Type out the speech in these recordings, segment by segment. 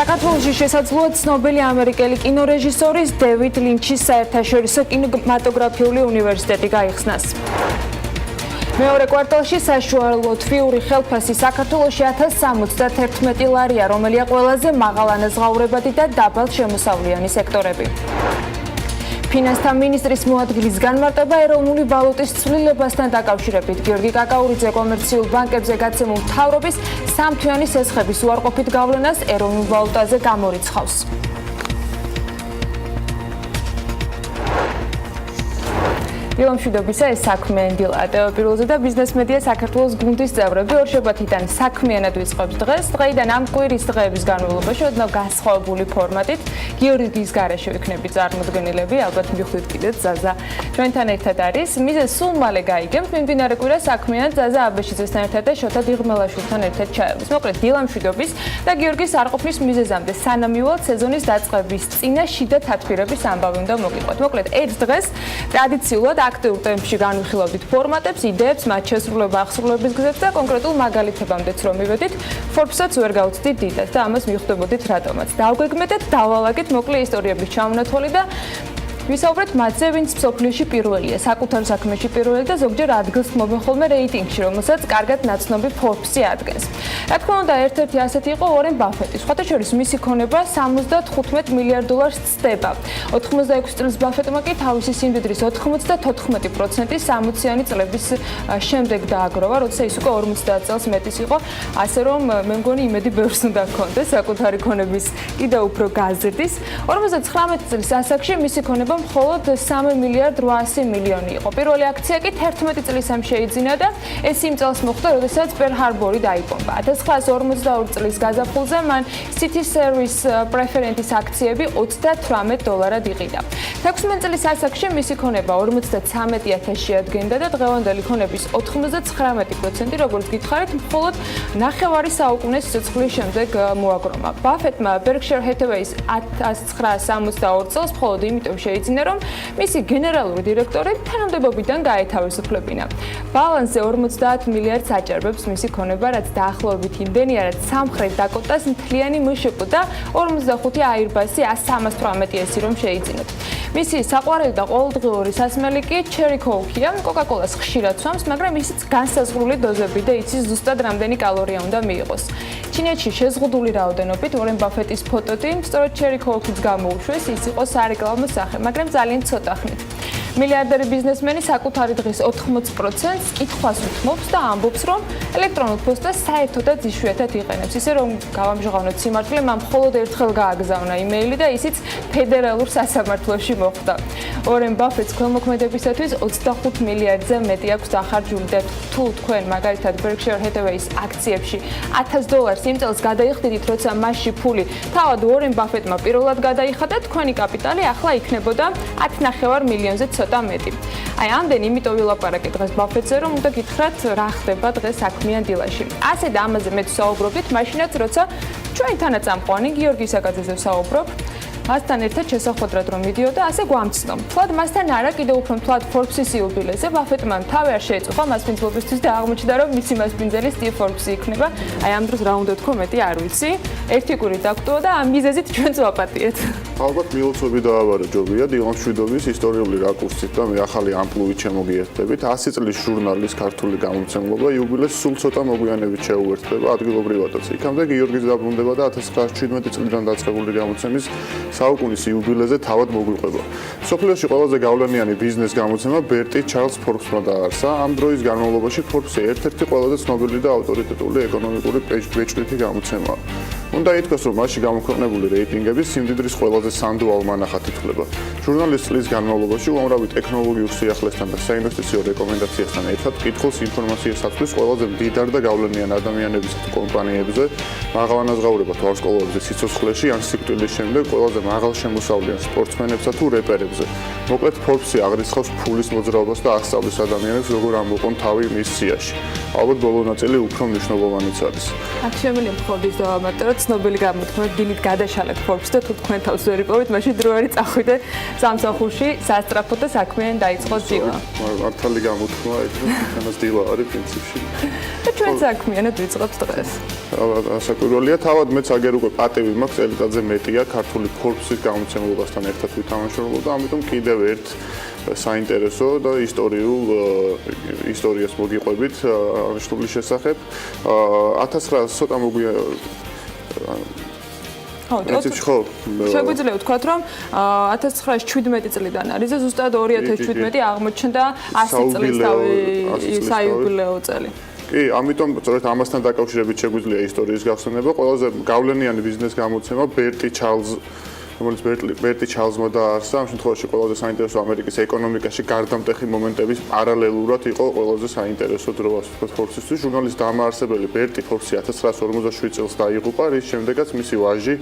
საქართველოში შესაძლოა ცნობილი ამერიკელი კინორეჟისორის დევიდ ლინჩის საერთაშორისო კინემატოგრაფიული უნივერსიტეტი გაიხსნას. მეორე კვარტალში საშუალო თვიური ხელფასი საქართველოში 1071 ლარია, რომელია ყველაზე მაღალანაზღაურებადი და დაბალ შემოსავლიანი სექტორები. ფინანსთა მინისტრის მოადგილის განმარტება ეროვნული ვალუტის ცვლილებასთან დაკავშირებით. გიორგი კაკაურიძე კომერციულ ბანკებზე გაცემულ მთავრობის სამთვიანი სესხების უარყოფით გავლენას ეროვნულ ვალუტაზე გამორიცხავს. დილა მშვიდობისა, ეს საქმიანი დილა ტელეპიროლზე და ბიზნეს მედია საქართველოს გუნდის წევრები ორშაბათიდან საქმიანად ვიწყებთ დღეს. დღეიდან ამ კვირის დღეების განმავლობაში ოდნავ განსხვავებული ფორმატით გიორგის გარეშე ვიქნები წარმოდგენილები, ალბათ მივხვდით კიდეც ზაზა ჩვენთან ერთად არის. მიზეზ სულ მალე გაიგებთ, მიმდინარე კვირა საქმიანად ზაზა აბეშიძესთან ერთად და შოთა დიღმელაშვილთან ერთად ჩაევლეს. მოკლედ დილა მშვიდობის და გიორგის არყოფნის მიზეზამდე სანამ მივალთ სეზონის დაწყების წინა შიდა თათბირების ამბავი უნდა მოგიყვეთ. მოკლედ ერთ დღეს ტრადიციულად აქტიურ ტემპში განვიხილავდით ფორმატებს, იდეებს, მათ შესრულება აღსრულების გზებს და კონკრეტულ მაგალითებამდეც რომ მივედით, Forbes-საც ვერ გავწდით დიდად და ამას მიხვდებოდით რატომაც. დავგვეგმედეთ, დავალაგეთ მოკლე ისტორიების ჩამონათვალი და ვისაუბრეთ მათზე, ვინც მსოფლიოში პირველია, საკუთარ საქმეში პირველი და ზოგჯერ ადგილს ხმობენ ხოლმე რეიტინგში, რომელსაც კარგად ნაცნობი Forbes-ი ადგენს. რა თქმა უნდა, ერთ-ერთი ასეთი იყო უორენ ბაფეტი. სხვათა შორის მისი ქონება $75 მილიარდ ცდება. 86 წლის ბაფეტმა კი თავისი სიმდიდრის 94% 60-იანი წლების შემდეგ დააგროვა, როცა ის უკვე 50 წელს მეტის იყო, ასე რომ მე მგონი იმედი ბევრს უნდა ჰქონდეს საკუთარი ქონების კიდევ უფრო გაზრდის. 59 წლის ასაკში მისი ქონება მხოლოდ $3 მილიარდ 800 მილიონი იყო. პირველი აქცია კი 11 წლის ამ შეიძინა და ეს იმ წელს მოხდა, როდესაც პერლ ჰარბორი დაიბომბა. 1942 წლის გაზაფხულზე მან City Service პრეფერენტის აქციები $38 იყიდა. 16 წლის ასაკში მისი ქონება 53,000-ში ადგენდა და დღევანდელი ქონების 99%, როგორც გითხარით, მხოლოდ ნახევარი საუკუნის სიცხლის შემდეგ მოაგრომა. ბაფეტმა Berkshire Hathaway-ის 1962 წელს მხოლოდ იმიტომ შეიძინა, რომ მისი გენერალური დირექტორი თანამდებობიდან გაეთავისუფლებინა. ბალანსზე 50 მილიარდს აჭარბებს მისი ქონება, რაც დაახლოებით იმდენია, რაც სამხრეთ დაკოტას მთლიანი მშპ და 45 აირბასი 118-ესი რომ შეიძინოთ. მისი საყვარელი და ყოველდღიური სასმელი კი Cherry Coke-ია, Coca-Cola-ს ხშირად სვამს, მაგრამ ისიც განსაზღვრული დოზები და იცის ზუსტად რამდენი კალორია უნდა მიიღოს. ჩინეთში შეზღუდული რაოდენობით უორენ ბაფეტის ფოტოთი სწორედ Cherry Coke-იც გამოუშვეს, ის იყო სარეკლამო სახე, მაგრამ ძალიან ცოტა ხნით. მილიარდერი ბიზნესმენი საკუთარი დღის 80%-ს კითხვას უთმობს და ამბობს, რომ ელექტრონულ პოსტას საერთოდაც იშვიათად იყენებს. ისე რომ გავამჟღავნოთ სიმართლე, მან მხოლოდ ერთხელ გააგზავნა იმეილი და ისიც ფედერალურ სასამართლოში მოხვდა. უორენ ბაფეტს ქველმოქმედებისათვის 25 მილიარდზე მეტი აქვს დახარჯული და თუ თქვენ მაგალითად Berkshire Hathaway-ის აქციებში $1000 იმ წელს გადაიხდით, როცა მასში ფული თავად უორენ ბაფეტმა პირველად გადაიხადა, თქვენი კაპიტალი ახლა იქნებოდა 10.5 მილიონზე ცოტა მეტი. აი ამდენ იმიტომ ვილაპარაკეთ დღეს ბაფეტზე, რომ უნდა გითხრათ რა ხდება დღეს საქმიან დილაში. ასე და ამაზე მეც ვსაუბრობთ, მაშინაც როცა ჩვენი თანაწამყვანი გიორგი საკაძეზე ვსაუბრობ, მასთან ერთად შესახვედრად რომ მიდიოდა, ასე გვამცნო. თლად მასთან არა, კიდევ უფრო თლად Forbes-ის იუბილეზე ბაფეტმა თავი არ შეეწუხა მასპინძლობისთვის და აღმოჩნდა, რომ მისი მასპინძელი Steve Forbes-ი იქნება. აი ამ დროს რა უნდა თქვა, მეტი არ ვიცი. ერთი კვირი დაგტოვა და ამ მიზეზით ჩვენც ვაპატიეთ. ალბათ მილოცები დაავარა ჯობია დილა მშვიდობის ისტორიული რაკურსით და მე ახალი ამპლუით შემოგიერთდებით. 100 წლის ჟურნალის ქართული გამომცემლობა იუბილეს სულ ცოტა მოგვიანებით შეუერთდება ადგილობრივადაც. იქამდე გიორგის დაბრუნდება და 1917 წლიდან დაწყებული გამოცემის საუკუნის იუბილეზე თავად მოგვიყვება. მსოფლიოში ყველაზე გავლენიანი ბიზნეს გამოცემა ბერტი ჩარლზ ფორბსმა დააარსა. ამ დროის განმავლობაში Forbes-ი ერთ-ერთი ყველაზე ცნობილი და ავტორიტეტული ეკონომიკური ბეჭდვითი გამოცემაა. უნდა ითქვას, რომ მასში გამოქვეყნებული რეიტინგები სიმდიდრის ყველაზე სანდოალ მანახად ითვლება. ჟურნალის წლის განმავლობაში უამრავი ტექნოლოგიურ სიახლესთან და საინვესტიციო რეკომენდაციასთან ერთად კითხულს ინფორმაციას აწვდის ყველაზე მდიდარ და გავლენიან ადამიანების თუ კომპანიებზე, მაღალანაზღაურებად ვარსკვლავებზე სიცოცხლეში ან სიკვდილის შემდეგ ყველაზე მაღალშემოსავლიან სპორტსმენებსა თუ რეპერებზე. მოკლედ Forbes-ი აღრიცხავს ფულის მოძრაობას და ასწავლის ადამიანებს, როგორ ამოყონ თავი მის სიაში. ალბათ ბოლო ნაწილი უფრო მნიშვნელოვანიც არის. აქ შემიძლია მხოლოდ ის დავამატო, რომ ცნობილი გამოთქმები დილით გადაშალეთ Forbes და თუ თქვენ თავს ვერ იპოვეთ, მაშინ დრო არის წახვიდე სამსახურში, სასტრაფოდ და საქმიანი დაიწყო დილა. მართალი გამოთქმა ეს დილა არის პრინციპში. და ჩვენ საქმიანად ვიწყებთ დღეს. ასაკვირველია, თავად მეც აგერ უკვე პატივი მაქვს წელიწადზე მეტია ქართული Forbes-ის გამოცემულობასთან ერთად ვითამაშრობ და ამიტომ კიდევ ერთ საინტერესო და ისტორიას მოგიყვებით აღნიშნულის შესახებ. 1900 ცოტა შეგვიძლია ვთქვათ, რომ 1917 წლიდან არის და ზუსტად 2017 აღმოჩნდა 100 წლის საიუბილეო წელი. კი, ამიტომ სწორედ ამასთან დაკავშირებით შეგვიძლია ისტორიის გავხსენება. ყველაზე გავლენიანი ბიზნეს გამოცემა რომელიც ბერტი ჩარლზმა დააარსა, ამ შემთხვევაში ყველაზე საინტერესო ამერიკის ეკონომიკაში გარდამტეხი მომენტების პარალელურად იყო ყველაზე საინტერესო დრო, ასე ვთქვათ, Forbes-ისთვის. ჟურნალის დამაარსებელი ბერტი Forbes-ი 1947 წელს დაიღუპა, რის შემდეგაც მისი ვაჟი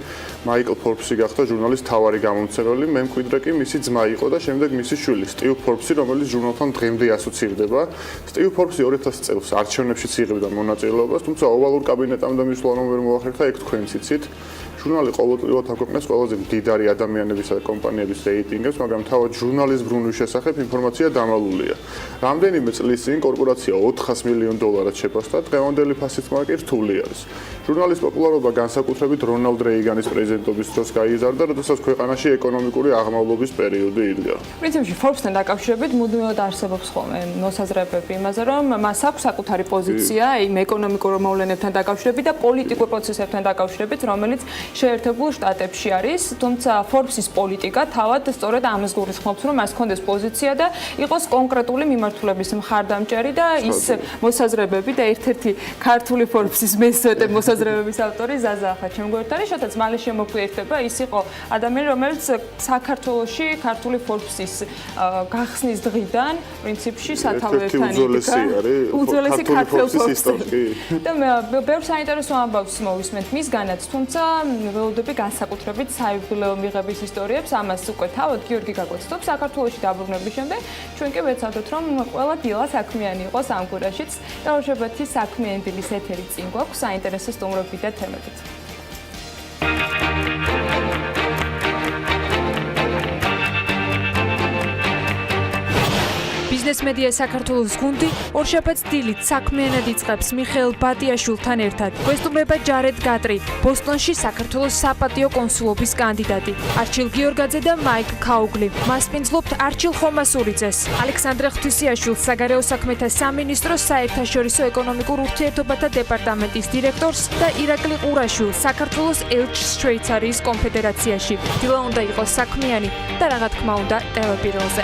მაიკლ Forbes-ი გახდა ჟურნალის მთავარი გამომცემელი, მემკვიდრე კი მისი ძმა იყო და შემდეგ მისი შვილი სტივ Forbes-ი, რომელიც ჟურნალთან დღემდე ასოცირდება. სტივ Forbes-ი 2000 წელს არჩევნებშიც იღებდა მონაწილეობას, თუმცა ოვალურ კაბინეტამდე მისვლა რომ ვერ მოახერხა, ეგ თქვენც იცით. ჟურნალი ყოველწლიურად აქვეყნებს ყველაზე მდიდარი ადამიანებისა და კომპანიების რეიტინგებს, მაგრამ თავად ჟურნალის ბრუნვის შესახებ ინფორმაცია დამალულია. რამდენიმე წლის წინ კორპორაცია $400 მილიონ შეფასდა, დღევანდელი ფასიც კი რთული არის. ჟურნალის პოპულარობა განსაკუთრებით რონალდ რეიგანის პრეზიდენტობის დროს გაიზარდა, როდესაც ქვეყანაში ეკონომიკური აღმავლობის პერიოდი იდგა. პრინციპში Forbes-თან დაკავშირებით მუდმივად არსებობს ხოლმე მოსაზრებები იმაზე, რომ მას აქვს საკუთარი პოზიცია იმ ეკონომიკურ მოვლენებთან დაკავშირებით და პოლიტიკურ პროცესებთან დაკავშირებით, რომელიც შეერთებულ შტატებში არის, თუმცა Forbes-ის პოლიტიკა თავად სწორედ ამას გულისხმობს, რომ მას ჰქონდეს პოზიცია და იყოს კონკრეტული მიმართულების მხარდამჭერი და ის მოსაზრებები და ერთ-ერთი ქართული Forbes-ის მესვეტე მოსაზრებების ავტორი ზაზა ახაჩემგვერთ არის, შეთანაც მალე შემოგვიერთება, ის იყო ადამიანი, რომელიც საქართველოში ქართული Forbes-ის გახსნის დღიდან პრინციპში სათავეებთან იდგა. უძველესი ქართული Forbes-ი. და ბევრ საინტერესო ამბავს მოვისმენთ მისგანაც, თუმცა ველოდები განსაკუთრებით საიუბილეო მიღების ისტორიებს, ამას უკვე თავად გიორგი გაგვეცდობს საქართველოში დაბრუნების შემდეგ. ჩვენ კი ვეცადოთ, რომ ყველა დილა საქმიანი იყოს ამ კვირაშიც და ორშაბათი საქმიანი დილის ეთერი წინ გვაქვს საინტერესო სტუმრობით და თემებით. ბიზნეს მედია საქართველოს გუნდი ორშაბათს დილით საქმიანად იწყებს მიხეილ ბატიაშვილთან ერთად. გვესტუმრება ჯარედ გატრი, ბოსტონში საქართველოს საპატიო კონსულობის კანდიდატი, არჩილ გიორგაძე და მაიკ ქაუგლი. მას პინძლობთ არჩილ ხომასურიძეს, ალექსანდრე ღვთისიაშვილს, საგარეო საქმეთა სამინისტროს საერთაშორისო ეკონომიკურ ურთიერთობათა დეპარტამენტის დირექტორს და ირაკლი ყურაშვილს, საქართველოს ელჩს შვეიცარიის კონფედერაციაში. დილა უნდა იყოს საქმიანი და რა თქმა უნდა ტელეპირელზე.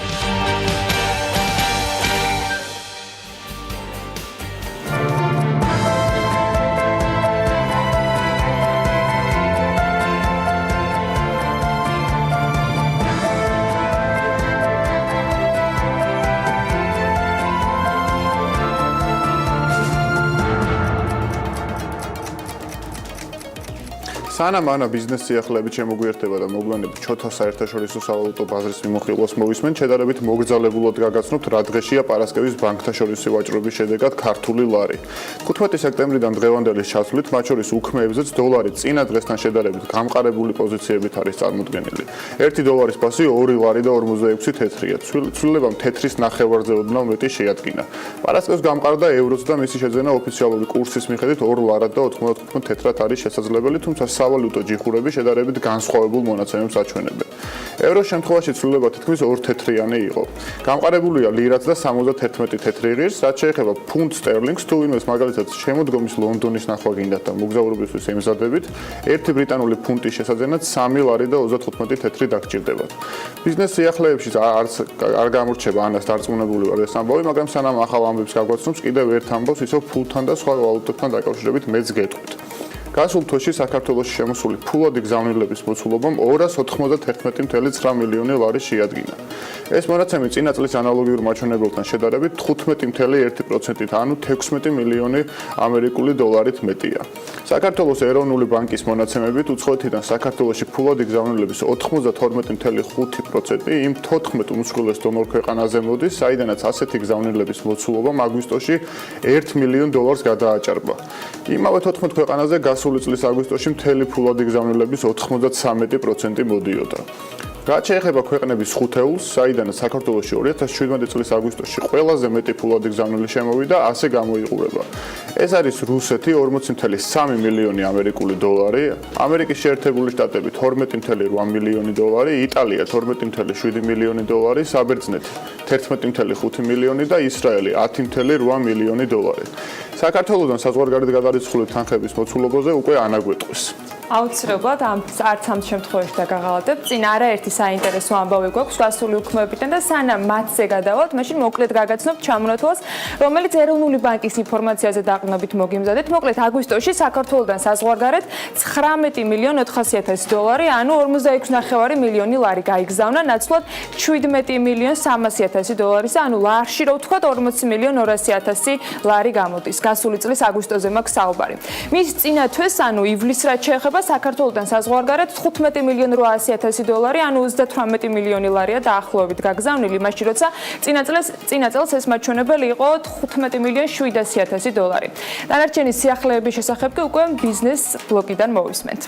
სანამ ანა ბიზნეს სიახლეებით შემოგვიერთება და მოგვიანებით ჩოთა საერთაშორისო სავალუტო ბაზრის მიმოხილვას მოვისმენთ, შედარებით მოგრძალებულად გაგაცნობთ რა დღეშია პარასკევის ბანკთაშორისი ვაჭრობის შედეგად ქართული ლარი. 15 სექტემბრიდან დღევანდელის ჩათვლით, მათ შორის უქმეებზეც დოლარი წინა დღესთან შედარებით გამყარებული პოზიციებით არის წარმოდგენილი. 1 დოლარის ფასი 2 ლარი და 46 თეთრია. ცვლილებამ თეთრის ნახევარზე ოდნავ მეტი შეადგინა. პარასკევს გამყარდა ევროც და მისი შეძენა ოფიციალური კურსის მიხედვით 2 ლარად და 99 თეთრად არის შესაძლებელი, თუმცა სავალუტო ჯიხურები შედარებით განსხვავებულ მონაცემებს აჩვენებენ. ევროს შემთხვევაში ცვლილება თითქმის 2 თეთრიანი იყო. გამყარებულია ლირაც და 71 თეთრი ღირს, რაც შეეხება ფუნტ სტერლინგს, თუ ვინმეს მაგალითად შემოდგომის ლონდონის ნახვა გინდათ და მოგზაურობისთვის ემზადებით, 1 ბრიტანული ფუნტის შესაძენად 3 ლარი და 35 თეთრი დაგჭირდებათ. ბიზნეს სიახლეებში არ გამორჩება ანას დარწმუნებული ვარ ეს ამბავი, მაგრამ სანამ ახალ ამბებს გაგვაცნობს, კიდევ ერთ ამბავს ისევ ფულთან და სხვა ვალუტებთან დაკავშირებით მეც გეტყვით. გასულ თვეში საქართველოში შემოსული ფულადი გზავნილების მოცულობამ 291.9 მილიონი ლარი შეადგინა. ეს მონაცემი წინა წლის ანალოგიურ მაჩვენებელთან შედარებით 15.1%-ით, ანუ 16 მილიონი ამერიკული დოლარით მეტია. საქართველოს ეროვნული ბანკის მონაცემებით უცხოეთიდან საქართველოში ფულადი გზავნილების 92.5% იმ 14 უმსხვილეს დონორ ქვეყანაზე მოდის, საიდანაც ასეთი გზავნილების მოცულობამ აგვისტოში $1 მილიონ გადააჭარბა. იმავე 14 ქვეყანაზე გასული წლის აგვისტოში მთელი ფულადი გზავნილების 93% მოდიოდა. რაც შეეხება ქვეყნების ხუთეულს, საიდანაც საქართველოში 2017 წლის აგვისტოში ყველაზე მეტი ფულადი გზავნილი შემოვიდა, ასე გამოიყურება. ეს არის რუსეთი 40.3 მილიონი ამერიკული დოლარი, ამერიკის შეერთებული შტატები 12.8 მილიონი დოლარი, იტალია 12.7 მილიონი დოლარი, საბერძნეთი 11.5 მილიონი და ისრაელი 10.8 მილიონი დოლარი. საქართველოსთან საზღვარგარეთ გადარიცხული თანხების მოცულობაზე უკვე ანაგვეტყვის. აუცილებლად არც ამ შემთხვევაში დაგაღალატებ. წინ არაერთი საინტერესო ამბავი გვაქვს გასული უქმეებიდან და სანამ მათზე გადავალთ, მაშინ მოკლედ გაგაცნობთ ჩამონათვალს, რომელიც ეროვნული ბანკის ინფორმაციაზე დაყრდნობით მოგიმზადეთ. მოკლედ აგვისტოში საქართველოსთან საზღვარგარეთ 19.400.000 დოლარი, ანუ 46.5 მილიონი ლარი გაიგზავნა, ნაცვლად 17.300.000 დოლარისა, ანუ ლარში რო ვთქვათ 40.200.000 ლარი გამოდის. გასული წლის აგვისტოზე მაქვს საუბარი. მის წინა თვეს, ანუ ივლისს რაც შეეხება საქართველოსთან საზღვარგარეთ 15.800.000 დოლარი, ანუ 38 მილიონი ლარია დაახლოებით გაგზავნილი, მაშინ როცა წინა წელს ეს მაჩვენებელი იყო 15.700.000 დოლარი. დანარჩენი სიახლეების შესახებ კი უკვე ბიზნეს ბლოკიდან მოვისმენთ.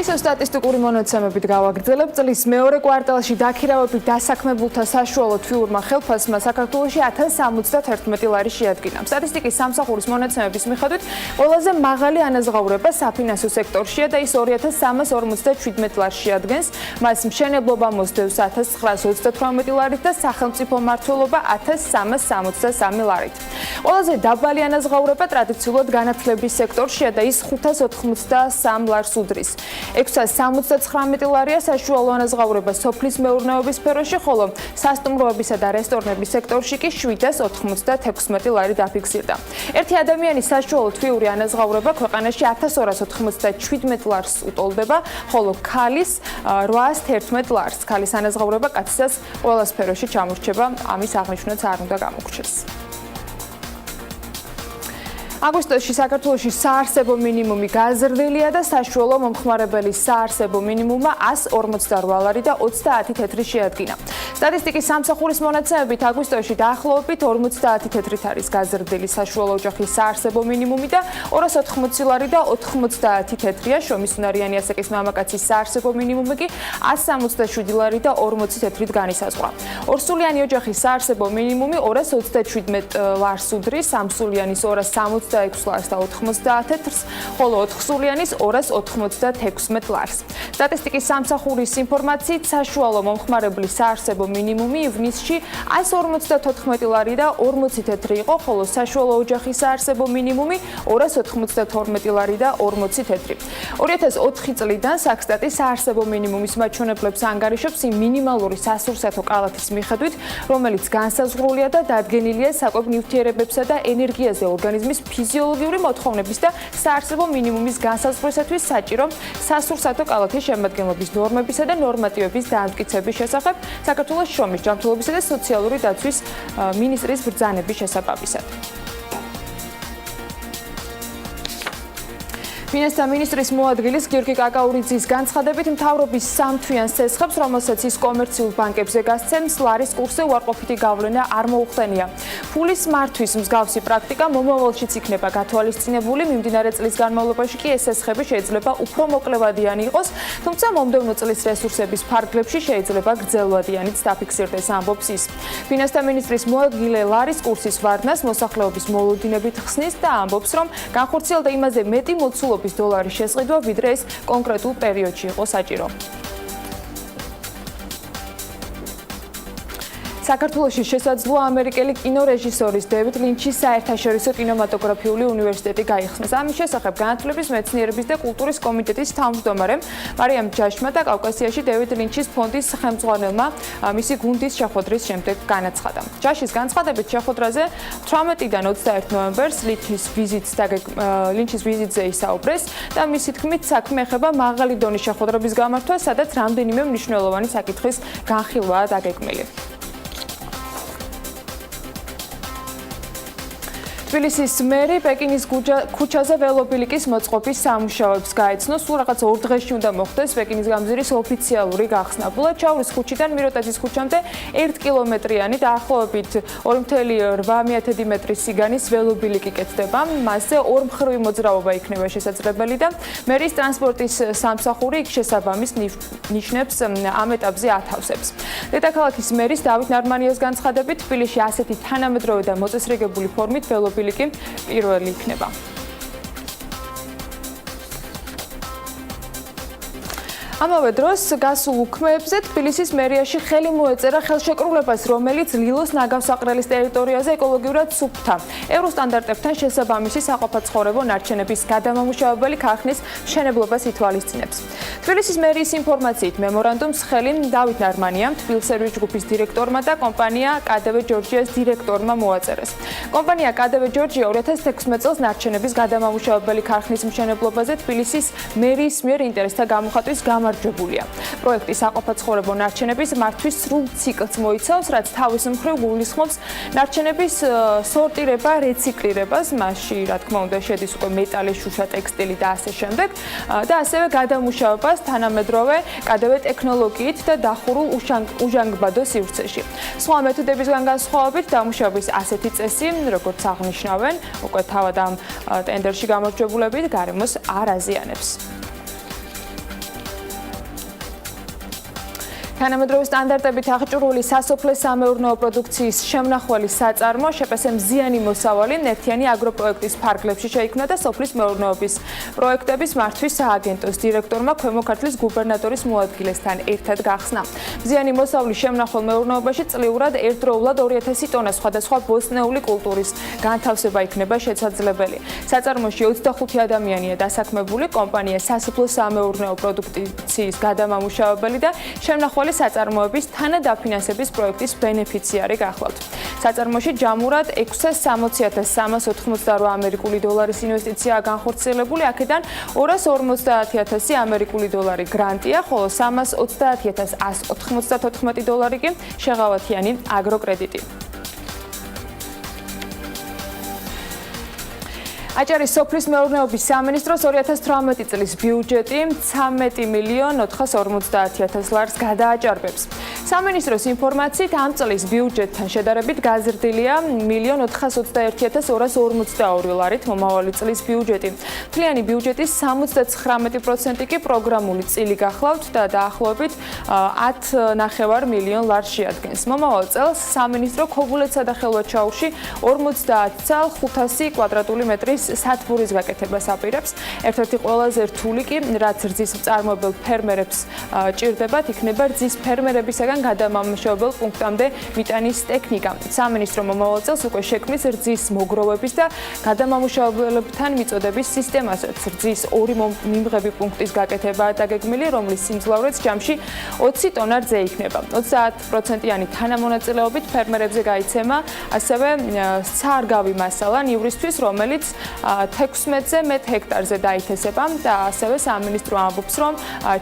ისო სტატისტიკური მონაცემებით გავაგრძელებ, წლის მეორე კვარტალში დაქირავებით დასაქმებულთა საშუალო თვიურმა ხელფასმა საქართველოში 1071 ლარი შეადგინა. სტატისტიკის სამსახურის მონაცემების მიხედვით, ყველაზე მაღალი ანაზღაურება საფინანსო სექტორშია და ის 2357 ლარს შეადგენს, მას მშენებლობა მოსდევს 1938 ლარით და სახელმწიფო მმართველობა 1363 ლარით. ყველაზე დაბალი ანაზღაურება ტრადიციულად განათლების სექტორშია და ის 583 ლარს უდრის. 679 ლარია საშუალო ანაზღაურება სოფლის მეურნეობის სფეროში, ხოლო სასტუმროებისა და რესტორნების სექტორში კი 796 ლარი დაფიქსირდა. ერთი ადამიანის საშუალო თვიური ანაზღაურება ქვეყანაში 1297 ლარს უტოლდება, ხოლო ქალის 811 ლარს. ქალის ანაზღაურება კაცისას ყველა სფეროში ჩამორჩება, ამის აღნიშვნაც არ უნდა გამოგრჩეს. აგვისტოში საქართველოში საარსებო მინიმუმი გაზრდილია და საშუალო მომხმარებელი საარსებო მინიმუმმა 148 ლარი და 30 თეთრი შეადგინა. სტატისტიკის სამსახურის მონაცემებით აგვისტოში დაახლოებით 50 თეთრით არის გაზრდილი საშუალო ოჯახის საარსებო მინიმუმი და 280 ლარი და 90 თეთრია. შრომისუნარიანი ასაკის მამაკაცის საარსებო მინიმუმი კი 167 ლარი და 40 თეთრით განისაზღვრა. ორსულიანი ოჯახის საარსებო მინიმუმი 227 ლარს უდრის, სამსულიანის 266 ლარს და 90 თეთრს, ხოლო 4სულიანის 296 ლარს. სტატისტიკის სამსახურის ინფორმაციით, საშუალო მომხმარებლის საარსებო მინიმუმი ივნისში 154 ლარი და 40 თეთრი იყო, ხოლო საშუალო ოჯახის საარსებო მინიმუმი 292 ლარი და 40 თეთრი. 2004 წლიდან საქსტატი საარსებო მინიმუმის მაჩვენებლებს ანგარიშობს იმ მინიმალური სასურსათო კალათის მიხედვით, რომელიც განსაზღვრულია და დადგენილია საკვებ ნივთიერებებსა და ენერგიაზე ორგანიზმის ფიზიოლოგიური მოთხოვნების და საარსებო მინიმუმის განსაზღვრისათვის საჭირო სასურსათო კალათის შემადგენლობის ნორმებისა და ნორმატივების დამტკიცების შესახებ საქართველოს შრომის, ჯანმრთელობისა და სოციალური დაცვის მინისტრის ბრძანების შესაბამისად. ფინანსთა მინისტრის მოადგილის გიორგი კაკაურიძის განცხადებით, მთავრობის სამთვიან სესხებს, რომელსაც ის კომერციულ ბანკებზე გასცემს, ლარის კურსზე უარყოფითი გავლენა არ მოუხდენია. ფულის მართვის მსგავსი პრაქტიკა მომავალშიც იქნება გათვალისწინებული, მიმდინარე წლის განმავლობაში კი ეს სესხები შეიძლება უფრო მოკლევადიანი იყოს, თუმცა მომდევნო წლის რესურსების ფარგლებში შეიძლება გრძელვადიანიც დაფიქსირდეს, ამბობს ის. ფინანსთა მინისტრის მოადგილე ლარის კურსის ვარდნას მოსახლეობის მოლოდინებით ხსნის და ამბობს, რომ განხორციელდა იმაზე მეტი მოცულობა დოლარის შესყიდვა, ვიდრე ეს კონკრეტულ პერიოდში იყო საჭირო. საქართველოში შესაძლოა ამერიკელი კინორეჟისორის დევიდ ლინჩის საერთაშორისო კინემატოგრაფიული უნივერსიტეტი გაიხსნას. ამის შესახებ განათლების, მეცნიერების და კულტურის კომიტეტის თავმჯდომარემ მარიამ ჯაშმა და კავკასიაში დევიდ ლინჩის ფონდის ხელმძღვანელმა მისი გუნდის შეხვედრის შემდეგ განაცხადა. ჯაშის განცხადებით შეხვედრაზე 18-დან 21 ნოემბერს ლინჩის ვიზიტზე ისაუბრეს და მისი თქმით საქმე ეხება მაღალი დონის შეხვედრების გამართვას, სადაც რამდენიმე მნიშვნელოვანი საკითხის განხილვაა დაგეგმილი. თბილისის მერი პეკინის ქუჩაზე ველობილიკის მოწყობის სამუშაოებს გაეცნო. სულ რაღაც 2 დღეში უნდა მოხდეს პეკინის გამზირის ოფიციალური გახსნა. ბულაჩაურის ქუჩიდან მიროტაძის ქუჩამდე 1 კილომეტრიანი დაახლოებით 2.8 მეტრის სიგანის ველობილიკი კეთდება. მასზე ორმხრივი მოძრაობა იქნება შესაძლებელი და მერის ტრანსპორტის სამსახური იქ შესაბამის ნიშნებს ამ ეტაპზე ათავსებს. დედაქალაქის მერის დავით ნარმანიას განცხადებით, თბილისში ასეთი თანამედროვე და მოწესრიგებული ფორმით ველობილიკი პირველი იქნება. ამავე დროს გასულ უქმეებზე თბილისის მერიაში ხელი მოეწერა ხელშეკრულებას, რომელიც ლილოს ნაგავსაყრელის ტერიტორიაზე ეკოლოგიურად სუფთა ევროსტანდარტებთან შესაბამისი საყოფაცხოვრებო ნარჩენების გადამამუშავებელი ქარხნის მშენებლობას ითვალისწინებს. თბილისის მერიის ინფორმაციით მემორანდუმს ხელი დავით ნარმანიამ, თბილსერვის ჯგუფის დირექტორმა და კომპანია KDV ჯორჯიას დირექტორმა მოაწერეს. კომპანია KDV ჯორჯია 2016 წელს ნარჩენების გადამამუშავებელი ქარხნის მშენებლობაზე თბილისის მერიის მიერ ინტერესთა გამოხატვის გამარჯვებულია. პროექტი საყოფაცხოვრებო ნარჩენების მართვის სრულ ციკლს მოიცავს, რაც თავის მხრივ გულისხმობს ნარჩენების სორტირება, რეციკლირებას, მასში რა თქმა უნდა შედის უკვე მეტალი, შუშა, ტექსტილი და ასე შემდეგ და ასევე გადამუშავებას თანამედროვე KDV ტექნოლოგიით და დახურულ უჟანგბადო სივრცეში. სხვა მეთოდებისგან განსხვავებით დამუშავების ასეთი წესი, როგორც აღნიშნავენ, უკვე თავად ამ ტენდერში გამარჯვებულები გარემოს არ აზიანებს. თანამედროვე სტანდარტებით აღჭურვილი სასოფლო-სამეურნეო პროდუქციის შემნახველი საწარმო შეპესემ მზიანი მოსავალი ერთიანი აგროპროექტის ფარგლებში შეიქმნა და სოფლის მეურნეობის პროექტების მართვის სააგენტოს დირექტორმა ქვემო ქართლის გუბერნატორის მოადგილესთან ერთად გახსნა. მზიანი მოსავლის შემნახვალ მეურნეობაში წლიურად ერთდროულად 2000 ტონა სხვადასხვა ბოსტნეული კულტურის განთავსება იქნება შესაძლებელი. საწარმოში 25 ადამიანია დასაქმებული, კომპანია სასოფლო-სამეურნეო პროდუქციის გადამამუშავებელი და შემნახველი საწარმოების თანადაფინანსების პროექტის ბენეფიციარი გახლავთ. საწარმოში ჯამურად 660,388 ამერიკული დოლარის ინვესტიციაა განხორციელებული, აქედან 250,000 ამერიკული დოლარი გრანტია, ხოლო 330,194 დოლარი კი შეღავათიანი აგროკრედიტი. აჭარის სოფლის მეურნეობის სამინისტროს 2018 წლის ბიუჯეტი 13,450,000 ლარს გადააჭარბებს. სამინისტროს ინფორმაციით ამ წლის ბიუჯეტთან შედარებით გაზრდილია 1,421,242 ლარით მომავალი წლის ბიუჯეტი. მთლიანი ბიუჯეტის 79% კი პროგრამული წილი გახლავთ და დაახლოებით 10,9 მილიონ ლარს შეადგენს. მომავალ წელს სამინისტრო ქობულეთსა და ხელვაჩაურში 50 ცალ 500 კვადრატული მეტრის სათბურის გაკეთებას აპირებს. ერთ-ერთი ყველაზე რთული კი, რაც რძის მწარმოებელ ფერმერებს ჭირდებათ, იქნება რძის ფერმერებისაგან გადამამუშავებელ პუნქტამდე მიტანის ტექნიკა. სამინისტრო მომავალ წელს უკვე შექმნის რძის მოგროვების და გადამამუშავებლებთან მიწოდების სისტემასაც. რძის 2 მიმღები პუნქტის გაკეთებაა დაგეგმილი, რომლის სიმძლავრეც ჯამში 20 ტონა რძე იქნება. 30%-იანი თანამონაწილეობით ფერმერებზე გაიცემა ასევე სარგავი მასალა ივრისთვის, რომელიც 16-ზე მეტ ჰექტარზე დაითესება და ასევე სამინისტრო ამბობს, რომ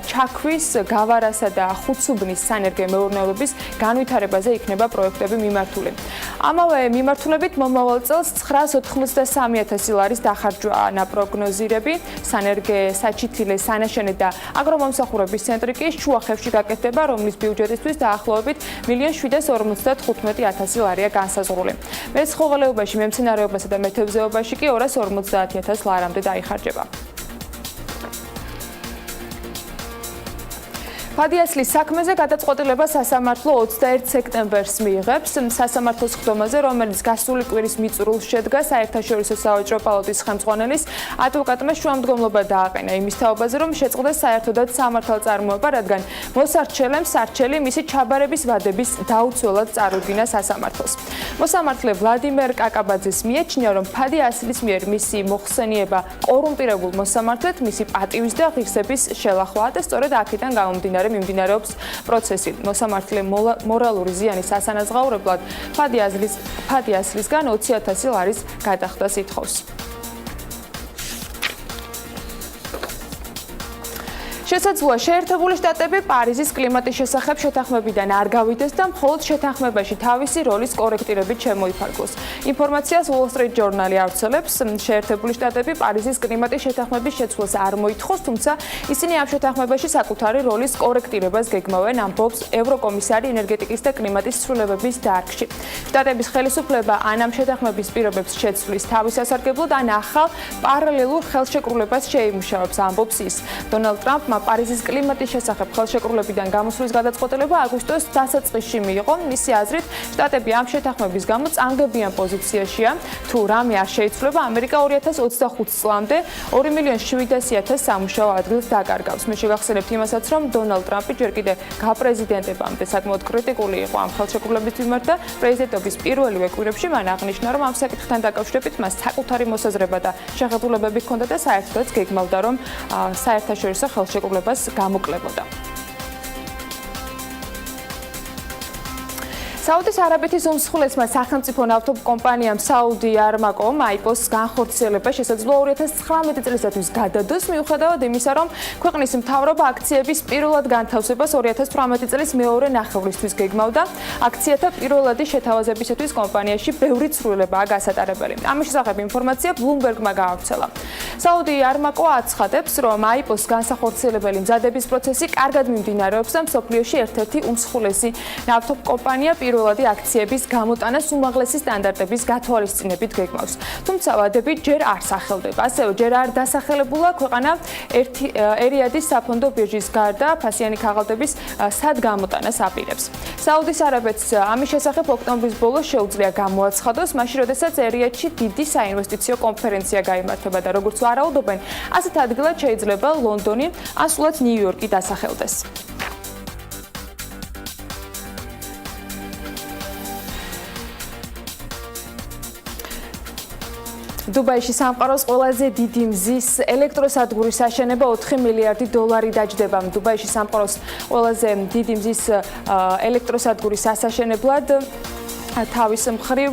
ჩაქვის, გავარასა და ხუცუბნის სანერგე მეურნეობის განვითარებაზე იქნება პროექტები მიმართული. ამავე მიმართულებით მომავალ წელს 983,000 ლარის დახარჯვაა ნაპროგნოზირები, სანერგე, საჩითილე, სანაშენე და აგრომომსახურების ცენტრი კი შუახევში გაკეთდება, რომლის ბიუჯეტისთვის დაახლოებით 1,755,000 ლარია განსაზღვრული. მეცხოველეობაში, მემცენარეობასა და მეთევზეობაში კი 250,000 ლარამდე დაიხარჯება. ფადიასლის საქმეზე გადაწყვეტილება სასამართლო 21 სექტემბერს მიიღებს. სასამართლოს ხდომაზე, რომელიც გასული კვირის მიწურულს შედგა, საერთაშორისო სავაჭრო პალატის ხელმძღვანელის ადვოკატმა შუამდგომლობა დააყენა იმის თაობაზე, რომ შეწყდეს საერთოდაც სამართალწარმოება, რადგან მოსარჩელემ სარჩელი მისი ჩაბარების ვადების დაუცველად წარუდგინა სასამართლოს. მოსამართლე ვლადიმერ კაკაბაძეს მიაჩნია, რომ ფადიასლის მიერ მისი მოხსენიება კორუმპირებულ მოსამართლედ მისი პატივის და ღირსების შელახვაა და სწორედ აქედან გამომდინარე მიმდინარეობს პროცესი. მოსამართლე მორალური ზიანის ასანაზღაურებლად ფადიასლისგან 20,000 ლარის გადახდას ითხოვს. შესაძლოა შეერთებული შტატები პარიზის კლიმატის შესახებ შეთანხმებიდან არ გავიდეს და მხოლოდ შეთანხმებაში თავისი როლის კორექტირებით შემოიფარგლოს. ინფორმაციას Wall Street Journal-ი ავრცელებს, შეერთებული შტატები პარიზის კლიმატის შეთანხმების შეცვლას არ მოითხოვს, თუმცა ისინი ამ შეთანხმებაში საკუთარი როლის კორექტირებას გეგმავენ, ამბობს ევროკომისარი ენერგეტიკის და კლიმატის ცვლილებების დარგში. შტატების ხელისუფლება ან ამ შეთანხმების პირობებს შეცვლის თავის სასარგებლოდ, ან ახალ პარალელურ ხელშეკრულებას შეიმუშავებს, ამბობს ის. დონალდ ტრამპმა პარიზის კლიმატის შესახებ ხელშეკრულებიდან გამოსვლის გადაწყვეტილება აგვისტოს დასაწყისში მიიღო. მისი აზრით, შტატები ამ შეთანხმების გამო წანგებიან პოზიციაშია. თუ რამე არ შეიცვლება, ამერიკა 2025 წლამდე 2,700,000 სამუშაო ადგილს დაკარგავს. მე შეგახსენებთ იმასაც, რომ დონალდ ტრამპი ჯერ კიდევ გაპრეზიდენტებამდე საკმაოდ კრიტიკული იყო ამ ხელშეკრულების მიმართ და პრეზიდენტობის პირველივე კვირებში მან აღნიშნა, რომ ამ საკითხთან დაკავშირებით მას საკუთარი მოსაზრება და შეხედულებები ჰქონდა და საერთოდაც გეგმავდა, რომ საერთაშორისო ხელშეკრულებას გამოკლებოდა. საუდის არაბეთის უმსხვილესმა სახელმწიფო ნავთობ კომპანიამ საუდი არმაკომ აიპოს განხორციელება შესაძლოა 2019 წლისათვის გადადოს, მიუხედავად იმისა, რომ ქვეყნის მთავრობა აქციების პირველად განთავსებას 2018 წლის მეორე ნახევრისთვის გეგმავდა. აქციათა პირველადი შეთავაზებისათვის კომპანიაში ბევრი ცვლილებაა გასატარებელი. ამის შესახებ ინფორმაცია Bloomberg-მა გაავრცელა. საუდი არმაკო აცხადებს, რომ აიპოს განსახორციელებელი მზადების პროცესი კარგად მიმდინარეობს და მსოფლიოში ერთ-ერთი უმსხვილესი ნავთობ კომპანია პირველადი აქციების გამოტანას უმაღლესი სტანდარტების გათვალისწინებით გეგმავს. თუმცა ვადები ჯერ არ სახელდება. ასევე ჯერ არ დასახელებულა ქვეყანა ერიადის საფონდო ბირჟის გარდა ფასიანი ქაღალდების სად გამოტანას აპირებს. საუდის არაბეთს ამის შესახებ ოქტომბრის ბოლოს შეუძლია გამოაცხადოს, მაშინ როდესაც ერიადში დიდი საინვესტიციო კონფერენცია გაიმართება და როგორც ვარაუდობენ, ასეთ ადგილად შეიძლება ლონდონი ან სულაც ნიუ-იორკი დასახელდეს. დუბაიში სამყაროს ყველაზე დიდი მზის ელექტროსადგურის აშენება 4 მილიარდი დოლარი დაჯდება. დუბაიში სამყაროს ყველაზე დიდი მზის ელექტროსადგურის ასაშენებლად თავის მხრივ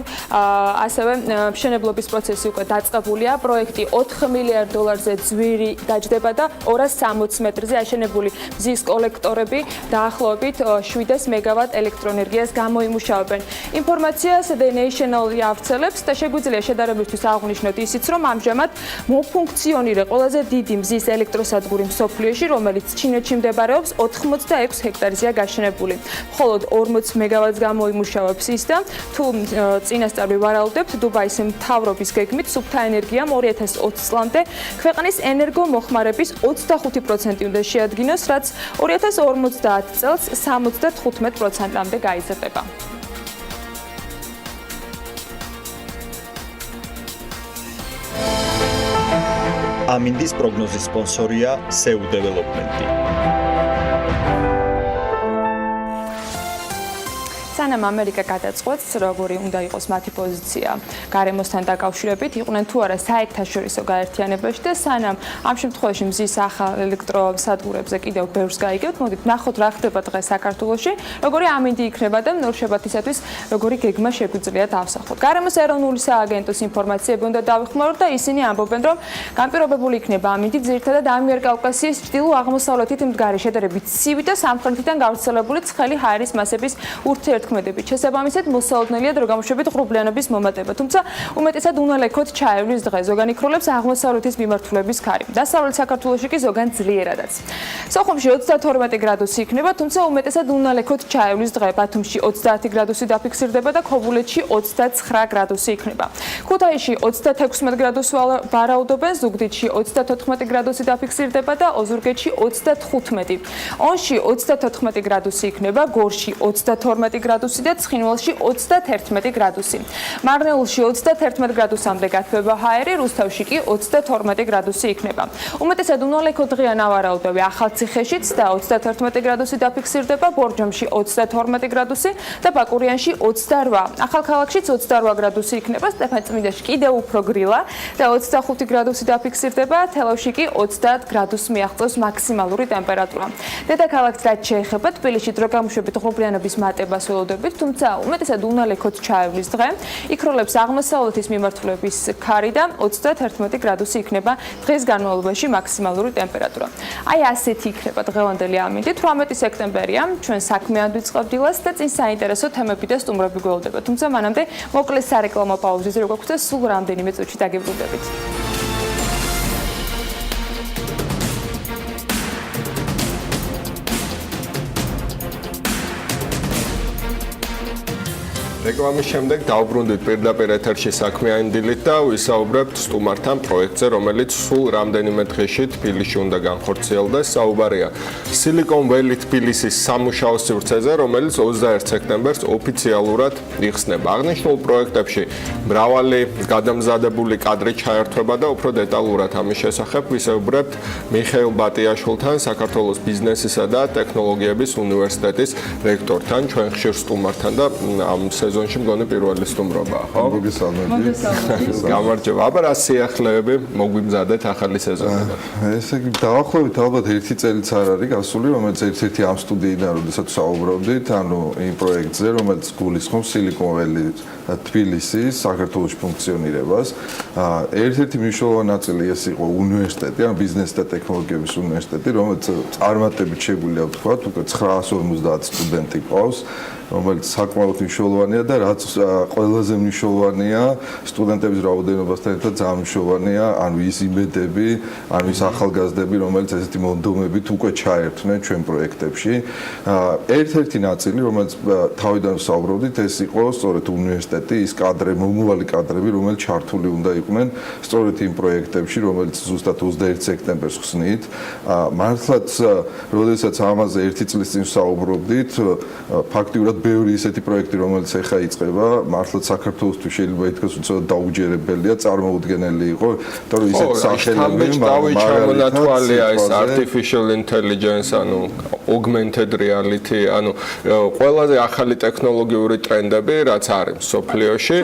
ასევე მშენებლობის პროცესი უკვე დაწყებულია. პროექტი 4 მილიარდ დოლარზე ძვირი დაჯდება და 260 მეტრზე აშენებული მზის კოლექტორები დაახლოებით 700 მეგავატ ელექტროენერგიას გამოიმუშავებენ. ინფორმაციას The National-ი ავრცელებს და შეგვიძლია შედარებისთვის აღვნიშნოთ ისიც, რომ ამჟამად მოფუნქციონირე ყველაზე დიდი მზის ელექტროსადგური მსოფლიოში, რომელიც ჩინეთში მდებარეობს, 86 ჰექტარზეა გაშენებული. მხოლოდ 40 მეგავატს გამოიმუშავებს ის და თუ წინასწარ ვარაუდებთ, დუბაის მთავრობის გეგმით სუფთა ენერგიამ 2020 წლამდე ქვეყნის ენერგომოხმარების 25% უნდა შეადგინოს, რაც 2050 წელს 75%-მდე გაიზრდება. ამინდის პროგნოზის სპონსორია SEU Development-ი. სანამ ამერიკა გადაწყვეტს, როგორი უნდა იყოს მათი პოზიცია გარემოსთან დაკავშირებით, იყვნენ თუ არა საერთაშორისო გაერთიანებაში და სანამ ამ შემთხვევაში მზის ახალ ელექტროსადგურებზე კიდევ ბევრს გაიგებთ, მოდით ნახოთ რა ხდება დღეს საქართველოში, როგორი ამინდი იქნება და ნორჩებათისათვის როგორი გეგმა შეგვიძლია დავსახოთ. გარემოს ეროვნული სააგენტოს ინფორმაციები უნდა დავიხმაროთ და ისინი ამბობენ, რომ განპირობებული იქნება ამინდი ძირითადად ამიერკავკასიის ჩრდილო-აღმოსავლეთით მდგარი შედარებით ცივი და სამხრეთიდან გავრცელებული ცხელი ჰაერის მასების ურთიერთქმედებით. შესაბამისად მოსალოდნელია დრო გამოშვებით ღრუბლიანობის მომატება, თუმცა უმეტესად უნალექოდ ჩაევლის დღე. ზოგან იქროლებს აღმოსავლეთის მიმართულების ქარი. დასავლეთ საქართველოში კი ზოგან ძლიერადაც. სოხუმში 32 გრადუსი იქნება, თუმცა უმეტესად უნალექოდ ჩაევლის დღე. ბათუმში 30 გრადუსი დაფიქსირდება და ქობულეთში 29 გრადუსი იქნება. ქუთაისში 36 გრადუსს ვარაუდობენ, ზუგდიდში 34 გრადუსი დაფიქსირდება და ოზურგეთში 35. ონში 34 გრადუსი იქნება, გორში 32 გრადუსი და ცხინვალში 31 გრადუსი. მარნეულში 31 გრადუსამდე გათბება ჰაერი, რუსთავში კი 32 გრადუსი იქნება. უმეტესად უნალექო დღეა ნავარაუდები ახალციხეშიც და 31 გრადუსი დაფიქსირდება, ბორჯომში 32 გრადუსი და ბაკურიანში 28. ახალქალაქშიც 28 გრადუსი იქნება, სტეფანწმინდაში კიდევ უფრო გრილა და 25 გრადუსი დაფიქსირდება, თელავში კი 30 გრადუსს მიაღწევს მაქსიმალური ტემპერატურა. დედაქალაქს რაც შეეხება, თბილისში დრო გამოშვებით ღრუბლიანობის მატებას ველოდებით ვარაუდებით, თუმცა უმეტესად უნალექოთ ჩაევლის დღე. იქ როლებს აღმოსავლეთის მიმართულების ქარი და 31 გრადუსი იქნება დღეს განმავლობაში მაქსიმალური ტემპერატურა. აი ასეთი იქნება დღევანდელი ამინდით. 18 სექტემბერია, ჩვენ საქმიან ვიწყებთ დილას და წინ საინტერესო თემები და სტუმრები გველდება. თუმცა მანამდე მოკლე სარეკლამო პაუზის რო გვაქვს და სულ რამდენიმე წუთში დაგიბრუნდებით. რეკლამის შემდეგ დავბრუნდით პირდაპირ ეთერში საქმიანი დილით და ვისაუბრებთ სტუმართან პროექტზე, რომელიც სულ რამდენიმე დღეში თბილისში უნდა განხორციელდეს. საუბარია Silicon Valley თბილისის სამუშაო სივრცეზე, რომელიც 21 სექტემბერს ოფიციალურად იხსნება. აღნიშნულ პროექტებში მრავალი გადამზადებული კადრი ჩაერთვება და უფრო დეტალურად ამის შესახებ ვისაუბრებთ მიხეილ ბატიაშვილთან, საქართველოს ბიზნესისა და ტექნოლოგიების უნივერსიტეტის რექტორთან, ჩვენ ხშირ სტუმართან და ამ სეზონში მგონი პირველი სტუმრობაა, ხო? მოგესალმებით. გამარჯობა. აბა რა სიახლეები მოგვიმზადეთ ახალი სეზონიდან? ესე იგი დაახლოებით ალბათ 1 წელიც არ არის გასული, რომელიც ერთ-ერთი ამ სტუდიიდან როდესაც ვსაუბრობდით, ანუ იმ პროექტზე, რომელიც გულისხმობს Silicon Valley თბილისის საქართველოს ფუნქციონირებას. ერთ-ერთი მნიშვნელოვანი ნაწილი ეს იყო უნივერსიტეტი, ანუ ბიზნეს და ტექნოლოგიების უნივერსიტეტი, რომელიც წარმატებით შეგვიძლია ვთქვათ, უკვე 950 სტუდენტი ყავს, რომელიც საკმაოდ მნიშვნელოვანია და რაც ყველაზე მნიშვნელოვანია სტუდენტების რაოდენობასთან ერთად ძალიან მნიშვნელოვანია, ანუ ის იმედები, ანუ ის ახალგაზრდები, რომელიც ესეთი მონდომებით უკვე ჩაერთვნენ ჩვენ პროექტებში. ერთ-ერთი ნაწილი, რომელიც თავიდან ვსაუბრობდით, ეს იყო სწორედ უნივერსიტეტი, ის კადრები, მომავალი კადრები, რომელიც ჩართული უნდა იყვნენ სწორედ იმ პროექტებში, რომელიც ზუსტად 21 სექტემბერს ხსნით. მართლაც, როდესაც ამაზე 1 წლის წინ ვსაუბრობდით, ფაქტიურად ბევრი ისეთი პროექტი, რომელიც ახლა იწყება, მართლაც საქართველოსთვის შეიძლება ითქვას, უცბად დაუჯერებელია, წარმოუდგენელი იყო, იმიტომ რომ ისეთ სახელები ჩამონათვალია ეს artificial intelligence, ანუ augmented reality, ანუ ყველაზე ახალი ტექნოლოგიური ტრენდები, რაც არის სოფლიოში,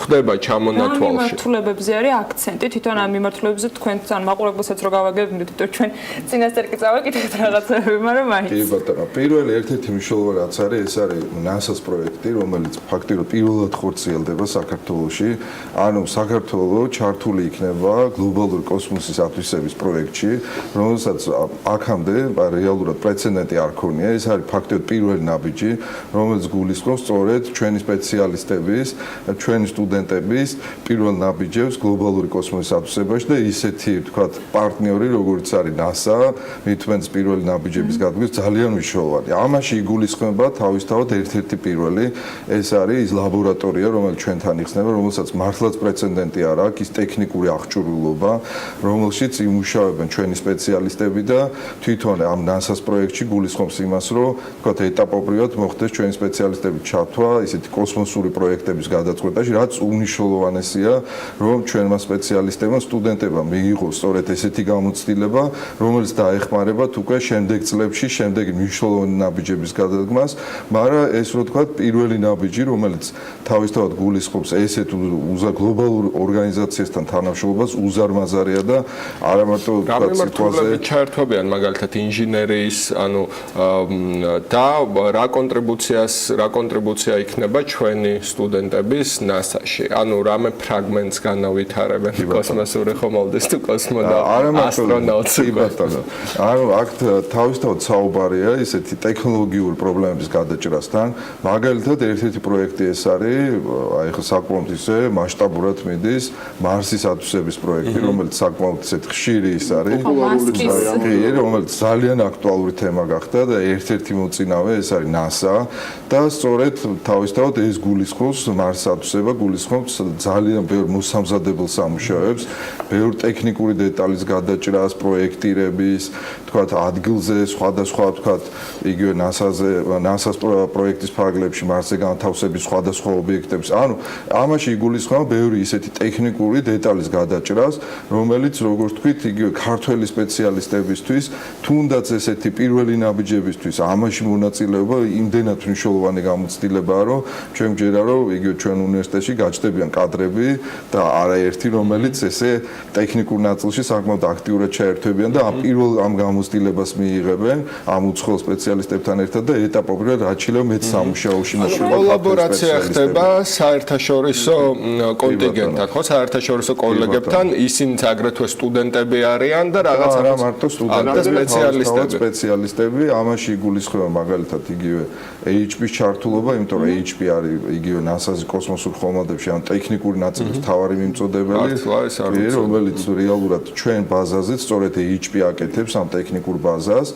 ხდება ჩამონათვალში. ამ მიმართულებებზე არის აქცენტი, თვითონ ამ მიმართულებებზე თქვენთან მაყურებელსაც რო გავაგებინოთ, თვითონ ჩვენ წინასწარ კი წავაკითხეთ რაღაცები, მაგრამ მაინც. კი ბატონო, პირველი ერთ-ერთი მნიშვნელოვანი რაც არის, ეს არის NASA-ს პროექტი, რომელიც ფაქტიურად პირველად ხორციელდება საქართველოში. ანუ საქართველო ჩართული იქნება გლობალური კოსმოსის ათვისების პროექტში, რომელსაც აქამდე რეალურად პრეცედენტი არ ქონია. ეს არის ფაქტიურად პირველი ნაბიჯი, რომელიც გულისხმობს სწორედ ჩვენი სპეციალისტების, ჩვენი სტუდენტების პირველ ნაბიჯებს გლობალური კოსმოსის ათვისებაში და ისეთი, ვთქვათ, პარტნიორი, როგორც არის NASA, მithmens პირველი ნაბიჯების გადმოს ძალიან მნიშვნელოვანია. ამაში იგულისხმება თავისთავად ერთ-ერთი პირველი, ეს არის ის ლაბორატორია, რომელიც ჩვენთან იხსნება, რომელსაც მართლაც პრეცედენტი არ აქვს, ის ტექნიკური აღჭურვილობა, რომელშიც იმუშავებენ ჩვენი სპეციალისტები და თვითონ ამ NASA-ს პროექტში გულისხმობს იმას, რომ ვთქვათ, ეტაპობრივად მოხდეს ჩვენი სპეციალისტების ჩართვა ისეთი კოსმოსური პროექტების გადაწყვეტაში, რაც უნიშნულოვანესია, რომ ჩვენმა სპეციალისტებმა, სტუდენტებმა მიიღოს სწორედ ესეთი გამოცდილება, რომელიც დაეხმარებათ უკვე შემდეგ წლებში, შემდეგი მნიშვნელოვანი ნაბიჯების გადადგმას, მაგრამ ეს რო თქვა პირველი ნაბიჯი, რომელიც თავისთავად გულისხმობს ესეთ გლობალურ ორგანიზაციასთან თანამშრომლობას, უზარმაზარია და არა მარტო თქვა სიტყვაზე ჩაერთვებიან მაგალითად ინჟინერიის, ანუ და რა კონტრიბუცია იქნება ჩვენი სტუდენტების NASA-ში. ანუ რამე ფრაგმენტს განავითარებენ კოსმოსური ხომალდის თუ კოსმოდა ასტრონავტი ბატონო. ანუ აქ თავისთავად საუბარია ისეთი ტექნოლოგიური პრობლემების გადაჭრასთან. მაგალითად ერთ-ერთი პროექტი ეს არის, აი ხა საკმაოდ ისე მასშტაბურად მიდის მარსის ათვისების პროექტი, რომელიც საკმაოდ ისეთ ხშირი ის არის, რომელიც ძალიან აქტუალური თემა გახდა და ერთ-ერთი მოწინავე ეს არის NASA და სწორედ თავისთავად ეს გულისხმობს მარსის ათვისება, გულისხმობს ძალიან ბევრ მოსამზადებელ სამუშაოებს, ბევრ ტექნიკური დეტალის გადაჭრას, პროექტირების, თქვათ ადგილზე სხვადასხვა, თქვათ იგივე NASA-ს პროექტის ფარგლებში მარსზე განთავსების სხვადასხვა ობიექტებს. ანუ ამაში იგულისხმება ბევრი ისეთი ტექნიკური დეტალის გადაჭრას, რომელიც როგორც თქვით, იგივე ქართველი სპეციალისტებისთვის, თუნდაც ესეთი პირველი პირველი ნაბიჯებისთვის ამაში მონაწილეობა იმდენად მნიშვნელოვანი გამოცდილებაა, რომ ჩვენ გჯერა, რომ იგივე ჩვენ უნივერსიტეტში გაჩნდებიან კადრები და არაერთი, რომელიც ესე ტექნიკურ ნაწილში საკმაოდ აქტიურად ჩაერთვებიან და ამ გამოცდილებას მიიღებენ ამ უცხოელ სპეციალისტებთან ერთად და ეტაპობრივად რაც შეიძლება მეც სამუშაოში მოშლა. კოლაბორაცია ხდება საერთაშორისო კონტინგენტთან, ხო? საერთაშორისო კოლეგებთან, ისინიც აგრეთვე სტუდენტები არიან და რაღაც არა მარტო სტუდენტები, სპეციალისტები, ამაში იგულისხმება მაგალითად იგივე HP-ს ჩართულობა, იმიტომ რომ HP არის იგივე NASA-ს კოსმოსურ ხომალდებში ან ტექნიკური ნაწილის მთავარი მიმწოდებელი, რომელიც რეალურად ჩვენ ბაზაზე სწორედ HP აკეთებს ამ ტექნიკურ ბაზას,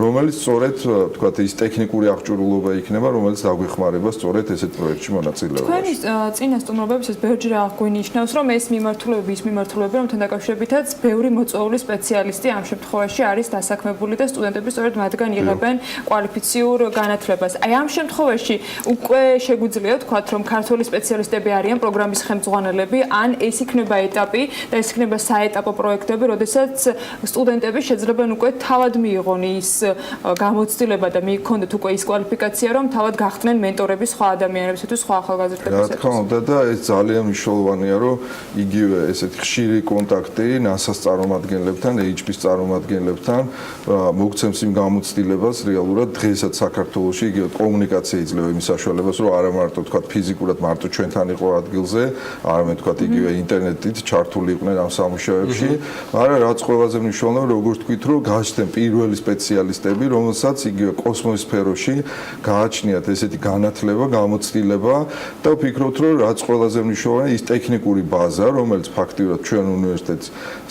რომელიც სწორედ თქვათ ის ტექნიკური აღჭურვილობა იქნება, რომელიც დაგვეხმარება სწორედ ესეთ პროექტში მონაწილეობაში. თქვენი წინა სტუმრობების ეს ბევრჯერ აღგვინიშნავს, რომ ეს მიმართულები, რომთან დაკავშირებითაც ბევრი მოწვეული სპეციალისტი ამ შემთხვევაში არის დასაქმებული და სტუდენტები სწორედ მათგან იღებენ კვალიფიციურ განათლებას. აი ამ შემთხვევაში უკვე შეგვიძლია ვთქვათ, რომ ქართული სპეციალისტები არიან პროგრამის ხელმძღვანელები, ან ეს იქნება ეტაპი და ეს იქნება საეტაპო პროექტები, როდესაც სტუდენტები შეძლებენ უკვე თავად მიიღონ ის გამოცდილება და მიიქონდეთ უკვე ის კვალიფიკაცია, რომ თავად გახდნენ მენტორები სხვა ადამიანებისთვის, სხვა ახალგაზრდებისთვის. რა თქმა უნდა და ეს ძალიან მნიშვნელოვანია, რომ იგივე ესეთი ხშირი კონტაქტი NASA-ს წარმომადგენლებთან, HP-ს წარმომადგენლებთან მოგცემს იმ გამოცდილებას რეალურად დღესაც საქართველოში იგივე კომუნიკაცია იძლევა იმ საშუალებას, რომ არა მარტო თქვათ ფიზიკურად მარტო ჩვენთან იყო ადგილზე, არამედ თქვათ იგივე ინტერნეტით ჩართული იყვნენ ამ სამუშაოებში, მაგრამ რაც ყველაზე მნიშვნელოვანია, როგორც თქვით, რომ გააჩნდნენ პირველი სპეციალისტები, რომელსაც იგივე კოსმოსის სფეროში გააჩნიათ ესეთი განათლება, გამოცდილება და ვფიქრობთ, რომ რაც ყველაზე მნიშვნელოვანია, ის ტექნიკური ბაზა, რომელიც ფაქტიურად ჩვენ უნივერსიტეტს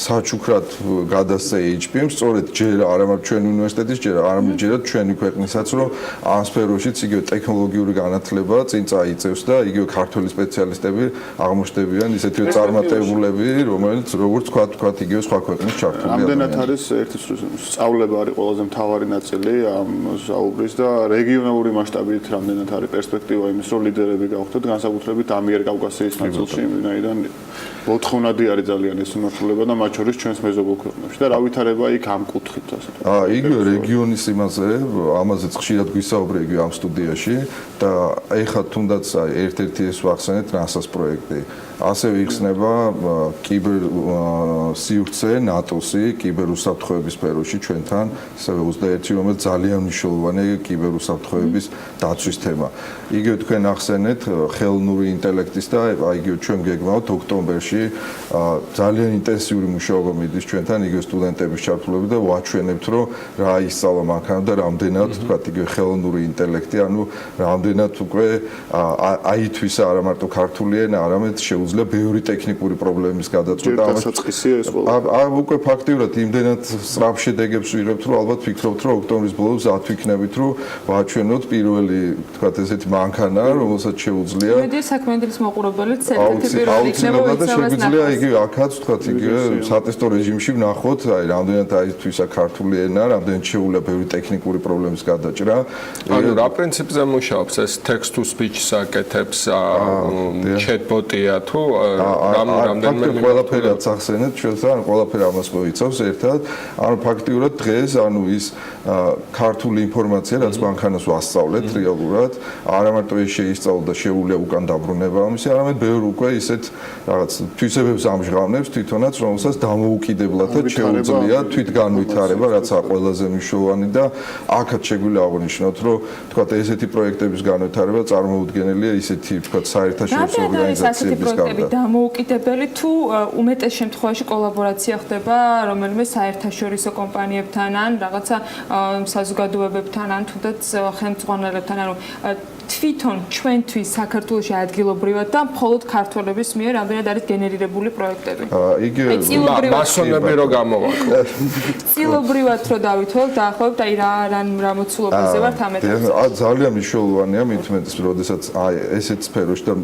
საჩუქრად გადასცა HP-მ, სწორედ ჯერ არა მარტო ჩვენ უნივერსიტეტის, არამედ ჯერაც ჩვენი ქვეყნისაც, რომ ამ სფეროშიც იგივე ტექნოლოგიური განათლება წინ წაიწევს და იგივე ქართული სპეციალისტები აღმოჩნდებიან ისეთივე წარმატებულები, რომელიც როგორც თქვათ, იგივე სხვა ქვეყნის ჩართულია. ამდენად არის ერთი სწავლება არის ყველაზე მთავარი ნაწილი ამ საუბრის და რეგიონალური მასშტაბით რამდენად არის პერსპექტივა იმის, რომ ლიდერები გავხდეთ, განსაკუთრებით ამიერკავკასიის ნაწილში, ვინაიდან მოთხოვნადი არის ძალიან ეს მიმართულება და მათ შორის ჩვენს მეზობელ ქვეყნებში და რა ვითარება იქ ამ კუთხით ასე. იგივე რეგიონის ამაზეც ხშირად გვისაუბრე იგივე ამ სტუდიაში და ეხლა თუნდაც ერთ-ერთი ეს ვახსენეთ NASA-ს პროექტი. ასევე იხსნება კიბერ სივრცე ნატოსი კიბერუსაფრთხოების სფეროში ჩვენთან, ასევე 21, რომელიც ძალიან მნიშვნელოვანია კიბერუსაფრთხოების დაცვის თემა. იგივე თქვენ ახსენეთ ხელოვნური ინტელექტის და იგივე ჩვენ გეგმავთ ოქტომბერში ძალიან ინტენსიური მუშაობა მიდის ჩვენთან იგივე სტუდენტების ჩართულობით და ვაჩვენებთ, რომ რა ისწავლა მანქანა და რამდენად თქვათ იგივე ხელოვნური ინტელექტი, ანუ რამდენად უკვე აითვისა არა მარტო ქართული ენა, არამედ შეუძლია ბევრი ტექნიკური პრობლემის გადაწყვეტა. დასაწყისია ეს ყველა. უკვე ფაქტიურად იმდენად სწრაფ შედეგებს ვიღებთ, რომ ალბათ ვფიქრობთ, რომ ოქტომბრის ბოლოს ათვიქნებით, რომ ვაჩვენოთ პირველი, თქვათ ესეთი მანქანა, რომელსაც შეუძლია. მედი საქმიანობის მოყურებელიც ერთ-ერთი პირველი იქნება, და შეგვიძლია იგივე აქაც, თქვათ იგივე სატესტო რეჟიმში ვნახოთ, აი რამდენად აითვისა ქართული ენა, რამდენად შეუძლია ბევრი ტექნიკური პრობლემის გადაჭრა. ანუ რა პრინციპზე მუშაობს ეს text to speech-ს აკეთებს, chatbot-ია თუ რამდენიმე ყველაფერი ახსენეთ ჩვენთან, ყველაფერი ამას მოიცავს ერთად. ანუ ფაქტიურად დღეს ანუ ის ქართული ინფორმაცია, რაც მანქანას ვასწავლეთ რეალურად, არა მარტო ეს შეისწავლა და შეუძლია უკან დაბრუნება ამისი, არამედ ბევრ უკვე ისეთ რაღაც თვისებებს ამჟღავნებს თვითონაც, რომელსაც დამოუკიდებლადაც შეუძლია თვითგანვითარება, რაც ყველაზე მნიშვნელოვანი და აქაც შეგვიძლია აღვნიშნოთ, რომ თქვათ ესეთი პროექტების განვითარება წარმოუდგენელია ისეთი თქვათ საერთაშორისო ორგანიზაციების გარდა. დამოუკიდებელი თუ უმეტეს შემთხვევაში კოლაბორაცია ხდება რომელიმე საერთაშორისო კომპანიებთან ან რაღაცა საზოგადოებებთან ან თუნდაც ხელმძღვანელებთან, ანუ თვითონ ჩვენთვის საქართველოში ადგილობრივად და მხოლოდ ქართველების მიერ რამდენად არის გენერირებული პროექტები. იგივე მასონები რო გამოვაკლოთ. წილობრივად რო დავითვალოთ, დაახლოებით აი რა მოცულობაზე ვართ ამეთქს. ძალიან მნიშვნელოვანია მithumetes, როდესაც აი ესეთ სფეროში და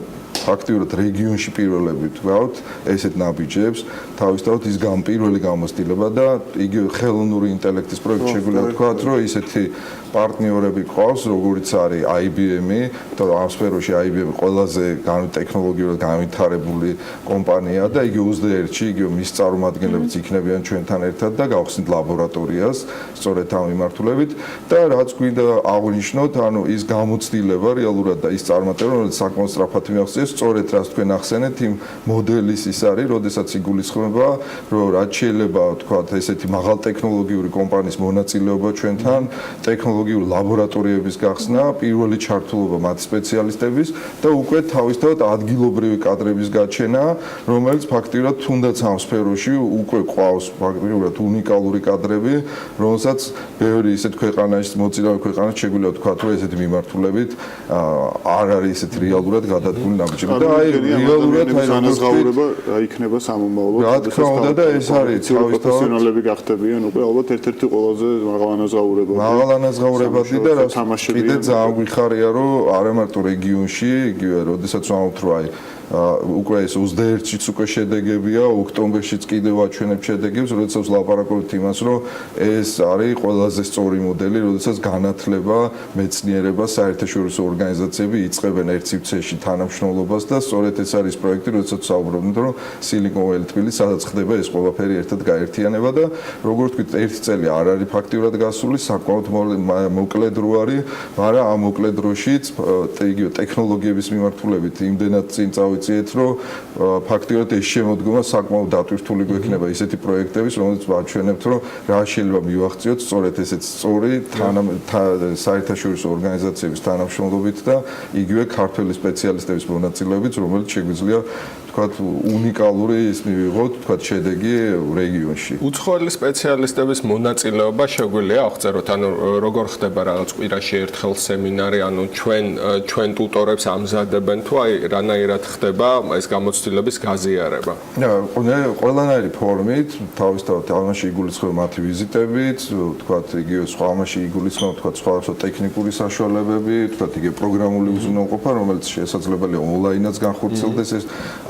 ფაქტიურად რეგიონში პირველები თქვათ ესეთ ნაბიჯებს, თავისთავად ის პირველი გამოცდილება და იგივე ხელოვნური ინტელექტის პროექტი შეგვიძლია ვთქვათ, რომ ისეთი პარტნიორები ყავს, როგორიც არის IBM-ი, და ამ სფეროში IBM ყველაზე ტექნოლოგიურად განვითარებული კომპანია და იგი 21-ში იგივე მის წარმომადგენლებიც იქნებიან ჩვენთან ერთად და გავხსნით ლაბორატორიას სწორედ ამ მიმართულებით და რაც გვინდა აღვნიშნოთ, ანუ ის გამოცდილება რეალურად და ის წარმატება, რომელიც საკმაოდ სწრაფად მიაღწიეს, სწორედ რაც თქვენ ახსენეთ, იმ მოდელის ის არის, როდესაც იგულისხმება, რომ რაც შეიძლება ვთქვათ, ესეთი მაღალტექნოლოგიური კომპანიის მონაწილეობა ჩვენთან, ტექნოლოგიური ლაბორატორიების გახსნა, პირველი ჩართულობა მათი სპეციალისტების და უკვე თავისთავად ადგილობრივი კადრების გაჩენა, რომელიც ფაქტიურად თუნდაც ამ სფეროში უკვე ყავს ფაქტიურად უნიკალური კადრები, რომელსაც ბევრი ისეთ ქვეყანაში, მოწინავე ქვეყანაში შეგვიძლია ვთქვათ, რომ ესეთი მიმართულებით არ არის ესეთი რეალურად გადადგმული ნაბიჯები და აი რეალურად აი ანაზღაურება იქნება სამომავლოდ. რა თქმა უნდა და ეს არის თავისთავად პროფესიონალები გახდებიან უკვე ალბათ ერთ-ერთი ყველაზე მაღალანაზღაურებადი და რაც კიდე ძალიან გვიხარია, რომ არა მარტო რეგიონში, იგივე როდესაც ვამბობთ, რომ აი უკვე ეს 21-შიც უკვე შედეგებია, ოქტომბერშიც კიდევ აჩვენებ შედეგებს, როდესაც ვლაპარაკობთ იმას, რომ ეს არის ყველაზე სწორი მოდელი, როდესაც განათლება, მეცნიერება, საერთაშორისო ორგანიზაციები იწყებენ ერთ სივრცეში თანამშრომლობას და სწორედ ეს არის პროექტი, როდესაც ვსაუბრობთ, რომ Silicon Valley თბილისში სადაც ხდება ეს ყველაფერი ერთად გაერთიანება და როგორც ვთქვით, ერთი წელი არ არის ფაქტიურად გასული, საკმაოდ მოკლე დრო არის, მაგრამ ამ მოკლე დროშიც იგივე ტექნოლოგიების მიმართულებით იმდენად წინ წავიციეთ, რომ ფაქტიურად ეს შემოდგომა საკმაოდ დატვირთული გვექნება ისეთი პროექტების, რომელიც ვაჩვენებთ, რომ რა შეიძლება მივახციოთ სწორედ ესეთ სწორი საერთაშორისო ორგანიზაციების თანამშრომლობით და იგივე ქართველი სპეციალისტების მონაწილეობით, რომელიც შეგვიძლია თქვათ უნიკალური ის მივიღოთ, თქვათ შედეგი რეგიონში. უცხოელი სპეციალისტების მონაწილეობა შეგვიძლია აღწეროთ, ანუ როგორ ხდება რაღაც კვირაში ერთხელ სემინარი, ანუ ჩვენ ტუტორებს ამზადებენ თუ აი რანაირად ხდება ეს გამოცდილების გაზიარება? ყველანაირი ფორმით, თავისთავად ამაში იგულისხმება მათი ვიზიტებით, თქვათ იგივე სხვა ამაში იგულისხმება თქვათ სხვა ტექნიკური საშუალებები, თქვათ იგივე პროგრამული უზრუნველყოფა, რომელიც შესაძლებელია ონლაინაც განხორციელდეს ეს.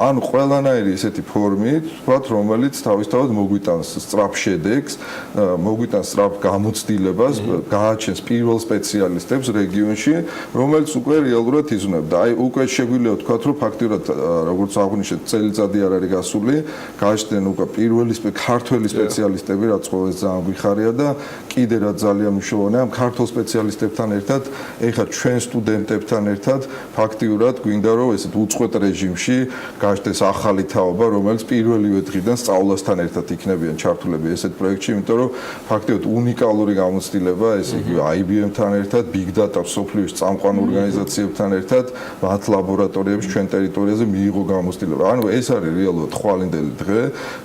ანუ ყველანაირი ესეთი ფორმით, თქვათ, რომელიც თავისთავად მოგვიტანს სწრაფ შედეგს, მოგვიტანს სწრაფ გამოცდილებას, გააჩენს პირველ სპეციალისტებს რეგიონში, რომელიც უკვე რეალურად იზრუნებდა. აი უკვე შეგვიძლია ვთქვათ, რომ ფაქტიურად როგორც აღვნიშნეთ, წელიწადი არ არის გასული, გააჩნდნენ უკვე პირველი ქართველი სპეციალისტები, რაც ყოველს ძალიან გვიხარია და კიდე რაც ძალიან მნიშვნელოვანია, ამ ქართულ სპეციალისტებთან ერთად, ეხლა ჩვენ სტუდენტებთან ერთად ფაქტიურად გვინდა რომ ესეთ უწყვეტ რეჟიმში გაჩნდეს ახალი თაობა, რომელიც პირველივე დღიდან სწავლასთან ერთად იქნებიან ჩართულები ესეთ პროექტში, იმიტომ რომ ფაქტიურად უნიკალური გამოცდილება ეს იგივე IBM-თან ერთად, Big Data სოფლიოში წამყვან ორგანიზაციებთან ერთად, მათ ლაბორატორიებში ჩვენ ტერიტორიაზე მიიღო გამოცდილება. ანუ ეს არის რეალურად ხვალინდელი დღე,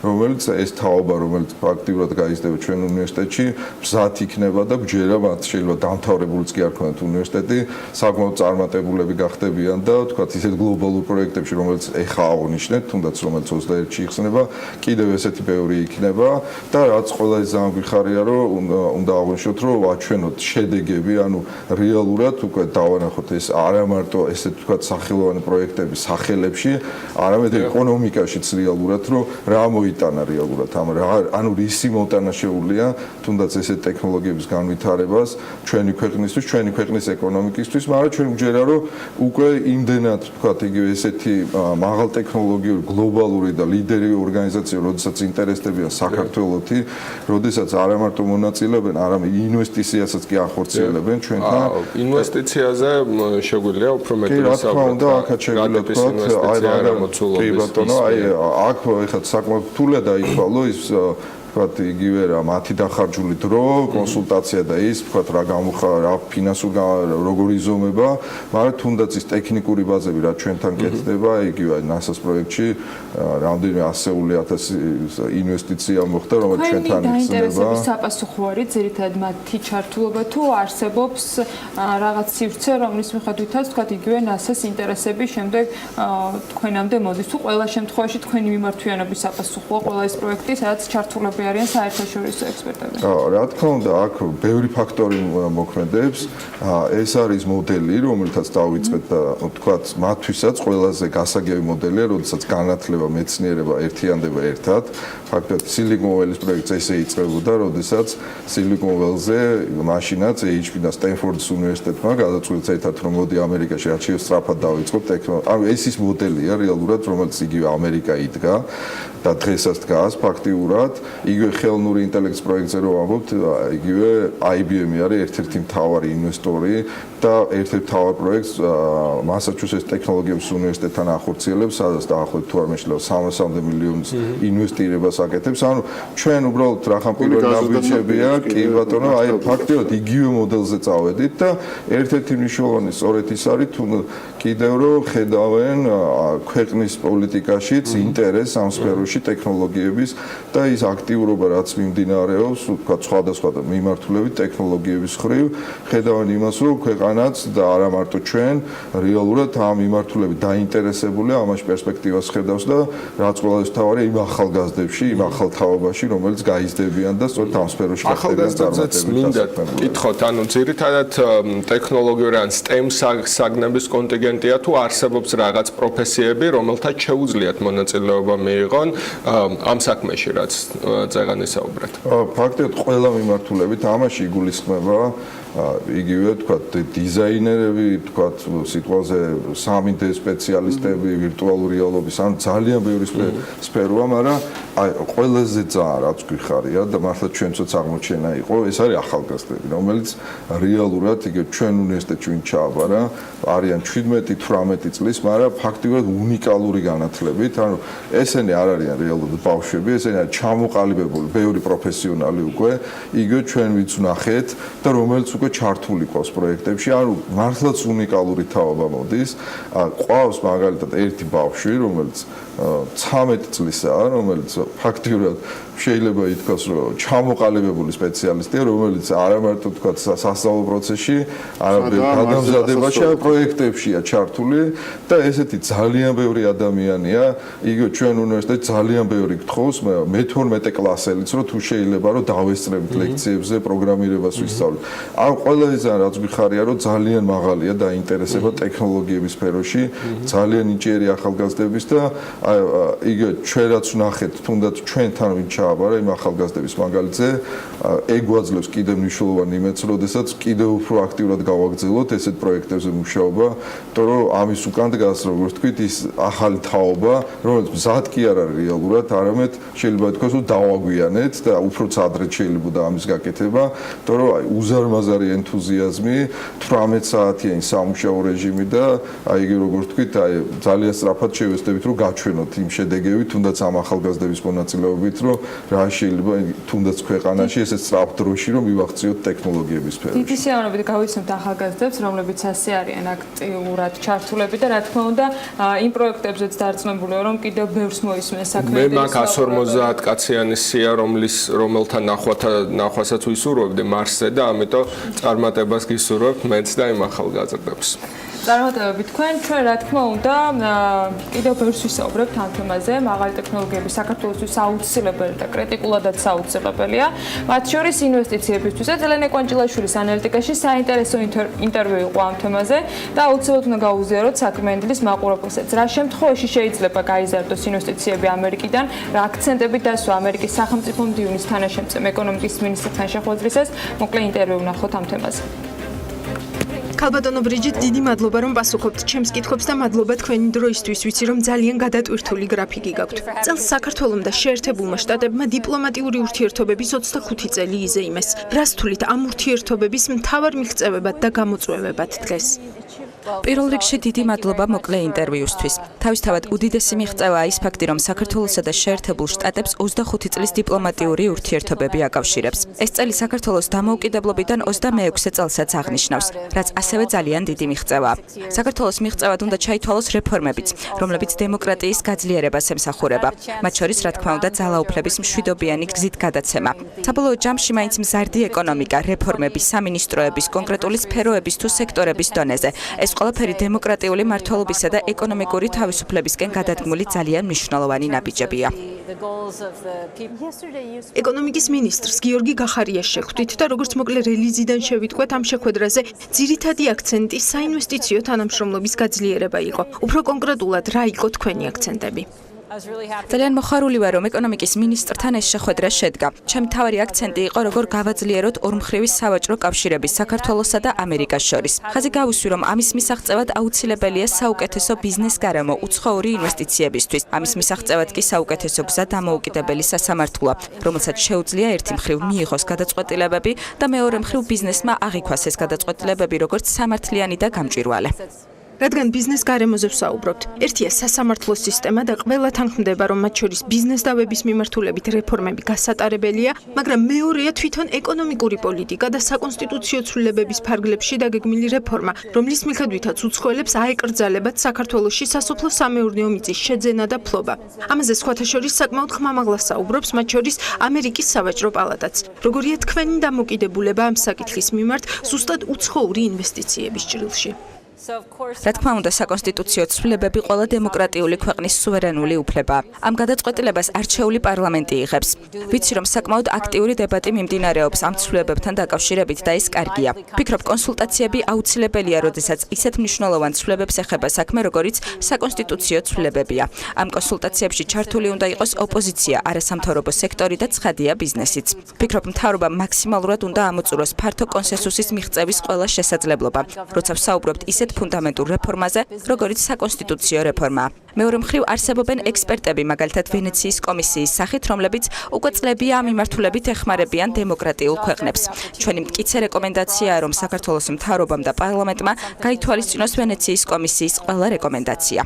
რომელიც ეს თაობა, რომელიც ფაქტიურად გაიზრდება ჩვენ უნივერსიტეტში, მზად იქნება და გვჯერა მათ შეიძლება დამთავრებულიც კი არ ქონდეთ უნივერსიტეტი, საკმაოდ წარმატებულები გახდებიან და თქვათ ისეთ გლობალურ პროექტებში, რომელიც ეხა აღნიშნეთ, თუნდაც რომელიც 21-ში იხსნება, კიდევ ესეთი ბევრი იქნება და რაც ყველაზე ძალიან გვიხარია, რომ უნდა აღვნიშნოთ, რომ ვაჩვენოთ შედეგები, ანუ რეალურად უკვე დავანახოთ ეს არა მარტო ესეთ თქვათ სახელოვანი პროექტების სახელებში, არამედ ეკონომიკაშიც რეალურად, რომ რა მოიტანა რეალურად, ანუ რისი მოტანა შეუძლია თუნდაც ესეთ ტექნოლოგიების განვითარებას ჩვენი ქვეყნისთვის, ჩვენი ქვეყნის ეკონომიკისთვის, მაგრამ ჩვენ გვჯერა, რომ უკვე იმდენად თქვათ იგივე ესეთი მაღალ ტექნოლოგიური გლობალური და ლიდერი ორგანიზაცია, როდესაც ინტერესდებიან საქართველოთი, როდესაც არა მარტო მონაწილეობენ, არამედ ინვესტიციასაც კი ახორციელებენ ჩვენთან. ინვესტიციაზე შეგვიძლია უფრო მეტი რა თქმა უნდა, აქაც შეგვიძლია თქვათ, აი ბატონო, აი აქ ეხლა საკმაოდ რთულია დაითვალო ის ვთქვათ იგივე რა მათი დახარჯული დრო, კონსულტაცია და ის ვთქვათ რა რა ფინანსური როგორი იზომება, მაგრამ თუნდაც ის ტექნიკური ბაზები რა ჩვენთან კეთდება, იგივე NASA-ს პროექტში რამდენიმე 100,000 ინვესტიცია მოხდა, რომელიც ჩვენთან იხსნება. დაინტერესების sapasukho არის ძირითადად მათი ჩართულობა თუ არსებობს რაღაც სივრცე, რომლის მიხედვითაც ვთქვათ იგივე NASA-ს ინტერესები შემდეგ თქვენამდე მოდის თუ ყველა შემთხვევაში თქვენი მიმართვიანობის sapasukhoა ყველა ეს პროექტი, სადაც ჩართულები არიან საერთაშორისო ექსპერტები? რა თქმა უნდა, აქ ბევრი ფაქტორი მოქმედებს. ეს არის მოდელი, რომელთაც დავიწყეთ და თქვათ, მათთვისაც ყველაზე გასაგები მოდელია, როდესაც განათლება, მეცნიერება ერთიანდება ერთად. ფაქტობრივად Silicon Valley-ის პროექტს ესე იწყებოდა, როდესაც Silicon Valley-ზე მაშინაც HP და Stanford-ის უნივერსიტეტმა გადაწყვიტეს ერთად, რომ მოდი ამერიკაში რაც შეიძლება სწრაფად დავიწყოთ ტექნოლოგია. ანუ ეს ის მოდელია რეალურად, რომელიც იგივე ამერიკა იდგა და დღესაც დგას ფაქტიურად. იგივე ხელოვნური ინტელექტის პროექტზე რო ვამბობთ, იგივე IBM-ი არის ერთ-ერთი მთავარი ინვესტორი და ერთ-ერთი მთავარ პროექტს მასაჩუსეტს ტექნოლოგიების უნივერსიტეტთან ახორციელებს, სადაც დაახლოებით თუ არ მეშლება 300 მილიონის ინვესტირებას აკეთებს. ანუ ჩვენ უბრალოდ რახან პირველი ნაბიჯებია, კი ბატონო, აი ფაქტიურად იგივე მოდელზე წავედით და ერთ-ერთი მნიშვნელოვანი სწორედ ის არის თუ კიდევ რომ ხედავენ ქვეყნის პოლიტიკაშიც ინტერესს ამ სფეროში ტექნოლოგიების და ის აქტიურობა რაც მიმდინარეობს, თქვა სხვადასხვა მიმართულებით ტექნოლოგიების ხრივ, ხედავენ იმას, რომ ქვეყანაც და არა მარტო ჩვენ რეალურად ამ მიმართულებით დაინტერესებულია, ამაში პერსპექტივას ხედავს და რაც ყველაზე მთავარია იმ ახალგაზრდებში, იმ ახალ თაობაში, რომელიც გაიზრდებიან და სწორედ ამ სფეროში ახალგაზრდებს მინდა კითხოთ, ანუ ძირითადად ტექნოლოგიური ან STEM საგნების კონტინგენტია თუ არსებობს რაღაც პროფესიები, რომელთაც შეუძლიათ მონაწილეობა მიიღონ ამ საქმეში, რაც წეგან ისაუბრეთ. ფაქტობრივად ყველა მიმართულებით ამაში იგულისხმება იგივე თქვა დიზაინერები, თქვა სიტყვაზე 3D სპეციალისტები, ვირტუალური რეალობის, ან ძალიან ბევრი სფეროა, მაგრამ აი ყველაზე ძალიან რაც გვიხარია და მართლა ჩვენცოც აღმოჩენა იყო, ეს არის ახალგაზრდები, რომელიც რეალურად იგივე ჩვენ უნივერსიტეტში ვინ ჩააბარა, არიან 17-18 წლის, მაგრამ ფაქტიურად უნიკალური განათლებით, ანუ ესენი არ არიან რეალურად ბავშვები, ესენი არის ჩამოყალიბებული ბევრი პროფესიონალი უკვე, იგივე ჩვენ ვინც ვნახეთ და რომელიც უკვე ჩართული ყავს პროექტებში, ანუ მართლაც უნიკალური თაობა მოდის. ყავს მაგალითად ერთი ბავშვი, რომელიც 13 წლისაა, რომელიც ფაქტიურად შეიძლება ითქვას, რომ ჩამოყალიბებული სპეციალისტია, რომელიც არა მარტო თქვა სასწავლო პროცესში, არამედ გადამზადებაში, პროექტებშია ჩართული და ესეთი ძალიან ბევრი ადამიანია, იგივე ჩვენ უნივერსიტეტში ძალიან ბევრი გთხოვს, მე-12 კლასელიც, რომ თუ შეიძლება რომ დავესწრებით ლექციებზე პროგრამირებას ვისწავლოთ. ამ ყველაზე რაც გვიხარია, რომ ძალიან მაღალია დაინტერესება ტექნოლოგიების სფეროში, ძალიან ნიჭიერი ახალგაზრდების და იგივე ჩვენ რაც ვნახეთ, თუნდაც ჩვენთან ვინ ჩააბარა იმ ახალგაზრდების მაგალითზე, ეგვაძლევს კიდევ მნიშვნელოვან იმედს, როდესაც კიდევ უფრო აქტიურად გავაგრძელოთ ესეთ პროექტებზე მუშაობა, იმიტომ რომ ამის უკან დგას, როგორც თქვით, ის ახალი თაობა, რომელიც მზად კი არ არის რეალურად, არამედ შეიძლება ითქვას, რომ დავაგვიანეთ და უფრო ადრე შეიძლება ამის გაკეთება, იმიტომ რომ აი უზარმაზარი ენთუზიაზმი, 18 საათიანი სამუშაო რეჟიმი და აი იგივე როგორც თქვით, აი ძალიან სწრაფად შევეცდებით, რომ გაჩვენოთ იმ შედეგები, თუნდაც ამ ახალგაზრდების მონაწილეობით, რომ რა შეიძლება თუნდაც ქვეყანაში ესეც სწრაფ დროში რომ მივახციოთ ტექნოლოგიების სფეროში. დიდი სიამოვნებით გავიცნობთ ახალგაზრდებს, რომლებიც ასე არიან აქტიურად ჩართულები და რა თქმა უნდა, იმ პროექტებზეც დარწმუნებულია, რომ კიდევ ბევრს მოისმენს საქმე. მე მაგ 150 კაციანი სია, რომელთან ნახვასაც ვისურვებდი მარსზე და ამიტომ წარმატებას გისურვებთ მეც და იმ ახალგაზრდებს. წარმატებები თქვენ, ჩვენ რა თქმა უნდა, კიდევ ბევრს ვისაუბრებთ ამ თემაზე, მაღალი ტექნოლოგიები საქართველოსთვის აუცილებელი და კრიტიკულადაც აუცილებელია. მათ შორის ინვესტიციებისთვის და ელენე კვანჭილაშვილის ანალიტიკაში საინტერესო ინტერვიუ იყო ამ თემაზე და აუცილებლად უნდა გაუზიაროთ საქმიანდილის მაყურებელსაც. რა შემთხვევაში შეიძლება გაიზარდოს ინვესტიციები ამერიკიდან, რა აქცენტები დასვა ამერიკის სახელმწიფო მდივნის თანაშემწე ეკონომიკის მინისტრთან შეხვედრისას, მოკლე ინტერვიუ ვნახოთ ამ თემაზე. ქალბატონო ბრიჯიტ, დიდი მადლობა რომ პასუხობთ ჩემს კითხვებს და მადლობა თქვენი დროისთვის, ვიცი რომ ძალიან გადატვირთული გრაფიკი გაქვთ. წელს საქართველომ და შეერთებულმა შტატებმა დიპლომატიური ურთიერთობების 25 წელი იზეიმეს. რას თვლით ამ ურთიერთობების მთავარ მიღწევებად და გამოწვევებად დღეს? პირველ რიგში დიდი მადლობა მოკლე ინტერვიუსთვის. თავისთავად უდიდესი მიღწევაა ის ფაქტი, რომ საქართველოსა და შეერთებულ შტატებს 25 წლის დიპლომატიური ურთიერთობები აკავშირებს. ეს წელი საქართველოს დამოუკიდებლობიდან 26 წელსაც აღნიშნავს, რაც ასევე ძალიან დიდი მიღწევაა. საქართველოს მიღწევად უნდა ჩაითვალოს რეფორმებიც, რომლებიც დემოკრატიის გაძლიერებას ემსახურება. მათ შორის, რა თქმა უნდა, ძალაუფლების მშვიდობიანი გზით გადაცემა. საბოლოო ჯამში მაინც მზარდი ეკონომიკა, რეფორმები, სამინისტროების, კონკრეტული სფეროების თუ სექტორების დონეზე. ეს ეს ყველაფერი დემოკრატიული მმართველობისა და ეკონომიკური თავისუფლებისკენ გადადგმული ძალიან მნიშვნელოვანი ნაბიჯებია. ეკონომიკის მინისტრს გიორგი გახარიას შეხვდით და როგორც მოკლე რელიზიდან შევიტყვეთ ამ შეხვედრაზე ძირითადი აქცენტი საინვესტიციო თანამშრომლობის გაძლიერება იყო. უფრო კონკრეტულად რა იყო თქვენი აქცენტები? ძალიან მოხარული ვარ, რომ ეკონომიკის მინისტრთან ეს შეხვედრა შედგა. ჩემი მთავარი აქცენტი იყო, როგორ გავაძლიეროთ ორმხრივი სავაჭრო კავშირები საქართველოსა და ამერიკას შორის. ხაზი გავუსვი, რომ ამის მისაღწევად აუცილებელია საუკეთესო ბიზნეს გარემო უცხოური ინვესტიციებისთვის. ამის მისაღწევად კი საუკეთესო გზა დამოუკიდებელი სასამართლოა, რომელსაც შეუძლია ერთი მხრივ მიიღოს გადაწყვეტილებები და მეორე მხრივ ბიზნესმა აღიქვას ეს გადაწყვეტილებები როგორც სამართლიანი და გამჭვირვალე. რადგან ბიზნეს გარემოზე ვსაუბრობთ, ერთია სასამართლო სისტემა და ყველა თანხმდება, რომ მათ შორის ბიზნეს დავების მიმართულებით რეფორმები გასატარებელია, მაგრამ მეორეა თვითონ ეკონომიკური პოლიტიკა და საკონსტიტუციო ცვლილებების ფარგლებში დაგეგმილი რეფორმა, რომლის მიხედვითაც უცხოელებს აეკრძალებათ საქართველოში სასოფლო-სამეურნეო მიწის შეძენა და ფლობა. ამაზე სხვათა შორის საკმაოდ ხმამაღლა საუბრობს, მათ შორის ამერიკის სავაჭრო პალატაც. როგორია თქვენი დამოკიდებულება ამ საკითხის მიმართ ზუსტად უცხოური ინვესტიციების ჭრილში? რა თქმა უნდა, საკონსტიტუციო ცვლილებები ყველა დემოკრატიული ქვეყნის სუვერენული უფლებაა. ამ გადაწყვეტილებას არჩეული პარლამენტი იღებს. ვიცი, რომ საკმაოდ აქტიური დებატი მიმდინარეობს ამ ცვლილებებთან დაკავშირებით და ეს კარგია. ვფიქრობ, კონსულტაციები აუცილებელია, როდესაც ისეთ მნიშვნელოვან ცვლილებებს ეხება საქმე, როგორიც საკონსტიტუციო ცვლილებებია. ამ კონსულტაციებში ჩართული უნდა იყოს ოპოზიცია, არასამთავრობო სექტორი და ცხადია ბიზნესიც. ვფიქრობ, მთავრობამ მაქსიმალურად უნდა ამოწუროს ფართო კონსენსუსის მიღწევის ყველა შესაძლებლობა, როცა ვსაუბრობთ ისეთ ფუნდამენტურ რეფორმაზე, როგორიც საკონსტიტუციო რეფორმაა. მეორე მხრივ არსებობენ ექსპერტები, მაგალითად ვენეციის კომისიის სახით, რომლებიც უკვე წლებია ამ მიმართულებით ეხმარებიან დემოკრატიულ ქვეყნებს. ჩვენი მტკიცე რეკომენდაციაა, რომ საქართველოს მთავრობამ და პარლამენტმა გაითვალისწინოს ვენეციის კომისიის ყველა რეკომენდაცია.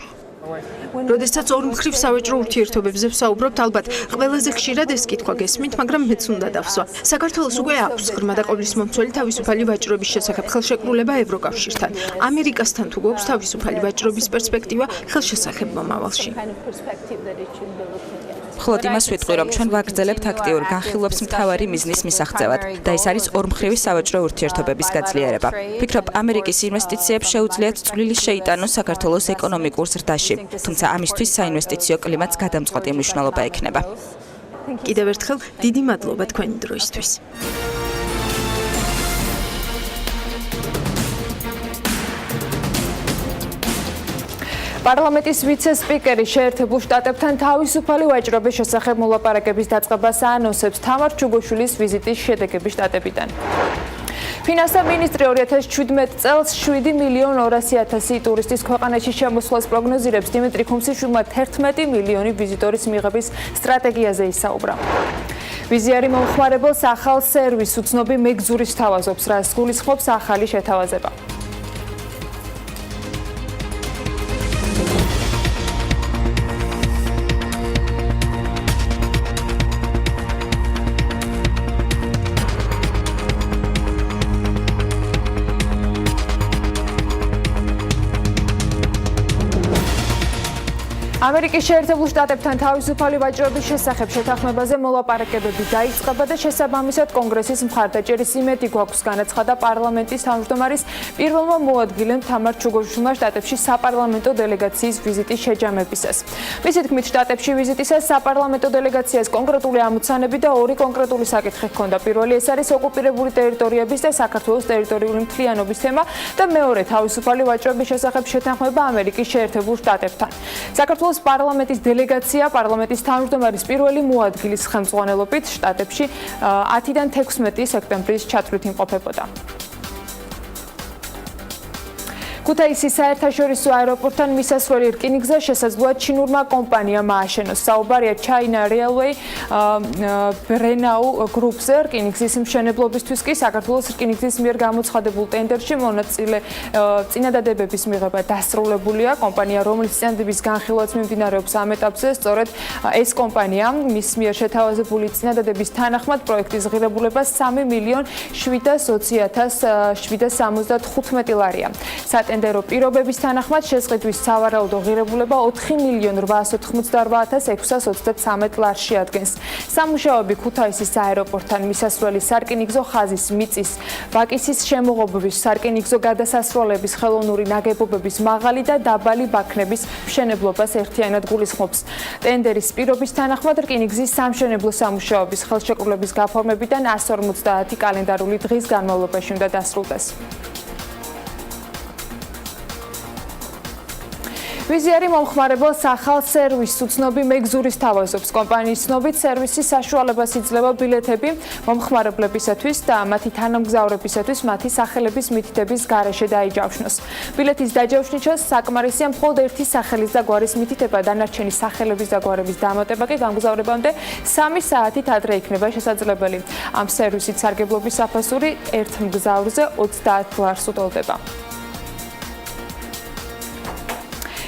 როდესაც ორმხრივ სავაჭრო ურთიერთობებზე ვსაუბრობთ, ალბათ ყველაზე ხშირად ეს კითხვა გესმით, მაგრამ მეც უნდა დავსვა. საქართველოს უკვე აქვს ღრმა და ყოვლისმომცველი თავისუფალი ვაჭრობის შესახებ ხელშეკრულება ევროკავშირთან. ამერიკასთან თუ გვაქვს თავისუფალი ვაჭრობის პერსპექტივა ხელშესახებ მომავალში? მხოლოდ იმას ვიტყვი, რომ ჩვენ ვაგრძელებთ აქტიურ განხილვებს მთავარი მიზნის მისაღწევად და ეს არის ორმხრივი სავაჭრო ურთიერთობების გაძლიერება. ვფიქრობ, ამერიკის ინვესტიციებს შეუძლიათ წვლილი შეიტანოს საქართველოს ეკონომიკურ ზრდაში, თუმცა ამისთვის საინვესტიციო კლიმატს გადამწყვეტი მნიშვნელობა ექნება. კიდევ ერთხელ დიდი მადლობა თქვენი დროისთვის. პარლამენტის ვიცე-სპიკერი შეერთებულ შტატებთან თავისუფალი ვაჭრობის შესახებ მოლაპარაკების დაწყებას აანონსებს თამარ ჩუგოშვილის ვიზიტის შედეგები შტატებიდან. ფინანსთა მინისტრი 2017 წელს 7.200.000 ტურისტის ქვეყანაში შემოსვლას პროგნოზირებს. დიმიტრი ხუმსიშვილმა 11 მილიონი ვიზიტორის მიღების სტრატეგიაზე ისაუბრა. ვიზიარი მომხმარებელს ახალ სერვისს უცნობი მეგზურის თავაზობს, რაც გულისხმობს ახალი შეთავაზება. ამერიკის შეერთებულ შტატებთან თავისუფალი ვაჭრობის შესახებ შეთანხმებაზე მოლაპარაკებები დაიწყება და შესაბამისად კონგრესის მხარდაჭერის იმედი გვაქვს, განაცხადა პარლამენტის თავმჯდომარის პირველმა მოადგილემ თამარ ჩუგოშვილმა შტატებში საპარლამენტო დელეგაციის ვიზიტის შეჯამებისას. მისი თქმით, შტატებში ვიზიტისას საპარლამენტო დელეგაციას კონკრეტული ამოცანები და ორი კონკრეტული საკითხი ჰქონდა. პირველი ეს არის ოკუპირებული ტერიტორიების და საქართველოს ტერიტორიული მთლიანობის თემა და მეორე თავისუფალი ვაჭრობის შესახებ შეთანხმება ამერიკის შეერთებულ შტატებთან. საქართველოს პარლამენტის დელეგაცია პარლამენტის თავმჯდომარის პირველი მოადგილის ხელმძღვანელობით შტატებში 10-დან 16 სექტემბრის ჩათვლით იმყოფებოდა. ქუთაისის საერთაშორისო აეროპორტთან მისასვლელი რკინიგზა შესაძლოა ჩინურმა კომპანიამ ააშენოს. საუბარია China Railway Brennau Group-ზე. რკინიგზის მშენებლობისთვის კი საქართველოს რკინიგზის მიერ გამოცხადებულ ტენდერში მონაწილე წინადადებების მიღება დასრულებულია. კომპანია, რომელიც წინადადების განხილვაც მიმდინარეობს ამ ეტაპზე, სწორედ ეს კომპანია მის მიერ შეთავაზებული წინადადების თანახმად პროექტის ღირებულება 3.720.775 ლარია. სატენდერო პირობების თანახმად შესყიდვის სავარაუდო ღირებულება 4.888,633 ლარში ადგენს. სამუშაოები ქუთაისის აეროპორტთან მისასვლელი სარკინიგზო ხაზის მიწის, ვაკისის შემოღობების, სარკინიგზო გადასასვლელების, ხელოვნური ნაგებობების მაღალი და დაბალი ბაქნების მშენებლობას ერთიანად გულისხმობს. ტენდერის პირობის თანახმად რკინიგზის სამშენებლო სამუშაოების ხელშეკრულების გაფორმებიდან 150 კალენდარული დღის განმავლობაში უნდა დასრულდეს. ვიზი არის მომხმარებელს ახალ სერვისს უცნობი მეგზურის თავაზობს. კომპანიის ცნობით სერვისის საშუალებას იძლევა ბილეთები მომხმარებლებისათვის და მათი თანამგზავრებისათვის მათი სახელების მითითების გარეშე დაიჯავშნოს. ბილეთის დაჯავშნისას საკმარისია მხოლოდ ერთი სახელის და გვარის მითითება, დანარჩენი სახელების და გვარების დამატება კი გამგზავრებამდე 3 საათით ადრე იქნება შესაძლებელი. ამ სერვისით სარგებლობის საფასური ერთ მგზავრზე 30 ლარს უტოლდება.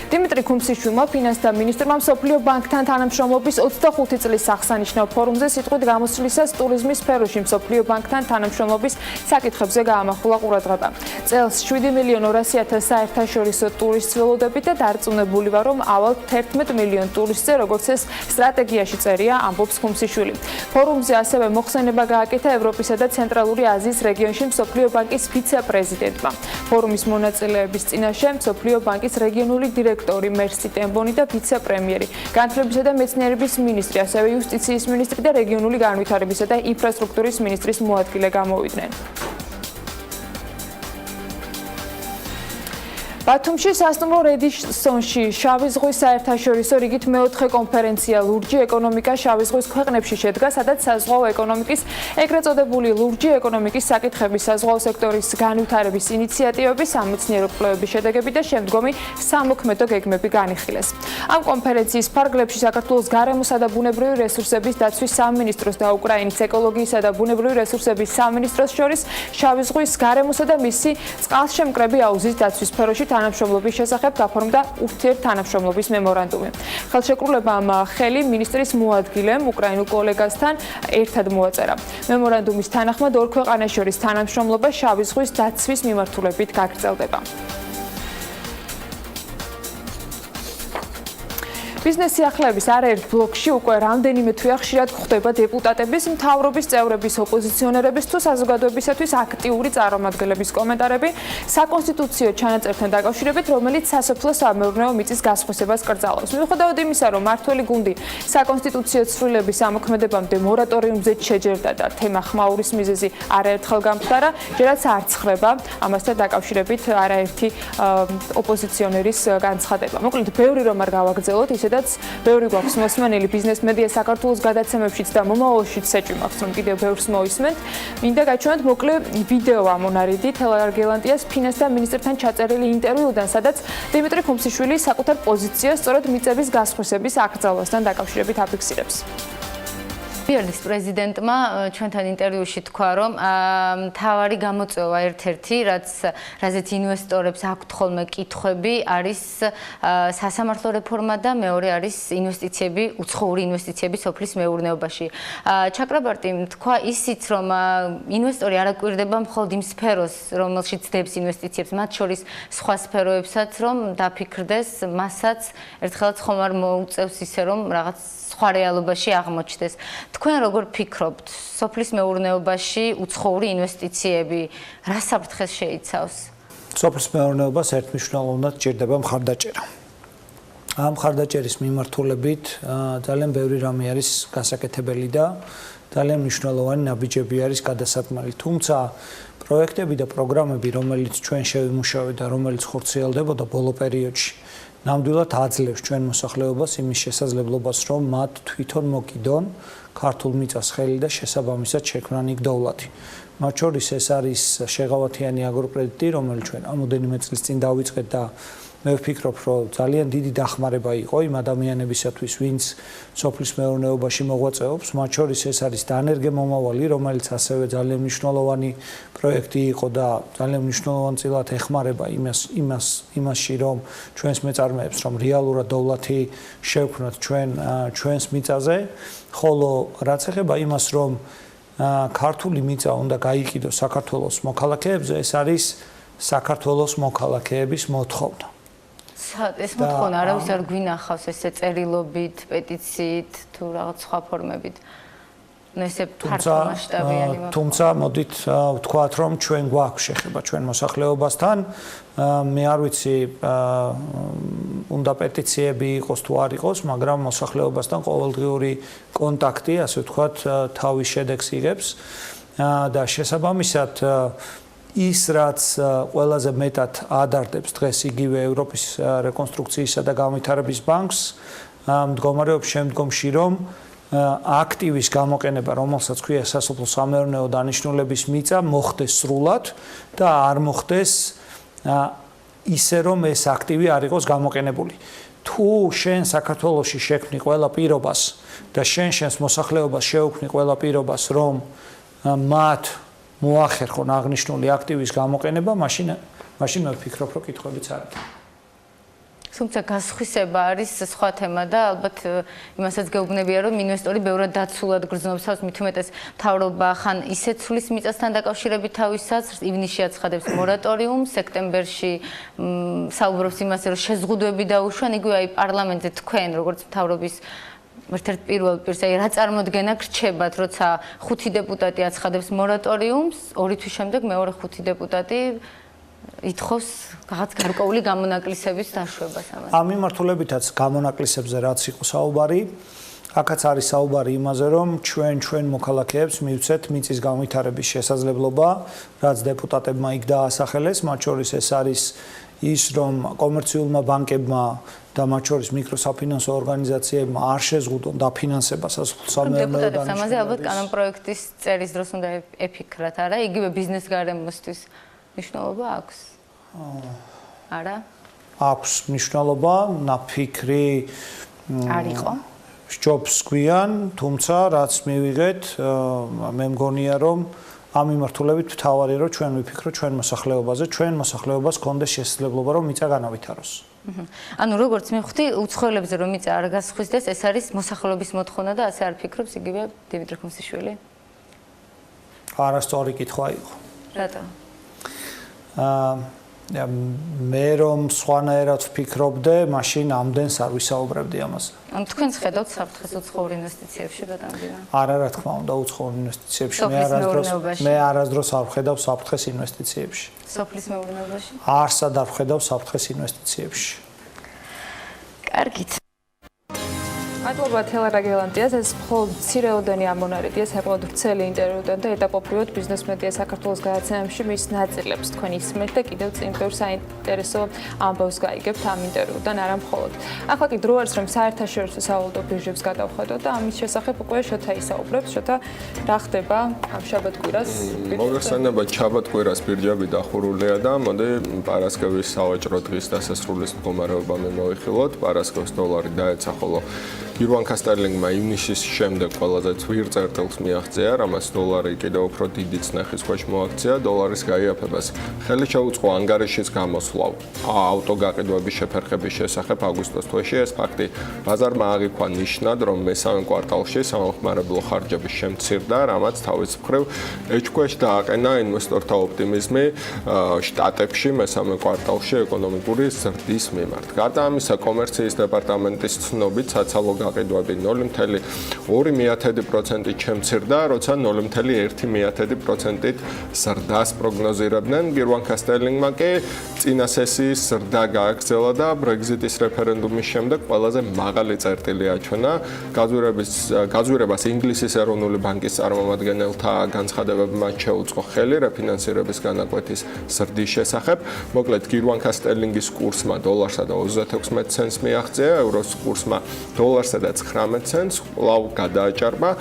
დიმიტრი ქუმსიშვილმა ფინანსთა მინისტრმა მსოფლიო ბანკთან თანამშრომლობის 25 წლის აღსანიშნავ ფორუმზე სიტყვით გამოსვლისას ტურიზმის სფეროში მსოფლიო ბანკთან თანამშრომლობის საკითხებზე გაამახვილა ყურადღება. წელს 7.200.000 საერთაშორისო ტურისტს ველოდებით და დარწმუნებული ვარ, რომ ავალ 11 მილიონ ტურისტზე, როგორც ეს სტრატეგიაში წერია, ამბობს ქუმსიშვილი. ფორუმზე ასევე მოხსენება გააკეთა ევროპისა და ცენტრალური აზიის რეგიონში მსოფლიო ბანკის ვიცე-პრეზიდენტმა. ფორუმის მონაწილეების წინაშე მსოფლიო ბანკის რეგიონული დირექტორი მერსი ტემბონი და ვიცე-პრემიერი, განათლებისა და მეცნიერების მინისტრი, ასევე იუსტიციის მინისტრი და რეგიონული განვითარებისა და ინფრასტრუქტურის მინისტრის მოადგილე გამოვიდნენ. ბათუმში სასტუმრო რედისონში შავი ზღვის საერთაშორისო რიგით მეოთხე კონფერენცია ლურჯი ეკონომიკა შავი ზღვის ქვეყნებში შედგა, სადაც საზღვაო ეკონომიკის ეგრეთ წოდებული ლურჯი ეკონომიკის საკითხების, საზღვაო სექტორის განვითარების ინიციატივები, სამეცნიერო კვლევების შედეგები და შემდგომი სამოქმედო გეგმები განიხილეს. ამ კონფერენციის ფარგლებში საქართველოს გარემოსა და ბუნებრივი რესურსების დაცვის სამინისტროს და უკრაინის ეკოლოგიისა და ბუნებრივი რესურსების სამინისტროს შორის შავი ზღვის გარემოსა და მისი წყალშემკრები აუზის დაცვის სფეროში თანამშრომლობის შესახებ გაფორმდა ურთიერთთანამშრომლობის მემორანდუმი. ხელშეკრულებამ ხელი მინისტრის მოადგილემ უკრაინულ კოლეგასთან ერთად მოაწერა. მემორანდუმის თანახმად ორ ქვეყანას შორის თანამშრომლობა შავი ზღვის დაცვის მიმართულებით გაგრძელდება. ბიზნესი ახლების არაერთ ბლოკში უკვე რამდენიმე თვეა ხშირად გვხვდება დეპუტატების, მთავრობის წევრების, ოპოზიციონერების თუ საზოგადოებისათვის აქტიური წარმომადგენლების კომენტარები საკონსტიტუციო ჩანაწერთან დაკავშირებით, რომელიც სასოფლო-სამეურნეო მიწის გასხვისებას კრძალავს. მიუხედავად იმისა, რომ მართველი გუნდი საკონსტიტუციო ცვლილების ამოქმედებამდე მორატორიუმზე შეჯერდა და თემა ხმაურის მიზეზი არაერთხელ გამხდარა, ჯერაც არ ცხრება ამასთან დაკავშირებით არაერთი ოპოზიციონერის განცხადება. მოკლედ, ბევრი რომ არ გავაგრძელოთ, ისედაც ბევრი გვაქვს მოსმენილი ბიზნეს მედია საქართველოს გადაცემებშიც და მომავალშიც საჭი მაქვს, რომ კიდევ ბევრს მოისმენთ. მინდა გაჩვენოთ მოკლე ვიდეო ამონარიდი თელარგელანტიას ფინანსთა მინისტრთან ჩაწერილი ინტერვიუდან, სადაც დიმიტრი ქუმსიშვილი საკუთარ პოზიციას სწორედ მიწების გასხვისების აკრძალვასთან დაკავშირებით აფიქსირებს. ბიორნის პრეზიდენტმა ჩვენთან ინტერვიუში თქვა, რომ მთავარი გამოწვევა ერთ-ერთი, რაზეც ინვესტორებს აქვთ ხოლმე კითხვები, არის სასამართლო რეფორმა და მეორე არის ინვესტიციები, უცხოური ინვესტიციები სოფლის მეურნეობაში. ჩაკრაბარტიმ თქვა ისიც, რომ ინვესტორი არ აკვირდება მხოლოდ იმ სფეროს, რომელშიც დებს ინვესტიციებს, მათ შორის სხვა სფეროებსაც, რომ დაფიქრდეს, მასაც ერთხელაც ხომ არ მოუწევს ისე, რომ რაღაც სხვა რეალობაში აღმოჩნდეს. თქვენ როგორ ფიქრობთ, სოფლის მეურნეობაში უცხოური ინვესტიციები რა საფრთხეს შეიცავს? სოფლის მეურნეობას ერთმნიშვნელოვნად ჭირდება მხარდაჭერა. ამ მხარდაჭერის მიმართულებით ძალიან ბევრი რამე არის გასაკეთებელი და ძალიან მნიშვნელოვანი ნაბიჯები არის გადასაქმნელი. თუმცა პროექტები და პროგრამები, რომელიც ჩვენ შევიმუშავეთ და რომელიც ხორციელდებოდა ბოლო პერიოდში, ნამდვილად აძლევს ჩვენ მოსახლეობას იმის შესაძლებლობას, რომ მათ თვითონ მოკიდონ ქართულ მიწას ხელი და შესაბამისად შექმნან იქ დოვლათი. მათ შორის ეს არის შეღავათიანი აგროკრედიტი, რომელიც ჩვენ ამოდენიმე წლის წინ დავიწყეთ და მე ვფიქრობ, რომ ძალიან დიდი დახმარება იყო იმ ადამიანებისათვის, ვინც სოფლის მეურნეობაში მოღვაწეობს. მათ შორის ეს არის დანერგე მომავალი, რომელიც ასევე ძალიან მნიშვნელოვანი პროექტი იყო და ძალიან მნიშვნელოვანწილად ეხმარება იმასში, რომ ჩვენს მეწარმეებს, რომ რეალურად დოვლათი შევქმნათ ჩვენს მიწაზე, ხოლო რაც ეხება იმას, რომ ქართული მიწა უნდა გაიყიდოს საქართველოს მოქალაქეებზე, ეს არის საქართველოს მოქალაქეების მოთხოვნა. ეს მოთხოვნა არავის არ გვინახავს ესე წერილობით, პეტიციით თუ რაღაც სხვა ფორმებით. ესე ფართო მასშტაბიანი მოთხოვნა. თუმცა მოდით ვთქვათ, რომ ჩვენ გვაქვს შეხება ჩვენ მოსახლეობასთან. მე არ ვიცი, უნდა პეტიციები იყოს თუ არ იყოს, მაგრამ მოსახლეობასთან ყოველდღიური კონტაქტი, ასე ვთქვათ, თავის შედეგს იღებს და შესაბამისად ის რაც ყველაზე მეტად ადარდებს დღეს იგივე ევროპის რეკონსტრუქციისა და განვითარების ბანკს მდგომარეობს შემდგომში, რომ აქტივის გამოყენება, რომელსაც ქვია სასოფლო-სამეურნეო დანიშნულების მიწა, მოხდეს სრულად და არ მოხდეს ისე, რომ ეს აქტივი არ იყოს გამოყენებული. თუ შენ საქართველოში შექმნი ყველა პირობას და შენს მოსახლეობას შეუქმნი ყველა პირობას, რომ მათ მოახერხონ აღნიშნული აქტივის გამოყენება, მაშინ მე ვფიქრობ, რომ კითხვებიც არ აქვს. თუმცა გასხვისება არის სხვა თემა და ალბათ იმასაც გეუბნებია, რომ ინვესტორი ბევრად დაცულად გრძნობს თავს, მით უმეტეს მთავრობა ხან ისე ცulis მიწასთან დაკავშირებით თავისაც, ივნისში აცხადებს მორატორიუმს, სექტემბერში საუბრობს იმაზე, რომ შეზღუდვები დაუშვან, იგივე აი პარლამენტზე თქვენ, როგორც მთავრობის ერთ-ერთ პირველ პირს, აი რა წარმოდგენა გრჩებათ, როცა 5 დეპუტატი აცხადებს მორატორიუმს, 2 თვის შემდეგ მეორე 5 დეპუტატი ითხოვს რაღაც გარკვეული გამონაკლისების დაშვებას ამაზე. ამ მიმართულებითაც გამონაკლისებზე რაც იყო საუბარი, აქაც არის საუბარი იმაზე, რომ ჩვენ მოქალაქეებს მივცეთ მიწის განვითარების შესაძლებლობა, რაც დეპუტატებმა იქ დაასახელეს, მათ შორის ეს არის ის, რომ კომერციულმა ბანკებმა და მათ შორის მიკროსაფინანსო ორგანიზაციებმა არ შეზღუდონ დაფინანსება სასოფლო-სამეურნეო დეპუტატებს ამაზე ალბათ კანონპროექტის წერის დროს უნდა ეფიქრათ, არა? იგივე ბიზნეს გარემოსთვის მნიშვნელობა აქვს? არა? აქვს მნიშვნელობა, ნაფიქრი არ იყო? სჯობს გვიან, თუმცა რაც მივიღეთ, მე მგონია, რომ ამ მიმართულებით მთავარია, რომ ჩვენ ვიფიქროთ ჩვენ მოსახლეობაზე, ჩვენ მოსახლეობას გქონდეს შესაძლებლობა, რომ მიწა განავითაროს. ანუ როგორც მივხვდი, უცხოელებზე რომ მიწა არ გასხვისდეს, ეს არის მოსახლეობის მოთხოვნა და ასე არ ფიქრობს იგივე დევიდ რქოსიშვილი? არასწორი კითხვა იყო. რატო? მე რომ სხვანაირად ვფიქრობდე, მაშინ ამდენს არ ვისაუბრებდი ამაზე. ანუ თქვენს ხედავთ საფრთხეს უცხოურ ინვესტიციებში ბატონო? არა, რა თქმა უნდა, უცხოურ ინვესტიციებში. მე არასდროს არ ვხედავ საფრთხეს ინვესტიციებში. სოფლის მეურნეობაში? არსად არ ვხედავ საფრთხეს ინვესტიციებში. კარგით. მადლობა თელერაგელანტიას, ეს მხოლოდ მცირეოდენი ამონარიდია საკმაოდ ვრცელი ინტერვიუდან და ეტაპობრივად ბიზნეს მედია საქართველოს გადაცემებში მის ნაწილებს თქვენ ისმენთ და კიდევ წინ ბევრ საინტერესო ამბავს გაიგებთ ამ ინტერვიუდან, არა მხოლოდ. ახლა კი დრო არის, რომ საერთაშორისო სავალუტო ბირჟებს გადავხედოთ და ამის შესახებ უკვე შოთა ისაუბრებს. შოთა, რა ხდება ამ შაბათ-კვირას? მოგესალმება, შაბათ-კვირას ბირჟები დახურულია და მოდი პარასკევის სავაჭრო დღის დასასრულის მდგომარეობა მოვიხილოთ. პარასკევის დოლარი დაეცა, ხოლო ირვანკა სტერლინგმა ივნისის შემდეგ ყველაზე ძვირ წერტილს მიაღწია, რამაც დოლარი კიდევ უფრო დიდი წნეხის ქვეშ მოაქცია. დოლარის გაიაფებას ხელი შეუწყო ანგარიშის გამოსვლამ ავტოგაყიდვების შეფერხების შესახებ აგვისტოს თვეში. ეს ფაქტი ბაზარმა აღიქვა ნიშნად, რომ მესამე კვარტალში სამომხმარებლო ხარჯები შემცირდა, რამაც თავის მხრივ ეჭქვეშ დააყენა ინვესტორთა ოპტიმიზმი შტატებში მესამე კვარტალში ეკონომიკური ზრდის მიმართ. გარდა ამისა, კომერციის დეპარტამენტის ცნობით საცალო გაყიდვები 0.2% შემცირდა, როცა 0.1%-ით ზრდას პროგნოზირებდნენ. ირვანკა სტერლინგმა კი წინა სესიის ზრდა გააგრძელა და ბრეგზიტის რეფერენდუმის შემდეგ ყველაზე მაღალი წერტილი აჩვენა. გაძვირებას ინგლისის ეროვნული ბანკის წარმომადგენელთა განცხადებებმა შეუწყო ხელი რეფინანსირების განაკვეთის ზრდის შესახებ. მოკლედ, ირვანკა სტერლინგის კურსმა დოლარსა და 36 ცენტს მიაღწია, ევროს კურსმა დოლარსა და 19 ცენტს კვლავ გადააჭარბა.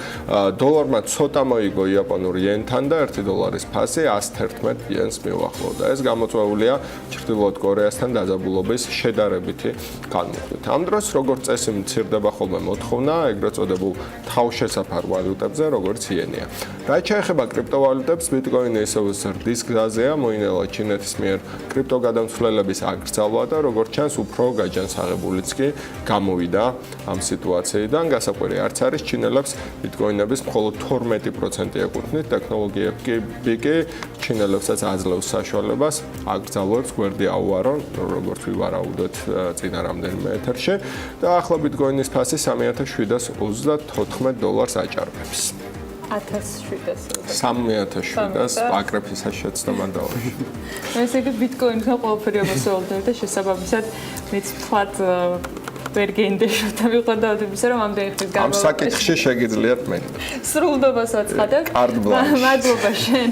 დოლარმა ცოტა მოიგო იაპონური იენთან და 1 დოლარის ფასი 111 იენს მიუახლოვდა. ეს გამოწვეულია ჩრდილოეთ კორეასთან დაძაბულობის შედარებითი განმუხტვით. ამ დროს, როგორც წესი, მცირდება ხოლმე მოთხოვნა ეგრეთ წოდებულ თავშესაფარ ვალუტებზე, როგორც იენია. რაც შეეხება კრიპტოვალუტებს, ბიტკოინი ისევ ზრდის გზაზეა, მოინელა ჩინეთის მიერ კრიპტოგადამცვლელების აკრძალვა და როგორც ჩანს, უფრო გაჯანსაღებულიც კი გამოვიდა ამ სიტუაციიდან გასაკვირი არც არის, ჩინელებს ბიტკოინების მხოლოდ 12% ეკუთვნით, ტექნოლოგიები კი ჩინელებსაც აძლევს საშუალებას აკრძალვებს გვერდი აუარონ, როგორც ვივარაუდოთ წინა რამდენიმე ეთერში და ახლა ბიტკოინის ფასი $3,734 აჭარბებს. 1700 აკრეფისა შეცდომა დავაში. ესე იგი ბიტკოინთან ყველაფერი ამასავალდება და შესაბამისად მეც ვთქვათ ვერ გენდეშოთ და ვიყავდათ იმისა რომ ამდენი ხნის ამ საკითხში შეგიძლიათ მე. სრულდობას აცხადებ. მადლობა შენ.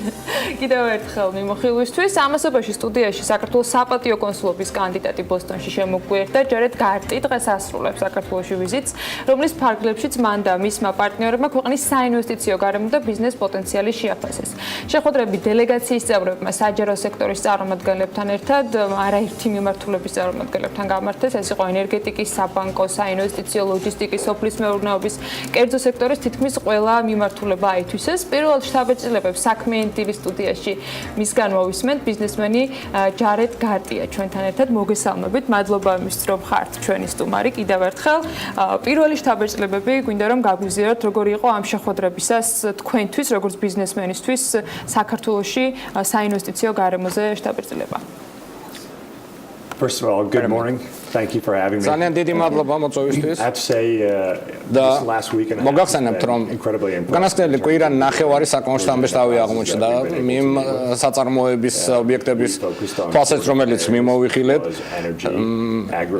კიდევ ერთხელ მიმოხილვისთვის. ამასობაში სტუდიაში საქართველოს საპატიო კონსულობის კანდიდატი ბოსტონში შემოგვიერთდა ჯერედ გარტი დღეს ასრულებს საქართველოში ვიზიტს, რომლის ფარგლებშიც მან და მისმა პარტნიორებმა ქვეყნის საინვესტიციო გარემო და ბიზნეს პოტენციალი შეაფასეს. შეხვედრები დელეგაციის წევრებმა საჯარო სექტორის წარმომადგენლებთან ერთად არაერთი მიმართულების წარმომადგენლებთან გამართეს. ეს იყო ენერგეტიკის, საბანკო, საინვესტიციო, ლოჯისტიკის, სოფლის მეურნეობის, კერძო სექტორის თითქმის ყველა მიმართულება აითვისეს. პირველ შთაბეჭდილებებს საქმიანი დილის სტუდიაში მისგან მოვისმენთ ბიზნესმენი ჯარედ გარტია ჩვენთან ერთად. მოგესალმებით. მადლობა იმისთვის, რომ ხართ ჩვენი სტუმარი. კიდევ ერთხელ პირველი შთაბეჭდილებები გვინდა რომ გაგვიზიაროთ, როგორი იყო ამ შეხვედრებისას თქვენთვის, როგორც ბიზნესმენისთვის საქართველოში საინვესტიციო გარემოზე შთაბეჭდილება. First of all, good morning. Thank you for having me. ძალიან დიდი მადლობა მოწვევისთვის. I have to say this last week and მოგახსენებთ რომ განსაკუთრებული კვირა ნახევარი საკმაოდ შთამბეჭდავი აღმოჩნდა იმ საწარმოების ობიექტების თვალსაჩინო რომელიც მიმოვიხილეთ.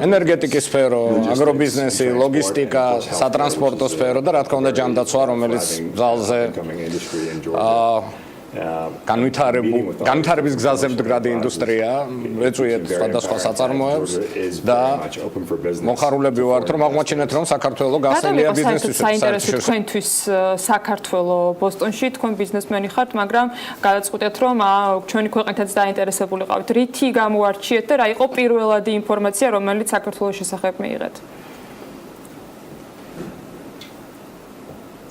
ენერგეტიკის სფერო, აგრობიზნესი, ლოგისტიკა, სატრანსპორტო სფერო და რა თქმა უნდა ჯანდაცვა, რომელიც ძალზე განვითარების გზაზე მდგრადი ინდუსტრია, ეწვიეთ სხვადასხვა საწარმოებს და მოხარულები ვართ, რომ აღმოჩინეთ, რომ საქართველოს გასულია ბიზნესისთვის. საინტერესო თქვენთვის საქართველოს ბოსტონში თქვენ ბიზნესმენი ხართ, მაგრამ გადაწყვეტეთ, რომ ჩვენი ქვეყნითაც დაინტერესებული ყავთ. რითი გამოარჩიეთ და რა იყო პირველადი ინფორმაცია, რომელიც საქართველოს შესახებ მიიღეთ?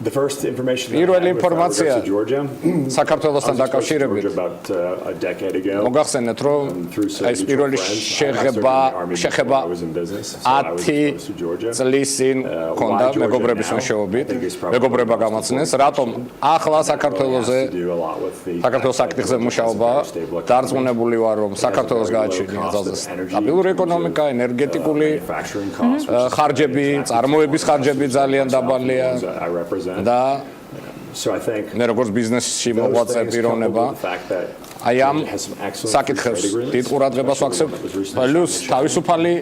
პირველი ინფორმაცია საქართველოსთან დაკავშირებით მოგახსენეთ, რომ ეს პირველი შეხება 10 წლის წინ ჰქონდა მეგობრების მეშვეობით, მეგობრება გამოცნეს, რატომ ახლა საქართველოს საკითხზე მუშაობა დარწმუნებული ვარ, რომ საქართველოს გააჩნია ძალზე სტაბილური ეკონომიკა, ენერგეტიკული ხარჯები, წარმოების ხარჯები ძალიან დაბალია. და მე როგორც ბიზნესში მოღვაწე პიროვნება აი ამ საკითხებს დიდ ყურადღებას ვაქცევ პლუს თავისუფალი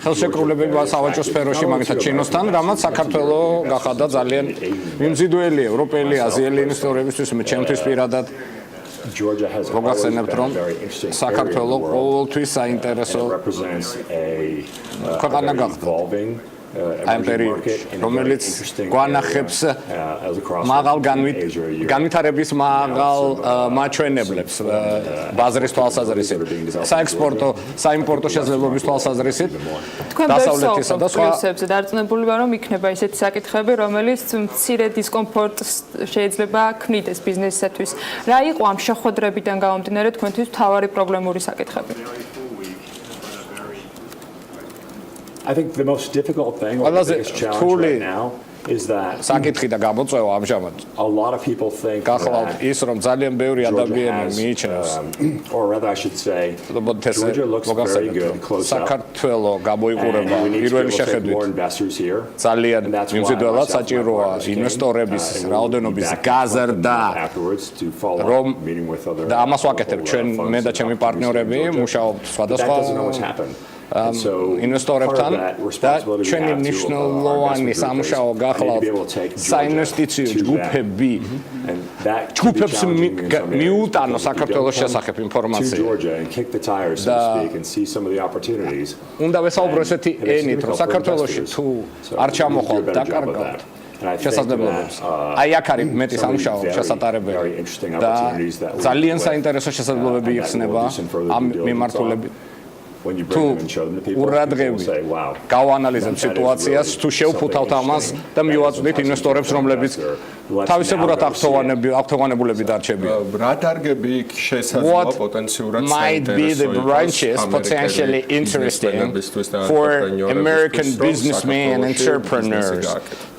ხელშეკრულებები სავაჭრო სფეროში მაგალითად ჩინოსთან, რამაც საქართველოს გახადა ძალიან მიმზიდველი ევროპელი, აზიელი ინვესტორებისთვის, მე ჩემთვის პირადად მოგახსენებთ, რომ საქართველოს ყოველთვის საინტერესო ქვეყანა გახდა. ამ პერიოდში, რომელიც გვანახებს მაღალ განვითარების მაღალ მაჩვენებლებს ბაზრის თვალსაზრისით, საიმპორტო შესაძლებლობის თვალსაზრისით, დასავლეთისა და სხვა პლუსებზე დარწმუნებული ვარ, რომ იქნება ისეთი საკითხები, რომელიც მცირე დისკომფორტს შეიძლება ქმნიდეს ბიზნესისათვის. რა იყო ამ შეხვედრებიდან გამომდინარე თქვენთვის მთავარი პრობლემური sakითხები? I think the most difficult thing, or the biggest challenge right now, is that საკითხი და გამოწვევა ამჟამად a lot of people think გახლავთ ის, რომ ძალიან ბევრი ადამიანი მიიჩნევს, or rather I should say, Georgia looks very good close up. საქართველოს გამოიყურება პირველი შეხედვით ძალიან მიმზიდველად საჭიროა ინვესტორების რაოდენობის გაზრდა, რომ და ამას ვაკეთებ ჩვენ მე და ჩემი პარტნიორები მუშაობთ სხვადასხვა ინვესტორებთან და ჩვენი მნიშვნელოვანი სამუშაო გახლავთ საინვესტიციო ჯგუფები ჯგუფებს მიუტანო საქართველოს შესახებ ინფორმაცია და უნდა ვესაუბრო ესეთი ენით, რომ საქართველოში თუ არ ჩამოხვალთ და კარგავთ შესაძლებლობებს. აი აქ არის მეტი სამუშაო შესატარებელი და ძალიან საინტერესო შესაძლებლობები იხსნება ამ მიმართულებით. when you bring them and show them to people, people will say, wow. გავანალიზებ სიტუაციას, თუ შევფუთავთ ამას და მივაწვდით ინვესტორებს, რომლებიც თავისებურად აღთოვანებულები დარჩებიან. რა დარგები შესაძლოა პოტენციურად might be the branches potentially interesting for American businessmen and entrepreneurs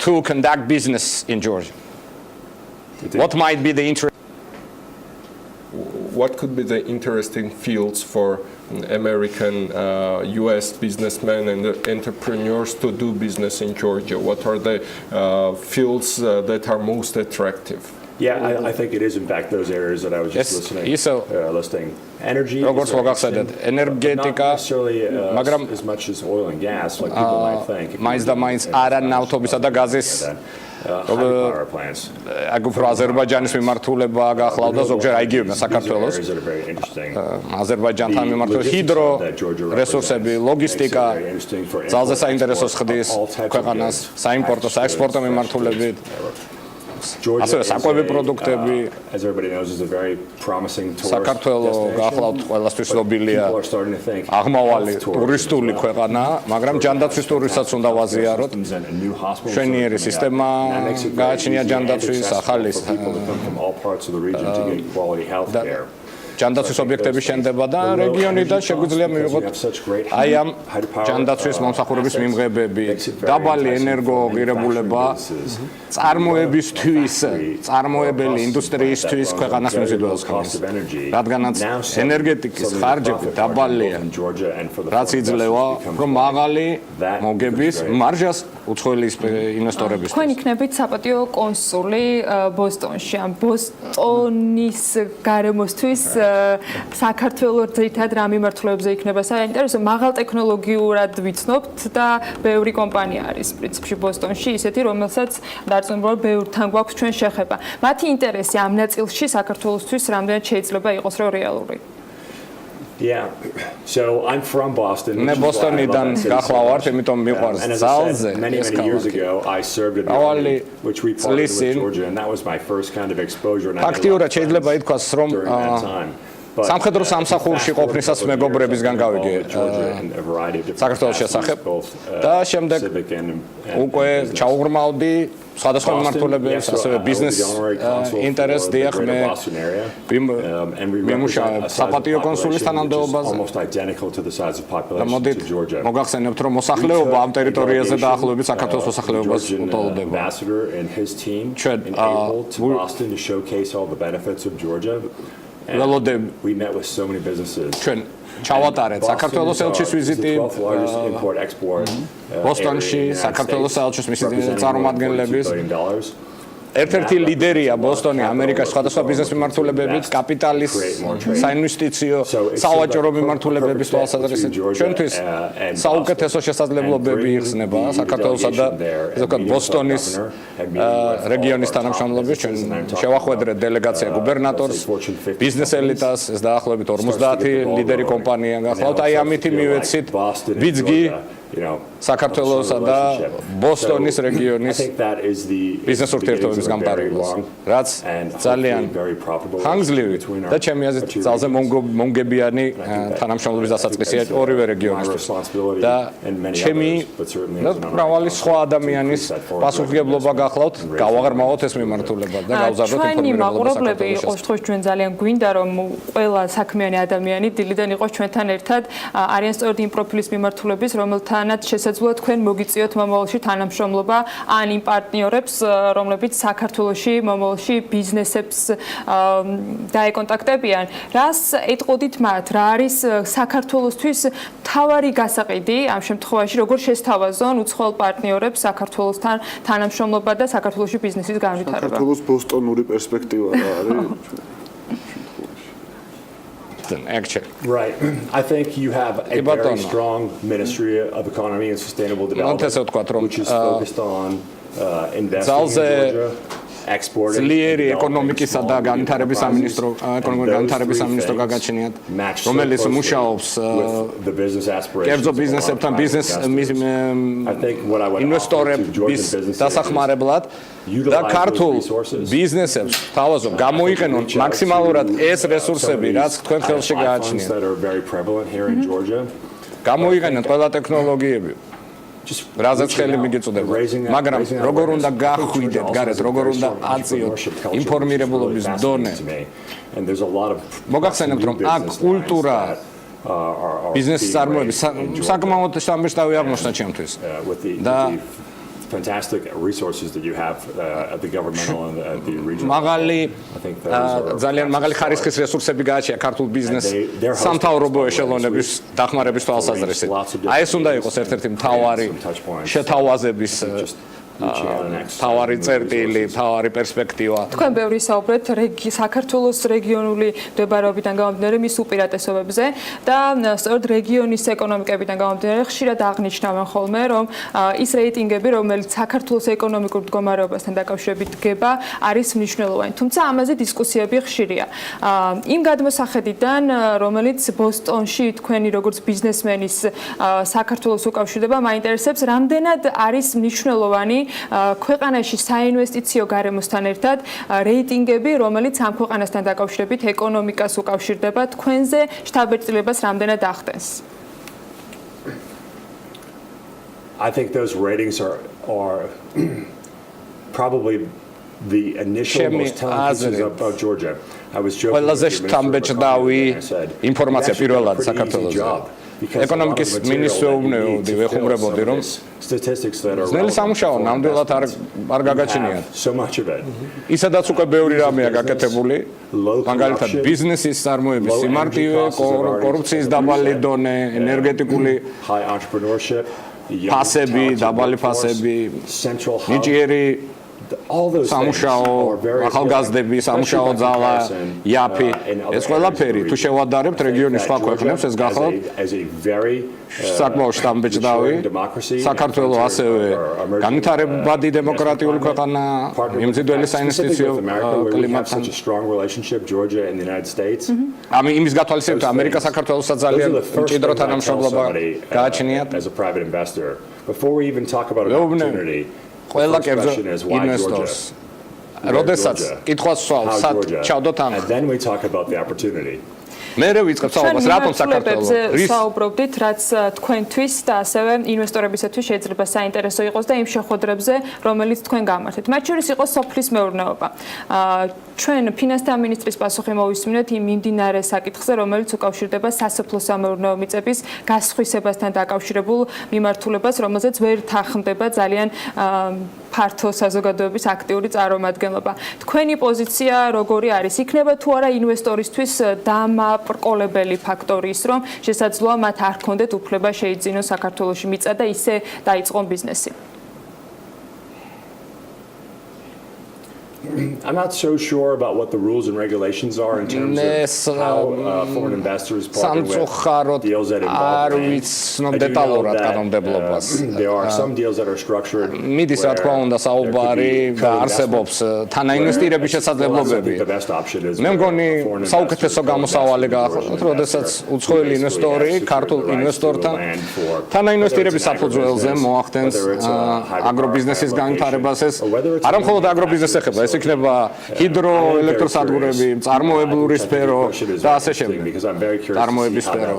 to conduct business in Georgia? What might be the interest? What could be the interesting fields for American, U.S. businessmen and entrepreneurs to do business in Georgia? What are the fields that are most attractive? Yeah, I think it is in fact those areas that I was just listing. Energy, not necessarily as much as oil and gas, like people might think. Hydropower plants. აგუფრო აზერბაიჯანის მიმართულება გახლავდა ზოგჯერ აიგივნა საქართველოს. აზერბაიჯანთან მიმართულება ჰიდრო რესურსები, ლოგისტიკა, ძალზე საინტერესოს ხდის ქვეყანას საიმპორტო, საექსპორტო მიმართულებით. ასევე საკვები პროდუქტები. საქართველოს გახლავთ ყველასთვის ცნობილია აღმავალი ტურისტული ქვეყანა, მაგრამ ჯანდაცვის ტურიზმსაც უნდა ვაზიაროთ. შვენიერი სისტემა გააჩნია ჯანდაცვის ახალი ჯანდაცვის ობიექტები შენდება და რეგიონიდან შეგვიძლია მივიღოთ აი ამ ჯანდაცვის მომსახურების მიმღებები, დაბალი ენერგოღირებულება, წარმოებისთვის, წარმოებელი ინდუსტრიისთვის ქვეყანას მიმზიდველს ხავს. რადგანაც ენერგეტიკის ხარჯები დაბალია, რაც იძლევა რომ მაღალი მოგების მარჟას უცხოელი ინვესტორებისთვის. თქვენ იქნებით საპატიო კონსული ბოსტონში, ან ბოსტონის გარემოსთვის საქართველოს ძირითადად რა მიმართულებზე იქნება საინტერესო, მაღალ ტექნოლოგიურად ვიცნობთ და ბევრი კომპანია არის პრინციპში ბოსტონში, ისეთი რომელსაც დარწმუნებული ბევრთან გვაქვს ჩვენ შეხება. მათი ინტერესი ამ ნაწილში საქართველოსთვის რამდენად შეიძლება იყოს რეალური? Yeah. So I'm from Boston. მე ბოსტონიდან გახლავართ, იმიტომ მიყვარს ძალზე ეს ქალაქი. I served at which we partnered with Georgia, and that was my first kind of exposure. ფაქტიურად შეიძლება ითქვას, რომ სამხედრო სამსახურში ყოფნისას მეგობრებისგან გავიგე საქართველოს შესახებ და შემდეგ უკვე ჩაუღრმავდი სხვადასხვა მიმართულებებს, ასევე ბიზნეს ინტერესს დიახ მე მიმუშავებ საპატიო კონსულის თანამდებობაზე. და მოდით მოგახსენებთ, რომ მოსახლეობა ამ ტერიტორიაზე დაახლოებით საქართველოს მოსახლეობას უტოლდება. We met with so many businesses. ჩვენ ჩავატარეთ საქართველოს ელჩის ვიზიტი ბოსტონში, საქართველოს ელჩის წარმომადგენლების ერთ-ერთი ლიდერია ბოსტონი ამერიკაში სხვადასხვა ბიზნეს მიმართულებებით, კაპიტალის, საინვესტიციო, სავაჭრო მიმართულებების თვალსაზრისით. ჩვენთვის საუკეთესო შესაძლებლობები იხსნება საქართველოსა და ზოგადად ბოსტონის რეგიონის თანამშრომლობის. ჩვენ შევახვედრეთ დელეგაცია გუბერნატორს, ბიზნეს ელიტას, ეს დაახლოებით 50 ლიდერი კომპანია გახლავთ. აი ამით მივეცით ბიძგი საქართველოსა და ბოსტონის რეგიონის ბიზნეს ურთიერთობების გამყარებას, რაც ძალიან ხანგრძლივი და ჩემი აზრით ძალზე მომგებიანი თანამშრომლობის დასაწყისია ორივე რეგიონისთვის და ჩემი მრავალი სხვა ადამიანის პასუხისმგებლობა გახლავთ გავაღრმავოთ ეს მიმართულება და გავზარდოთ ინფორმირებულობა საქართველოს. ყოველ შემთხვევაში ჩვენ ძალიან გვინდა რომ ყველა საქმიანი ადამიანი დილიდან იყოს ჩვენთან ერთად, არიან სწორედ იმ პროფილის მიმართულების, რომელთანაც შესაძლოა თქვენ მოგიწიოთ მომავალში თანამშრომლობა ან იმ პარტნიორებს, რომლებიც საქართველოში მომავალში ბიზნესებს დაეკონტაქტებიან. რას ეტყოდით მათ? რა არის საქართველოსთვის მთავარი გასაყიდი ამ შემთხვევაში, როგორ შესთავაზონ უცხოელ პარტნიორებს საქართველოსთან თანამშრომლობა და საქართველოში ბიზნესის განვითარება? საქართველოს ბოსტონური პერსპექტივა რა არის? Actually. Right. I think you have a very strong Ministry of Economy and Sustainable Development, which is focused on investing in Georgia. ძლიერი ეკონომიკისა და განვითარების სამინისტრო, ეკონომიკური განვითარების სამინისტრო გაგაჩნიათ, რომელიც მუშაობს კერძო ბიზნესებთან, ბიზნეს ინვესტორების დასახმარებლად და ქართულ ბიზნესებს თავაზობ გამოიყენონ მაქსიმალურად ეს რესურსები, რაც თქვენ ხელში გააჩნიათ. გამოიყენეთ ყველა ტექნოლოგიები. რაზეც ხელი მიგეწოდება, მაგრამ როგორ უნდა გახვიდეთ გარეთ, როგორ უნდა აწიოთ ინფორმირებულობის დონე. მოგახსენებთ, რომ აქ კულტურა ბიზნესის წარმოების საკმაოდ სამბეჭდავი აღმოჩნდა ჩემთვის. და fantastic resources that you have at the governmental and at the regional. ძალიან მაღალი ხარისხის რესურსები გააჩნია ქართულ ბიზნესს სამთავრობო ეშელონების დახმარების თვალსაზრისით. აი ეს უნდა იყოს ერთ-ერთი მთავარი შეთავაზების თავარი წერტილი, თავარი პერსპექტივა. თქვენ ბევრი საუბრეთ საქართველოს რეგიონული მდებარეობიდან გამომდინარე მის უპირატესობებზე და სწორედ რეგიონის ეკონომიკებიდან გამომდინარე ხშირად აღნიშნავენ ხოლმე, რომ ის რეიტინგები, რომელიც საქართველოს ეკონომიკურ მდგომარეობასთან დაკავშირებით დგება, არის მნიშვნელოვანი. თუმცა ამაზე დისკუსიები ხშირია. იმ გადმოსახედიდან, რომელიც ბოსტონში თქვენი როგორც ბიზნესმენის საქართველოს უკავშირდება, მაინტერესებს, რამდენად არის მნიშვნელოვანი ქვეყანაში საინვესტიციო გარემოსთან ერთად რეიტინგები, რომელიც ამ ქვეყანასთან დაკავშირებით ეკონომიკას უკავშირდება, თქვენზე შთაბეჭდილებას რამდენად ახდენს? I think those ratings are probably the initial most telling pieces about Georgia. I was joking. ყველაზე შთამბეჭდავი ინფორმაცია პირველად საქართველოსზე. ეკონომიკის მინისტრს ვეუბნებოდი, ვეხუმრებოდი, რომ ძნელი სამუშაო ნამდვილად არ გაგაჩნიათ. ისედაც უკვე ბევრი რამეა გაკეთებული, მაგალითად ბიზნესის წარმოების სიმარტივე, კორუფციის დაბალი დონე, ენერგეტიკული ფასები, დაბალი ფასები, ნიჭიერი სამუშაო, ახალგაზრდები, სამუშაო ძალა, იაფი, ეს ყველაფერი თუ შევადარებთ რეგიონის სხვა ქვეყნებს, ეს გახლავთ საკმაოდ შთამბეჭდავი. საქართველოს ასევე განვითარებადი დემოკრატიული ქვეყანა, მიმზიდველი საინვესტიციო კლიმატთან. იმის გათვალისწინებით ამერიკა საქართველოსაც ძალიან მჭიდრო თანამშრომლობა გააჩნიათ. ყველა კერძო ინვესტორს. როდესაც კითხვას სვავ, სად ჩავდოთ ამ? მე ვიწყებ საუბარს რატომ საქართველოს საუბრობდით, რაც თქვენთვის და ასევე ინვესტორებისათვის შეიძლება საინტერესო იყოს და იმ შეხვედრებზე, რომელიც თქვენ გამართეთ. მათ შორის იყო სოფლის მეურნეობა. ჩვენ ფინანსთა მინისტრის პასუხი მოვისმინეთ იმ მიმდინარე საკითხზე, რომელიც უკავშირდება სასოფლო-სამეურნეო მიწების გასხვისებასთან დაკავშირებულ მიმართულებას, რომელზეც ვერ თანხმდება ძალიან ფართო საზოგადოების აქტიური წარმომადგენლობა. თქვენი პოზიცია როგორი არის? იქნება თუ არა ინვესტორისთვის დამაბრკოლებელი ფაქტორი ის, რომ შესაძლოა მათ არ ჰქონდეთ უფლება შეიძინოს საქართველოში მიწა და ისე დაიწყონ ბიზნესი? I'm not so sure about what the rules and regulations are in terms of how foreign investors partner with deals that involve land. There are some deals that are structured. მიდის რა თქმა უნდა საუბარი და არსებობს თანაინვესტირების შესაძლებლობები. მე მგონი საუკეთესო გამოსავალი გახლავთ, როდესაც უცხოელი ინვესტორი ქართულ ინვესტორთან თანაინვესტირების საფუძველზე მოახდენს აგრობიზნესის განვითარებას. ეს არა მხოლოდ აგრობიზნესს ეხება, ეს იქნება ჰიდროელექტროსადგურები, წარმოებლური სფერო და ასე შემდეგ. წარმოების სფერო.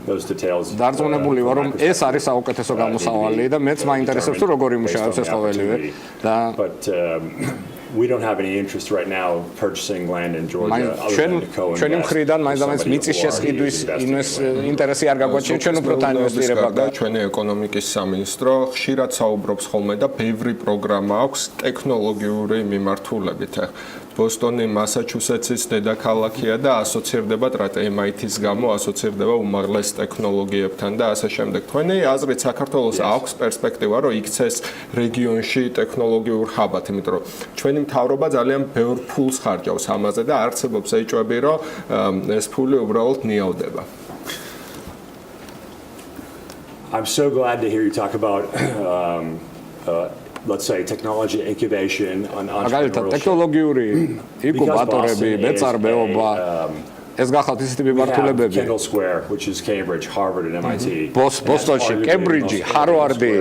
დარწმუნებული ვარ, რომ ეს არის საუკეთესო გამოსავალი და მეც მაინტერესებს თუ როგორ იმუშავებს ეს ყოველივე და we don't have any interest right now purchasing land in Georgia other than to co-invest. ჩვენი მხრიდან მაინც მიწის შესყიდვის ინტერესი არ გაგვაჩნია, ჩვენ უფრო თანინვესტირება და ჩვენი ეკონომიკის სამინისტრო ხშირად საუბრობს ხოლმე და ბევრი პროგრამა აქვს ტექნოლოგიური მიმართულებით. ბოსტონი მასაჩუსეტსის დედაქალაქია და ასოცირდება MIT-ის გამო ასოცირდება უმაღლეს ტექნოლოგიებთან და ასე შემდეგ. თქვენი აზრით საქართველოს აქვს პერსპექტივა, რომ იქცეს რეგიონში ტექნოლოგიურ ხაბად, იმიტომ რომ ჩვენი მთავრობა ძალიან ბევრ ფულს ხარჯავს ამაზე და არსებობს ეჭვები, რომ ეს ფული უბრალოდ ნიავდება. I'm so glad to hear you talk about let's say technology incubation on entrepreneurship. ტექნოლოგიური ინკუბატორები, მეწარმეობა ეს გახალთ ისეთი მიმართულებები. Kendall Square, which is Cambridge, Harvard and MIT. Bostonში, Cambridge, Harvard-ი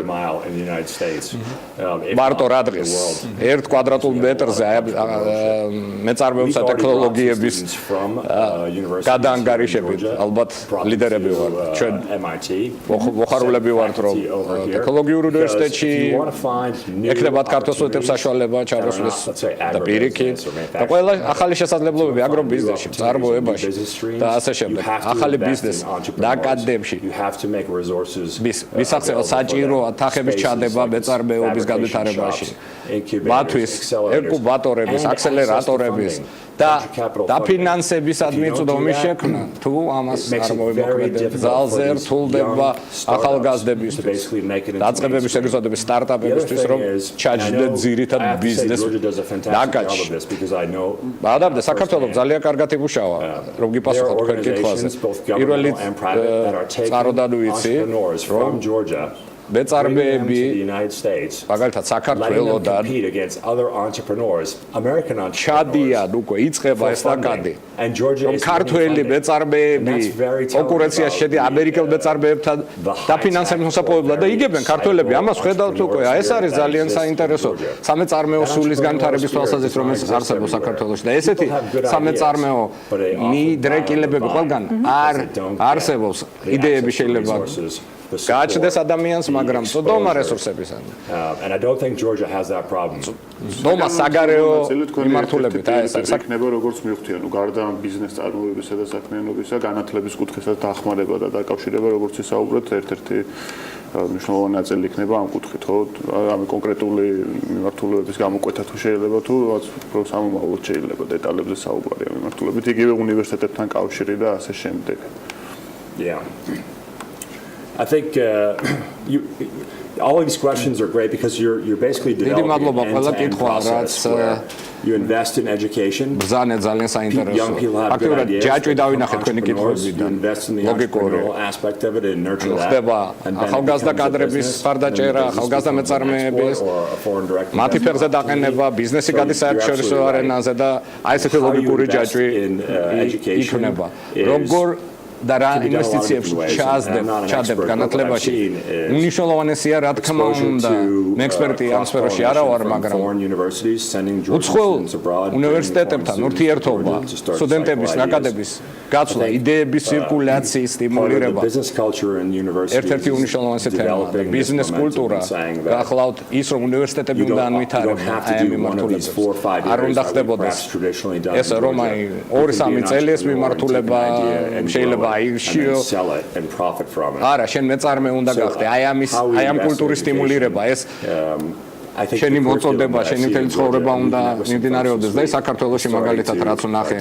მარტო რა დღეს 1 კვადრატულ მეტრზე მეწარმეობისა ტექნოლოგიების გადაანგარიშებით ალბათ ლიდერები ვართ ჩვენ მოხარულები ვართ რომ ტექნოლოგიურ უნივერსიტეტში ეკნებათ ქართოსვეტებს საშუალება ჩამოსვლის და პირიქით და ყველა ახალი შესაძლებლობები აგრობიზნესში, წარმოებაში და ასე შემდეგ. ახალი ბიზნესი და აკადემიაში მისაღწევა საჭიროა თანხების ჩადება მეწარმეობის განვითარებაში. მათთვის ინკუბატორების, აქსელერატორების და დაფინანსებისადმი წვდომის შექმნა თუ ამას არ მოიმოქმედებს ძალზე რთულდება ახალგაზრდებისთვის დაწყებების შეგრძნებების სტარტაპებისთვის რომ ჩაჯდეთ ძირითად ბიზნეს დაკაჭში. ბადაბდა საქართველოს ძალიან კარგად იმუშავა რომ გიპასუხოთ თქვენ კითხვაზე. პირველი წაროდან ვიცი რომ მეწარმეები მაგალითად საქართველოდან ჩადიან უკვე იწყება ეს ნაკადი რომ ქართველი მეწარმეები კონკურენციაში შედიან ამერიკელ მეწარმეებთან დაფინანსების მოსაპოვებლად და იგებენ ქართველები ამას ხედავთ უკვე ეს არის ძალიან საინტერესო სამეწარმეო სულის განვითარების თვალსაზრისით რომელიც არსებობს საქართველოში და ესეთი სამეწარმეო მიდრეკილებები ყველგან არ არსებობს იდეები შეიძლება გააჩნდეს ადამიანს, მაგრამ წვდომა რესურსებისა. And I don't think Georgia has that problem. წვდომა საგარეო მიმართულებით ეს არის იქნება როგორც მივხვდია, ნუ გარდა ბიზნეს წარმოებისა და საქმიანობისა, განათლების კუთხესაც დაახმარება და დაკავშირება როგორც ისაუბრეთ, ერთ-ერთი მნიშვნელოვანი ნაწილი იქნება ამ კუთხით, ხო? ამ კონკრეტული მიმართულებების გამოკვეთა თუ შეიძლება თუ უფრო სამომავლოდ შეიძლება დეტალებზე საუბარი ამ მიმართულებით, იგივე უნივერსიტეტებთან კავშირი და ასე შემდეგ. Yeah. I think all of these questions are great because you're basically developing an end-to-end process where you invest in education. Young people have good ideas. You invest in the entrepreneurial aspect of it and nurture that. And then ახალგაზრდაკადრების ფარდაჭერა, ახალგაზრდა მეწარმეების მათი ფერზე დაყენება, ბიზნესი გადის საერთაშორისო არენაზე და აი ესეთი ლოგიკური ჯაჭვი იქნება. როგორ და რა ინვესტიციებს ჩადებ განათლებაში უნიშნულოვანესია რა თქმა უნდა მე ექსპერტი ამ სფეროში არა ვარ მაგრამ უცხოელ უნივერსიტეტებთან ურთიერთობა სტუდენტების ნაკადების გაცვლა იდეების ცირკულაციის სტიმულირება ერთ-ერთი უნიშნულოვანესი თემაა ბიზნეს კულტურა გახლავთ ის რომ უნივერსიტეტები უნდა ანვითარებდნენ აი ამ მიმართულებას არ უნდა ხდებოდეს ეს რომ აი 2-3 წელი ეს მიმართულება შეიძლება არა, შენ მეწარმე უნდა გახდე. აი ამ კულტურის სტიმულირება ეს შენი მოწოდება, შენი მთელი ცხოვრება უნდა მიმდინარეობდეს და საქართველოში მაგალითად რაც ვნახე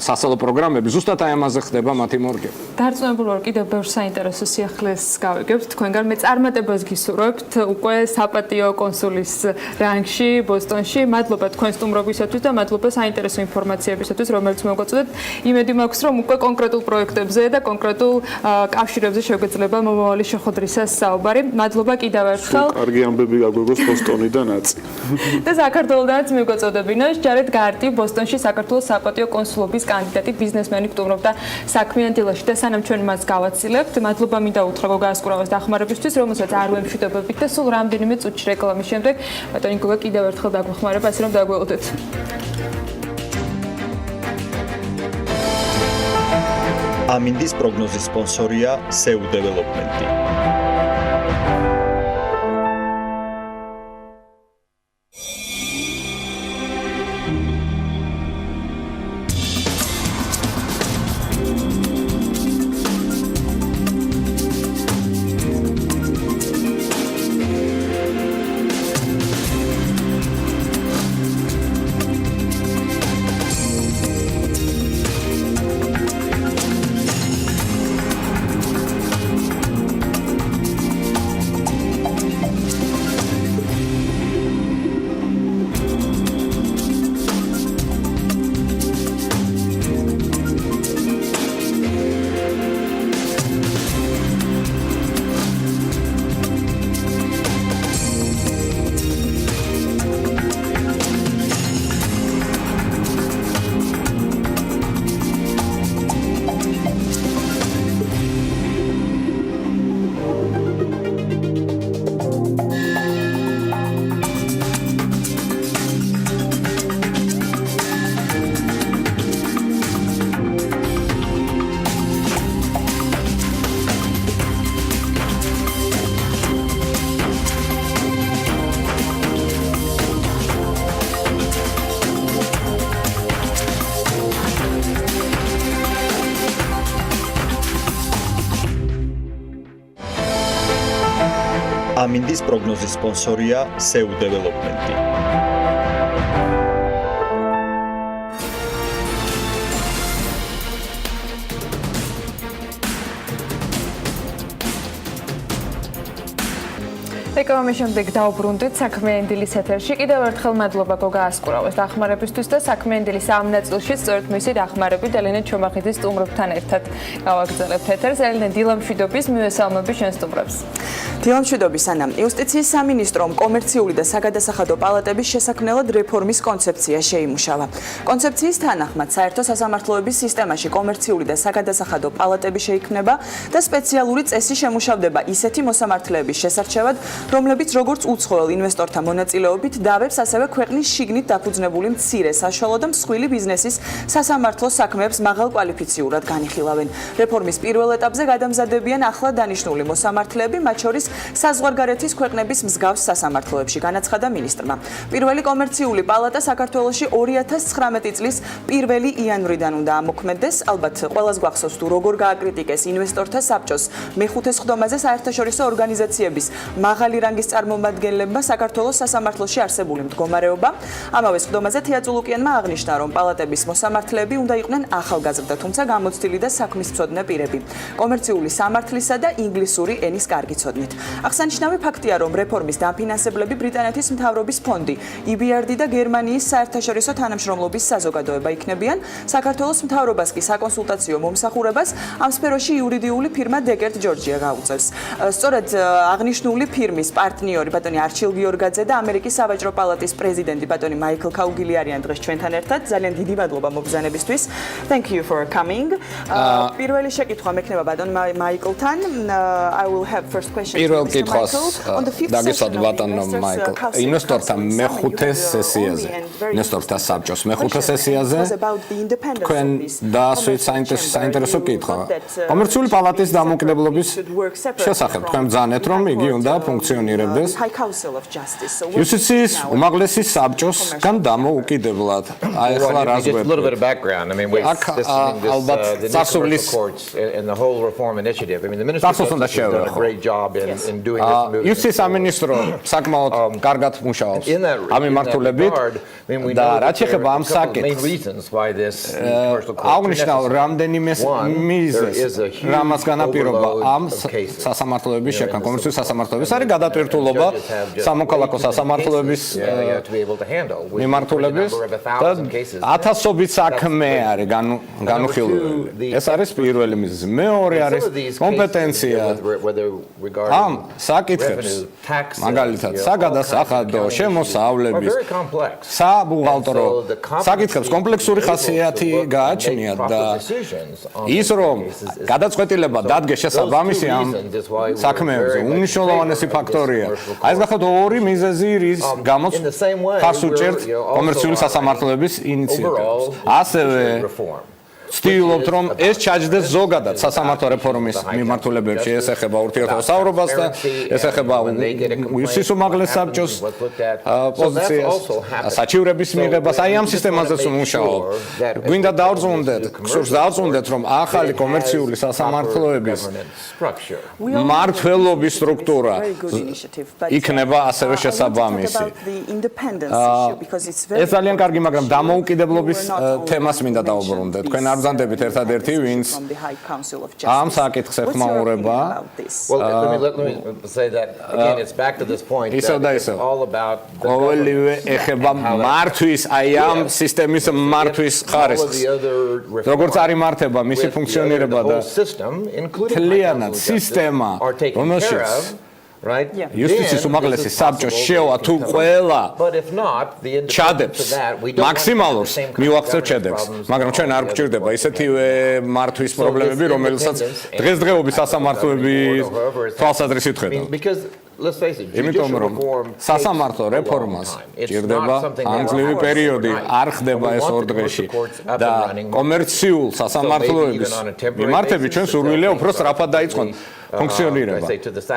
სასწავლო პროგრამები ზუსტად აი ამაზე ხდება მათი მორგე. დარწმუნებული ვარ კიდევ ბევრ საინტერესო სიახლეს გავიგებთ თქვენგან მეწარმეტებას გისურვებთ უკვე საპატიო კონსულის რანგში ბოსტონში. მადლობა თქვენ სტუმრობისათვის და მადლობა საინტერესო ინფორმაციებისათვის რომელიც მოგაწოდეთ. იმედი მაქვს რომ უკვე კონკრეტულ პროექტებზე და კონკრეტულ კავშირებზე შეგვეძლება მომავალი შეხვედრისას საუბარი. მადლობა კიდევ ერთხელ. კარგი ამბები გაგგვიგოს ბოსტონიდან აწი. და საქართველოდანაც მივგაწოდებინა ჯარეთ გარტი ბოსტონში საქართველოს საპატიო კონსულობის კანდიდატი ბიზნესმენი გტუმრობდა საქმიან დილაში და სანამ ჩვენ მას გავაცილებთ მადლობა მინდა უთხრა გოგაასკურავას დახმარებისთვის რომელსაც არ ვემშვიდობებით და სულ რამდენიმე წუთში რეკლამის შემდეგ ბატონი გოგა კიდევ ერთხელ დაგვეხმარება ასე რომ დაგველოდეთ. ამინდის პროგნოზის სპონსორია SEU დეველოპმენტი. ამინდის პროგნოზის სპონსორია სრულად დეველოპმენტი. ეკონომიკის შემდეგ დავბრუნდით საქმიანი დილის ეთერში. კიდევ ერთხელ მადლობა გოგა ასკურავას დახმარებისთვის და საქმიანი დილის ამ ნაწილში სწორედ მისი დახმარებით ელენე ჩომახიძის სტუმრებთან ერთად გავაგრძელებთ ეთერს. ელენე, დილა მშვიდობის მივესალმები შენ სტუმრებს. დილა მშვიდობის ანა. იუსტიციის სამინისტრომ კომერციული და საგადასახადო პალატების შესაქმნელად რეფორმის კონცეფცია შეიმუშავა. კონცეფციის თანახმად საერთო სასამართლოების სისტემაში კომერციული და საგადასახადო პალატები შეიქმნება და სპეციალური წესი შემუშავდება ისეთი მოსამართლეების შესარჩევად, რომლებიც როგორც უცხოელ ინვესტორთა მონაწილეობით დავებს, ასევე ქვეყნის შიგნით დაფუძნებული მცირე, საშუალო და მსხვილი ბიზნესის სასამართლო საქმეებს მაღალკვალიფიციურად განიხილავენ. რეფორმის პირველ ეტაპზე გადამზადებიან ახლა დანიშნული მოსამართლეები, მათ შორის საზღვარგარეთის ქვეყნების მსგავს სასამართლოებში, განაცხადა მინისტრმა. პირველი კომერციული პალატა საქართველოში 2019 წლის 1 იანვრიდან უნდა ამოქმედდეს. ალბათ ყველას გვახსოვს თუ როგორ გააკრიტიკეს ინვესტორთა საბჭოს მეხუთე სხდომაზე საერთაშორისო ორგანიზაციების მაღალი რანგის წარმომადგენლებმა საქართველოს სასამართლოში არსებული მდგომარეობა. ამავე სხდომაზე თეატრულუკიანმა აღნიშნა, რომ პალატების მოსამართლეები უნდა იყვნენ ახალგაზრდა, თუმცა გამოცდილი და საქმისმცოდნე პირები, კომერციული სამართლისა და ინგლისური ენის კარგი ცოდნით. აღსანიშნავი ფაქტია, რომ რეფორმის დამფინანსებლები ბრიტანეთის მთავრობის ფონდი, EBRD და გერმანიის საერთაშორისო თანამშრომლობის საზოგადოება იქნებიან. საქართველოს მთავრობას კი საკონსულტაციო მომსახურებას ამ სფეროში იურიდიული ფირმა დეკერტ ჯორჯია გაუწევს. სწორედ აღნიშნული ფირმის პარტნიორი ბატონი არჩილ გიორგაძე და ამერიკის სავაჭრო პალატის პრეზიდენტი ბატონი მაიკლ კაუგილი არიან დღეს ჩვენთან ერთად. ძალიან დიდი მადლობა მობრძანებისთვის. Thank you for coming. პირველი შეკითხვა მექნება ბატონ მაიკლთან. I will have first question. პირველ კითხვას დაგისვათ ბატონ მაიკლ. ინვესტორთა მეხუთე სესიაზე, ინვესტორთა საბჭოს მეხუთე სესიაზე თქვენ დაასვით საინტერესო კითხვა. კომერციული პალატის დამოუკიდებლობის შესახებ თქვენ ბრძანეთ, რომ იგი უნდა ფუნქციონირებდეს იუსტიციის უმაღლესი საბჭოსგან დამოუკიდებლად. აი ახლა რას ალბათ წარსულის წარსულს უნდა შევეხო. იუსტიციის სამინისტრო საკმაოდ კარგად მუშაობს ამ მიმართულებით და რაც შეეხება ამ საკითხს აღნიშნავ რამდენიმე მიზეზს, რამაც განაპირობა ამ სასამართლოების შექმნა, კომერციული სასამართლოების არის გადატვირთულობა სამოქალაქო სასამართლოების მიმართულების და ათასობით საქმე არის განუხილველი. ეს არის პირველი მიზეზი. მეორე არის კომპეტენცია ამ საკითხებს, მაგალითად საგადასახადო, შემოსავლების, საბუღალტერო საკითხებს კომპლექსური ხასიათი გააჩნიათ და ის რომ გადაწყვეტილება დადგეს შესაბამისი ამ საქმეებზე უმნიშვნელოვანესი ფაქტორია. აი ეს გახლავთ ორი მიზეზი, რის გამოც ხარს უჭერთ კომერციული სასამართლოების ინიციატივას. ასევე ვცდილობთ, რომ ეს ჩაჯდეს ზოგადად სასამართლო რეფორმის მიმართულებებში, ეს ეხება ურთიერთმოსაუბრებას და ეს ეხება იუსტიციის უმაღლეს საბჭოს პოზიციას, საჩივრების მიღებას, აი ამ სისტემაზეც ვმუშაობ. გვინდა დავწუნდეთ, გსურს დავწუნდეთ, რომ ახალი კომერციული სასამართლოების მმართველობის სტრუქტურა იქნება ასევე შესაბამისი. ეს ძალიან კარგი, მაგრამ დამოუკიდებლობის თემას მინდა დავუბრუნდეთ. თქვენ ბრძანდებით ერთადერთი, ვინც ამ საკითხს ეხმაურება. ისევ და ისევ. ყოველივე ეხება მართვის, აი ამ სისტემის მართვის ხარისხს. როგორც არის მართება მისი ფუნქციონირება და მთლიანად სისტემა, რომელშიც იუსტიციის უმაღლესი საბჭო შევა თუ ყველა ჩადებს მაქსიმალურს მივახცევ ჩადებს, მაგრამ ჩვენ არ გვჭირდება ისეთივე მართვის პრობლემები, რომელსაც დღესდღეობით სასამართლოები თვალსაზრისით ხედავთ. იმიტომ რომ სასამართლო რეფორმას ჭირდება ამძლივი პერიოდი, არ ხდება ეს ორ დღეში და კომერციულ სასამართლოების მიმართები ჩვენ სურვილია უფრო სწრაფად დაიწყონ ფუნქციონირება.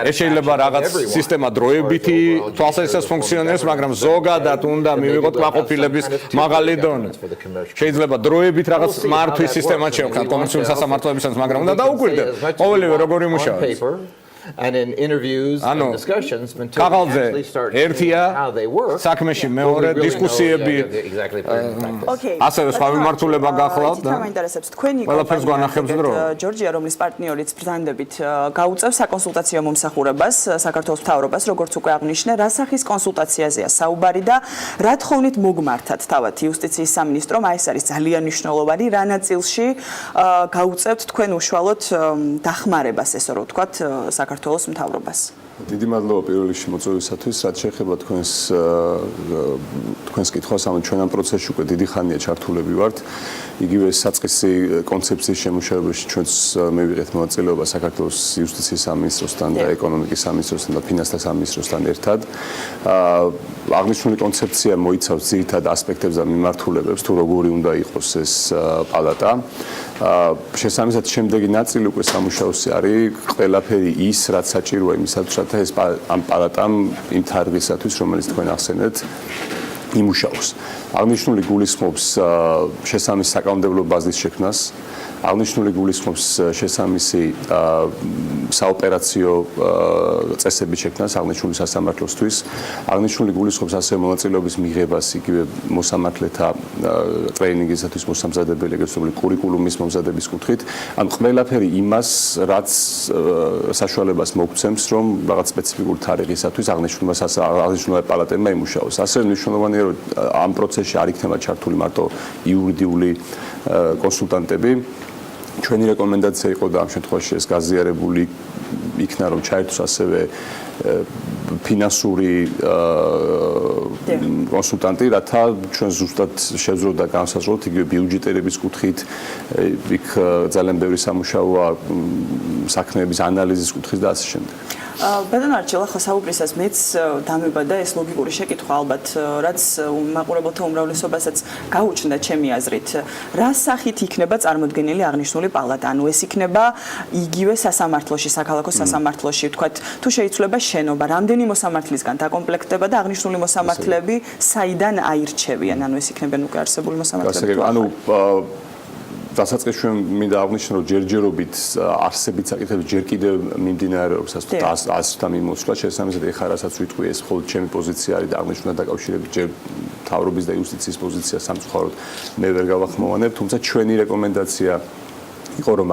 ეს შეიძლება რაღაც სისტემა დროებითი თვალსაზრისით ფუნქციონირებს, მაგრამ ზოგადად უნდა მივიღოთ კმაყოფილების მაღალი დონე. შეიძლება დროებით რაღაც მართვის სისტემა შევქმნათ კომერციული სასამართლოებისათვის, მაგრამ უნდა დაუკვირდეთ ყოველივე როგორი მუშაობს. and in interviews and discussions until we actually start seeing how they work. საქმეში მეორე დისკუსიები ასევე სხვა მიმართულება გახლავთ და მაინტერესებს თქვენი კომპანია ჯორჯია, რომლის პარტნიორიც ბრანდებით გაუწევს საკონსულტაციო მომსახურებას საქართველოს მთავრობას, როგორც უკვე აღნიშნე, რა სახის კონსულტაციაზეა საუბარი და რა თხოვნით მოგმართათ თავად იუსტიციის სამინისტრომ, აი ეს არის ძალიან მნიშვნელოვანი, რა ნაწილში გაუწევთ თქვენ უშუალოდ დახმარებას, ესე რომ ვთქვათ, საქართველოს მთავრობას. დიდი მადლობა პირველ რიგში მოწვევისათვის, რაც შეეხება თქვენს კითხვას, ანუ ჩვენ ამ პროცესში უკვე დიდი ხანია ჩართულები ვართ. იგივე საწყისი კონცეფციის შემუშავებაში ჩვენც მივიღეთ მონაწილეობა საქართველოს იუსტიციის სამინისტროსთან და ეკონომიკის სამინისტროსთან და ფინანსთა სამინისტროსთან ერთად. აღნიშნული კონცეფცია მოიცავს ძირითად ასპექტებს და მიმართულებებს, თუ როგორი უნდა იყოს ეს პალატა. შესაბამისად შემდეგი ნაწილი უკვე სამუშაოსი არის ყველაფერი ის, რაც საჭიროა იმისათვის, რათა ეს ამ პალატამ იმ თარგისათვის, რომელიც თქვენ ახსენეთ, იმუშაოს. აღნიშნული გულისხმობს შესაბამის საკანონმდებლო ბაზის შექმნას, აღნიშნული გულისხმობს შესაბამისი საოპერაციო წესების შექმნას აღნიშნული სასამართლოსთვის, აღნიშნული გულისხმობს ასევე მონაწილეობის მიღებას იგივე მოსამართლეთა ტრეინინგისათვის მოსამზადებელი ეგრეთ კურიკულუმის მომზადების კუთხით, ან ყველაფერი იმას, რაც საშუალებას მოგცემს, რომ რაღაც სპეციფიკური თარიღისათვის აღნიშნულმა პალატებმა იმუშაოს. ასევე მნიშვნელოვანია, რომ ამ პროცესში არ იქნება ჩართული მარტო იურიდიული კონსულტანტები. ჩვენი რეკომენდაცია იყო და ამ შემთხვევაში ეს გაზიარებული იქნა, რომ ჩაერთოს ასევე ფინანსური კონსულტანტი, რათა ჩვენ ზუსტად შევძლებოთ და განსაზღვრავთ იგივე ბიუჯეტირების კუთხით, იქ ძალიან ბევრი სამუშაოა საქმეების ანალიზის კუთხით და ასე შემდეგ. ბატონ არჩილ, ახლა საუბრისას მეც დამებადა ეს ლოგიკური შეკითხვა ალბათ, რაც მაყურებელთა უმრავლესობასაც გაუჩნდა ჩემი აზრით. რა სახით იქნება წარმოდგენილი აღნიშნული პალატა? ანუ ეს იქნება იგივე სასამართლოში, საქალაქო სასამართლოში, ვთქვათ, თუ შეიცვლება შენობა, რამდენი მოსამართლისგან დაკომპლექტდება და აღნიშნული მოსამართლეები საიდან აირჩევიან? ანუ ეს იქნებიან უკვე არსებული მოსამართლეები. ანუ დასაწყისში მინდა აღვნიშნო, რომ ჯერჯერობით არსებით საკითხები ჯერ კიდევ მიმდინარეობს, ასე ვთქვათ, ასთან მიმოსვლა. შესაბამისად, ეხლა რასაც ვიტყვი, ეს მხოლოდ ჩემი პოზიცია არის და აღნიშნულად დაკავშირებით ჯერ მთავრობის და იუსტიციის პოზიცია სამწუხაროდ მე ვერ გავახმოვანებ, თუმცა ჩვენი რეკომენდაცია იყო, რომ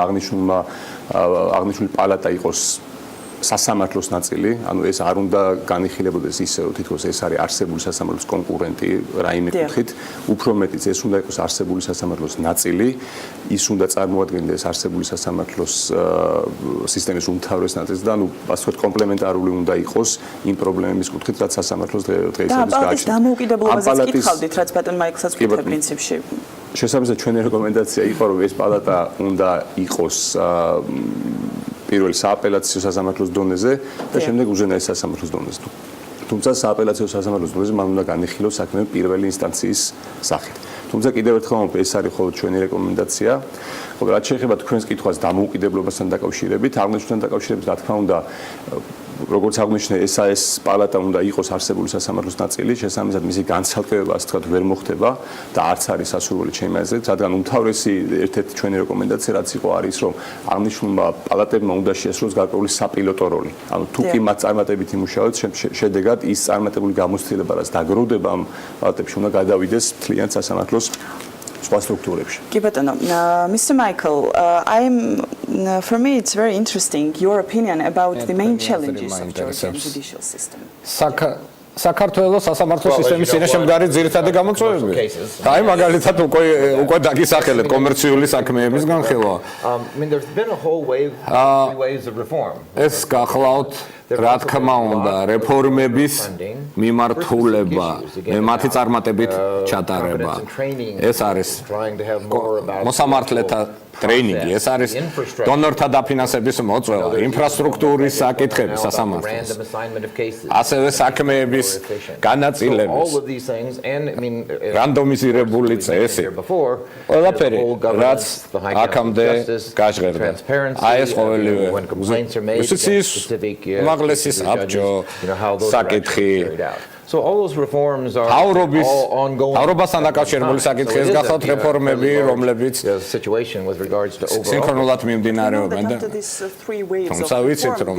აღნიშნული პალატა იყოს სასამართლოს ნაწილი, ანუ ეს არ უნდა განიხილებოდეს ისე, რომ თითქოს ეს არის არსებული სასამართლოს კონკურენტი რაიმე კუთხით, უფრო მეტიც ეს უნდა იყოს არსებული სასამართლოს ნაწილი, ის უნდა წარმოადგენდეს არსებული სასამართლოს სისტემის უმთავრეს ნაწილს და ანუ ასე ვთქვათ კომპლემენტარული უნდა იყოს იმ პრობლემების კუთხით, რაც სასამართლოს დღეისათვის გააჩნია. და პალატის დამოუკიდებლობაზეც კითხავდით, რაც ბატონ მაიკლსაც ვკითხე პრინციპში. შესაბამისად, ჩვენი რეკომენდაცია იყო, რომ ეს პალატა უნდა იყოს პირველ სააპელაციო სასამართლოს დონეზე და შემდეგ უზენაეს სასამართლოს დონეზე. თუმცა სააპელაციო სასამართლოს დონეზე მან უნდა განიხილოს საქმეები პირველი ინსტანციის სახით. თუმცა კიდევ ერთხელ ეს არის მხოლოდ ჩვენი რეკომენდაცია. ხოლო რაც შეეხება თქვენს კითხვას დამოუკიდებლობასთან დაკავშირებით, აღნიშნულთან დაკავშირებით, რა თქმა უნდა, როგორც აღნიშნე, ეს პალატა უნდა იყოს არსებული სასამართლოს ნაწილი, შესაბამისად მისი განცალკევება, ასე ვთქვათ, ვერ მოხდება და არც არის სასურველი ჩემი აზრით, რადგან უმთავრესი ერთ-ერთი ჩვენი რეკომენდაცია რაც იყო არის, რომ აღნიშნულმა პალატებმა უნდა შეასრულოს გარკვეული საპილოტო როლი. ანუ თუ კი მათ წარმატებით იმუშაოთ, შედეგად ის წარმატებული გამოცდილება, რაც დაგროვდება ამ პალატებში, უნდა გადავიდეს მთლიან სასამართლოს სხვა სტრუქტურებში. კი ბატონო, Mr. Michael, for me it's very interesting your opinion about the main challenges of Georgian judicial system. საქართველოს სასამართლო სისტემის წინაშემდგარი ძირითადი გამოწვევები. აი მაგალითად უკვე დაგისახელეთ კომერციული საქმეების განხილვა. There's been a whole waves of reform. ეს გახლავთ რა თქმა უნდა რეფორმების მიმართულება, მათი წარმატებით ჩატარება. ეს არის მოსამართლეთა ტრეინინგი, ეს არის დონორთა დაფინანსების მოწვევა, ინფრასტრუქტურის საკითხები სასამართლოს. ასევე საქმეების განაწილების რანდომიზირებული წესი. ყველაფერი, რაც აქამდე გაჟღერდა. აი ეს ყოველივე იუსტიციის უმაღლესი საბჭო საკითხი So all those reforms are Taurobis, all ongoing. Taurobasთან დაკავშირებული საკითხი ეს გახლავთ რეფორმები, რომლებიც situation with regards to overall. სინქრონულად მიმდინარეობენ და თუმცა ვიცით რომ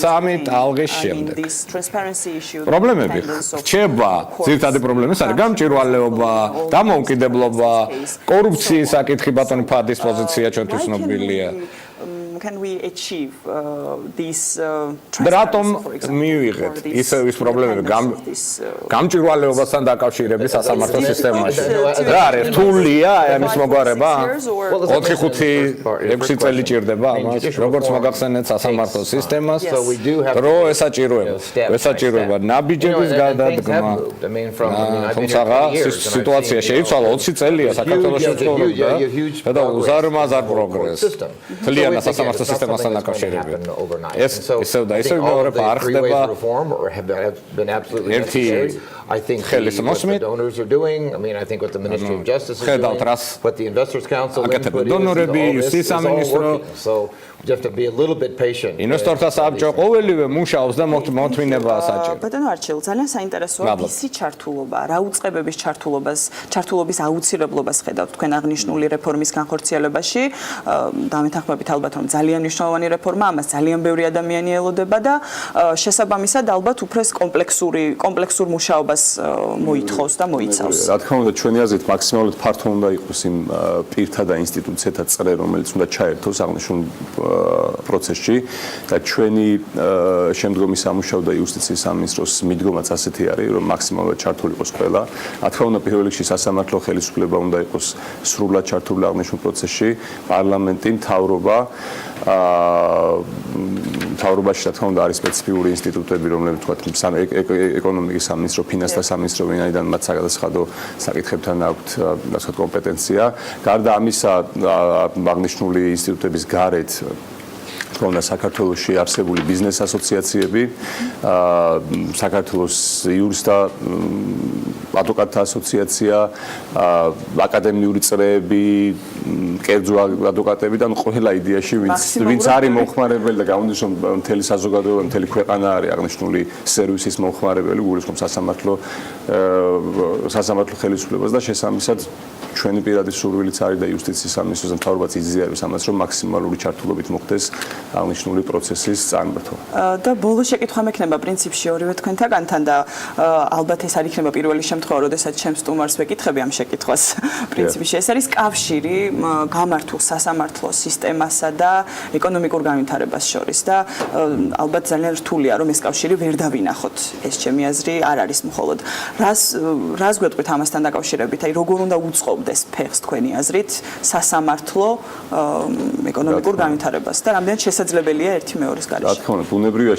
სამი ტალღის შემდეგ პრობლემები რჩება, ძირითადი პრობლემები არის გამჭვირვალეობა, დამოუკიდებლობა, კორუფციის საკითხი ბატონი ფადის პოზიცია ჩვენთვის ცნობილია. Can we achieve these რატომ მივიღეთ ის პრობლემები გამჭვირვალეობასთან დაკავშირებით სასამართლო სისტემაში? რა არის რთულია ამის მოგვარება? 4-5-6 წელი ჭირდება ამას, როგორც მოგახსენეთ სასამართლო სისტემას, დრო ესაჭიროება ნაბიჯების გადადგმა. თუმცა სიტუაცია შეიცვალა 20 წელია საქართველოში ცხოვრობდა და უზარმაზარ პროგრესს. თლიანად სასამართლო სისტემასთან დაკავშირებით. ეს ისევ და ისევ მეორე ხდება. ერთი I think the donors are doing. I mean, I think what the Ministry of Justice is doing, what the Investors Council input is, all this is all working. So you have to be a little bit patient. ინვესტორთა საბჭო ყოველივე მუშაობს და მოთმინებაა საჭირო. ბატონო არჩილ, ძალიან საინტერესოა ისი ჩართულობა, რა უწყებების ჩართულობის აუცილებლობას ხედავთ თქვენ აღნიშნული რეფორმის განხორციელებაში. დამეთანხმებით ალბათ რომ ძალიან მნიშვნელოვანი რეფორმა, ამას ძალიან ბევრი ადამიანი ელოდება და შესაბამისად ალბათ უფრო კომპლექსურ მუშაობას მოითხოვს და მოიცავს. რა თქმა უნდა, ჩვენი აზრით მაქსიმალურად ფართო უნდა იყოს იმ პირთა და ინსტიტუციათა წრე, რომელიც უნდა ჩაერთოს აღნიშნულ პროცესში და ჩვენი შემდგომი სამუშაო და იუსტიციის სამინისტროს მიდგომაც ასეთი არის, რომ მაქსიმალურად ჩართული იყოს ყველა. რა თქმა უნდა, პირველ რიგში სასამართლო ხელისუფლება უნდა იყოს სრულად ჩართული აღნიშნულ პროცესში, პარლამენტი, მთავრობა მთავრობაში რა თქმა უნდა არის სპეციფიკური ინსტიტუტები, რომლებიც თქვა ეკონომიკის სამინისტრო, ფინანსთა სამინისტრო, ვინაიდან მათ საგადასახადო საკითხებთან აქვთ ასე ვთქვათ კომპეტენცია. გარდა ამისა, აღნიშნული ინსტიტუტების გარეთ თქონდა საქართველოში არსებული ბიზნეს ასოციაციები, საქართველოს იურისტთა ადვოკატთა ასოციაცია, აკადემიური წრეები, კერძო ადვოკატები და ყველა idეაში ვინც არის მომხმარებელი და გამომდის რომ მთელი საზოგადოება, მთელი ქვეყანა არის აღნიშნული სერვისის მომხმარებელი, გულისხმობს სასამართლო ხელისუფლებას და შესაბამისად ჩვენი პირადი სურვილიც არის და იუსტიციის სამინისტროს და მთავრობაც იზიარებს ამას, რომ მაქსიმალური ჩართულობით მოხდეს აღნიშნული პროცესის წარმართვა. და ბოლო შეკითხვა მექნება პრინციპში ორივე თქვენთაგანთან და ალბათ ეს არ იქნება პირველი შემთხვევა, როდესაც ჩემს სტუმარს ვეკითხები ამ შეკითხვას. პრინციპში ეს არის კავშირი გამართულ სასამართლო სისტემასა და ეკონომიკურ განვითარებას შორის და ალბათ ძალიან რთულია რომ ეს კავშირი ვერ დავინახოთ. ეს ჩემი აზრი არ არის მხოლოდ. რას გვეტყვით ამასთან დაკავშირებით? აი როგორ უნდა უწყობდეს ფეხს თქვენი აზრით სასამართლო ეკონომიკურ განვითარებას და რამდენად შესაძლებელია ერთი მეორის გარეშე? რა თქმა უნდა, ბუნებრივია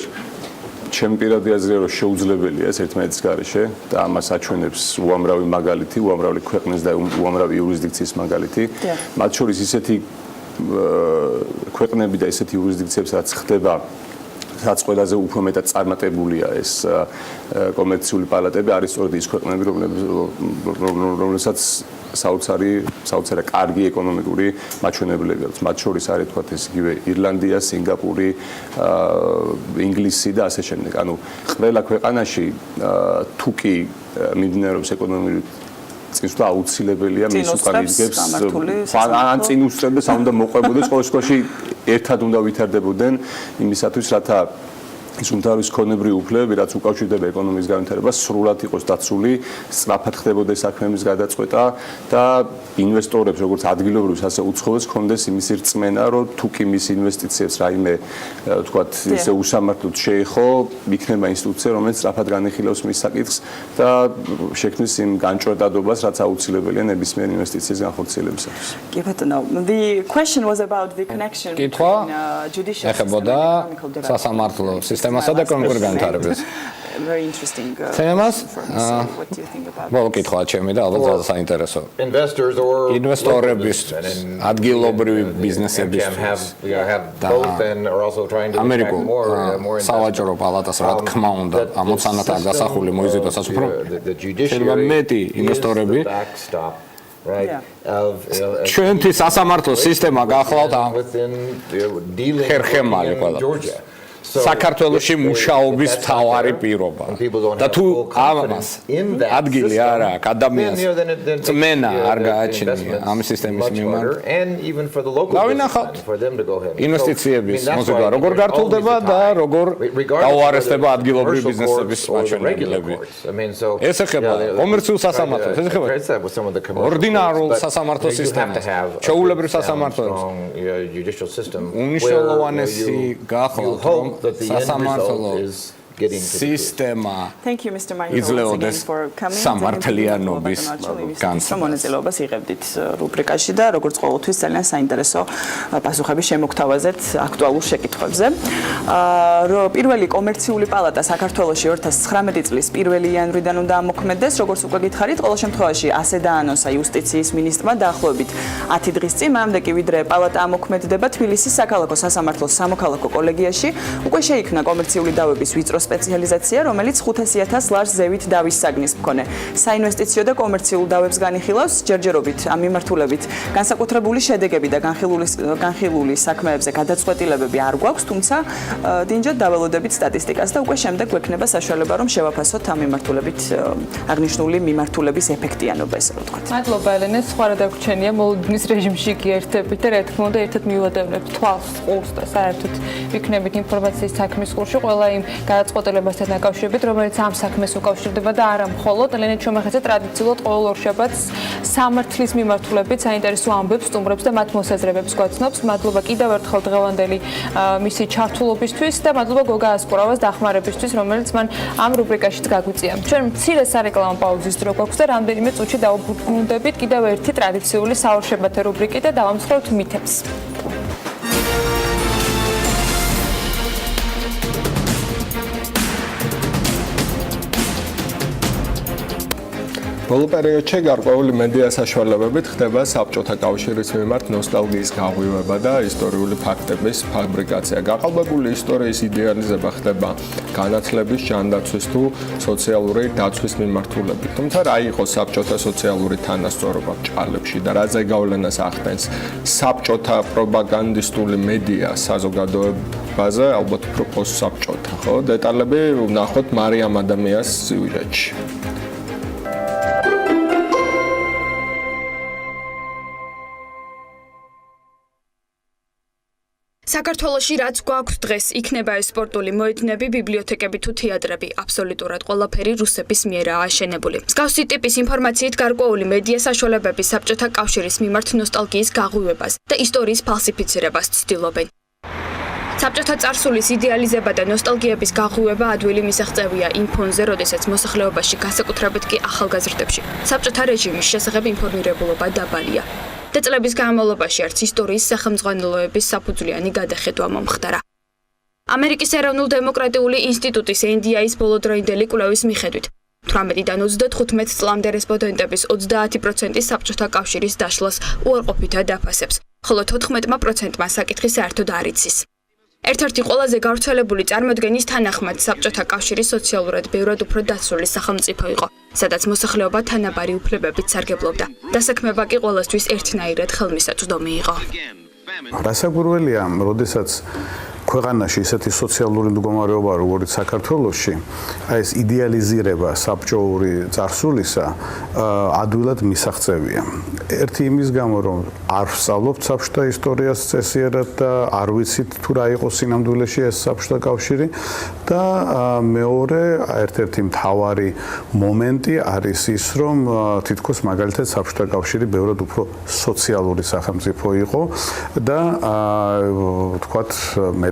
ჩემი პირადი აზრია, რომ შეუძლებელია ეს ერთმანეთის გარეშე და ამას აჩვენებს უამრავი მაგალითი, უამრავი ქვეყნის და უამრავი იურისდიქციის მაგალითი. მათ შორის ისეთი ქვეყნები და ისეთი იურისდიქციები, რაც ხდება რაც ყველაზე უფრო მეტად წარმატებულია ეს კომერციული პალატები არის სწორედ ის ქვეყნები, რომლებსაც საოცარი კარგი ეკონომიკური მაჩვენებლები აქვს. მათ შორის არის თქვათ ეს იგივე ირლანდია, სინგაპური, ინგლისი და ასე შემდეგ. ანუ ყველა ქვეყანაში თუ კი მიმდინარეობს ეკონომიკური წინსვლა აუცილებელია მის უკან იდგებს ან წინ უსწრებს ან უნდა მოყვებოდეს ყოველ შემთხვევაში ერთად უნდა ვითარდებოდნენ იმისათვის რათა ის უმთავრეს ქონებრივი უფლებები, რაც უკავშირდება ეკონომიკის განვითარებას, სრულად იყოს დაცული, სწრაფად ხდებოდა საქმეების გადაწყვეტა და ინვესტორებს, როგორც ადგილობრივს, ასე უცხოებს ჰქონდეს იმის რწმენა, რომ თუ კი მის ინვესტიციებს რაიმე, თქვათ, ისე უსამართლოდ შეეხო, იქნება ინსტიტუცია, რომელიც სწრაფად განიხილავს მის საკითხს და შექმნის იმ განჭვეტადობას, რაც აუცილებელია ნებისმიერ ინვესტიციის განხორციელებისათვის. კი ბატონო, the question was about the connection between judicial system and economical development. სისტემასა და ეკონომიკურ განვითარებას. Very interesting. თემას What do you think about? ბოლო კითხვა ჩემი და ალბათ ძალიან საინტერესო. Investors or ინვესტორების ადგილობრივი ბიზნესების ამერიკულ სავაჭრო პალატას რა თქმა უნდა ამოცანათაა დასახული მოიზიდოსაც უფრო შეიძლება მეტი ინვესტორები ჩვენთვის სასამართლო სისტემა გახლავთ ხერხემალი ყველა საქართველოში მუშაობის მთავარი პირობა. და თუ ამას ადგილი არ აქვს ადამიანს წმენა არ გააჩნია ამ სისტემის მიმართ. დავინახავთ ინვესტიციების მოზიდვა როგორ გართულდება და როგორ დაუარესდება ადგილობრივი ბიზნესების მაჩვენებლები. ეს ეხება კომერციულ სასამართლოს, ეს ეხება ორდინარულ სასამართლო სისტემას, ჩვეულებრივ სასამართლოებს. უნიშნელოვანესი გახლავთ რომ სასამართლო სისტემა იძლეოდეს სამართლიანობის განცდას. მონაწილეობას იღებდით რუბრიკაში და როგორც ყოველთვის ძალიან საინტერესო პასუხები შემოგთავაზეთ აქტუალურ შეკითხვებზე. პირველი კომერციული პალატა საქართველოში 2019 წლის 1 იანვრიდან უნდა ამოქმედდეს, როგორც უკვე გითხარით, ყოველ შემთხვევაში ასე დაანონსა იუსტიციის მინისტრმა დაახლოებით 10 დღის წინ, მანამდე კი ვიდრე პალატა ამოქმედება თბილისის საქალაქო სასამართლოს სამოქალაქო კოლეგიაში, უკვე შეიქმნა კომერციული დავების ვიწრო სპეციალიზაცია, რომელიც 500.000 ლარს ზევით დავის საგნის მქონე. საინვესტიციო და კომერციულ დავებს განიხილავს, ჯერჯერობით ამ მიმართულებით განსაკუთრებული შედეგები და განხილული საქმეებზე გადაწყვეტილებები არ გვაქვს, თუმცა დინჯად დაველოდებით სტატისტიკას და უკვე შემდეგ გვექნება საშუალება რომ შევაფასოთ ამ მიმართულებით აღნიშნული მიმართულების ეფექტიანობა, ესე რომ ვთქვათ. მადლობა ელენე, სხვა რა დაგვრჩენია, მოლოდინის რეჟიმში გიერთებით და რა თქმა უნდა ერთად მივადევნებთ თვალს ყურს და საერთოდ ვიქნებით ინფორმაციის საქმის ყურში ყველა იმ გადაწყვეტილებასთან დაკავშირებით, რომელიც ამ საქმეს უკავშირდება და არა მხოლოდ ელენე ჩომახეცე ტრადიციულად ყოველ ორ შაბათს სამართლის მიმართულებით საინტერესო ამბებს სტუმრებს და მათ მოსაზრებებს გვაცნობს. მადლობა კიდევ ერთხელ დღევანდელი მისი ჩართულობისთვის და მადლობა გოგა ასკურავას დახმარებისთვის, რომელიც მან ამ რუბრიკაშიც გაგვიწია. ჩვენ მცირე სარეკლამო პაუზის დრო გვაქვს და რამდენიმე წუთში დავუბრუნდებით კიდევ ერთი ტრადიციული საორშაბათე რუბრიკით და დავამსხვრევთ მითებს. ბოლო პერიოდში გარკვეული მედია საშუალებებით ხდება საბჭოთა კავშირის მიმართ ნოსტალგიის გაღვივება და ისტორიული ფაქტების ფაბრიკაცია. გაყალბებული ისტორიის იდეალიზება ხდება განათლების, ჯანდაცვის თუ სოციალური დაცვის მიმართულებით. თუმცა რა იყო საბჭოთა სოციალური თანასწორობა ბჭყალებში და რა ზეგავლენას ახდენს საბჭოთა პროპაგანდისტული მედია საზოგადოებაზე, ალბათ უფრო პოსტსაბჭოთა, ხო? დეტალები ვნახოთ მარიამ ადამიანის სიუჟეტში. საქართველოში რაც გვაქვს დღეს, იქნება ეს სპორტული მოედნები, ბიბლიოთეკები თუ თეატრები, აბსოლუტურად ყველაფერი რუსების მიერაა აშენებული. მსგავსი ტიპის ინფორმაციით გარკვეული მედია საშუალებების საბჭოთა კავშირის მიმართ ნოსტალგიის გაღვივებას და ისტორიის ფალსიფიცირებას ცდილობენ. საბჭოთა წარსულის იდეალიზება და ნოსტალგიების გაღვივება ადვილი მისაღწევია იმ ფონზე, როდესაც მოსახლეობაში, განსაკუთრებით კი ახალგაზრდებში, საბჭოთა რეჟიმის შესახებ ინფორმირებულობა დაბალია. და წლების განმავლობაში არც ისტორიის სახელმძღვანელოების საფუძვლიანი გადახედვა მომხდარა. ამერიკის ეროვნულ დემოკრატიული ინსტიტუტის NDI-ის ბოლოდროინდელი კვლევის მიხედვით, 18-დან 35 წლამდე რესპონდენტების 30% საბჭოთა კავშირის დაშლას უარყოფითად აფასებს, ხოლო 14%-მა საკითხი საერთოდ არ იცის. ერთ-ერთი ყველაზე გავრცელებული წარმოდგენის თანახმად საბჭოთა კავშირი სოციალურად ბევრად უფრო დაცული სახელმწიფო იყო, სადაც მოსახლეობა თანაბარი უფლებებით სარგებლობდა. დასაქმება კი ყველასთვის ერთნაირად ხელმისაწვდომი იყო. რასაკვირველია, როდესაც ქვეყანაში ისეთი სოციალური მდგომარეობა, როგორც საქართველოში, აი ეს იდეალიზირება საბჭოური წარსულისა ადვილად მისაღწევია. ერთი იმის გამო, რომ არ ვსწავლობთ საბჭოთა ისტორიას წესიერად და არ ვიცით თუ რა იყო სინამდვილეში ეს საბჭოთა კავშირი და მეორე, ერთ-ერთი მთავარი მომენტი არის ის, რომ თითქოს მაგალითად საბჭოთა კავშირი ბევრად უფრო სოციალური სახელმწიფო იყო და თქვათ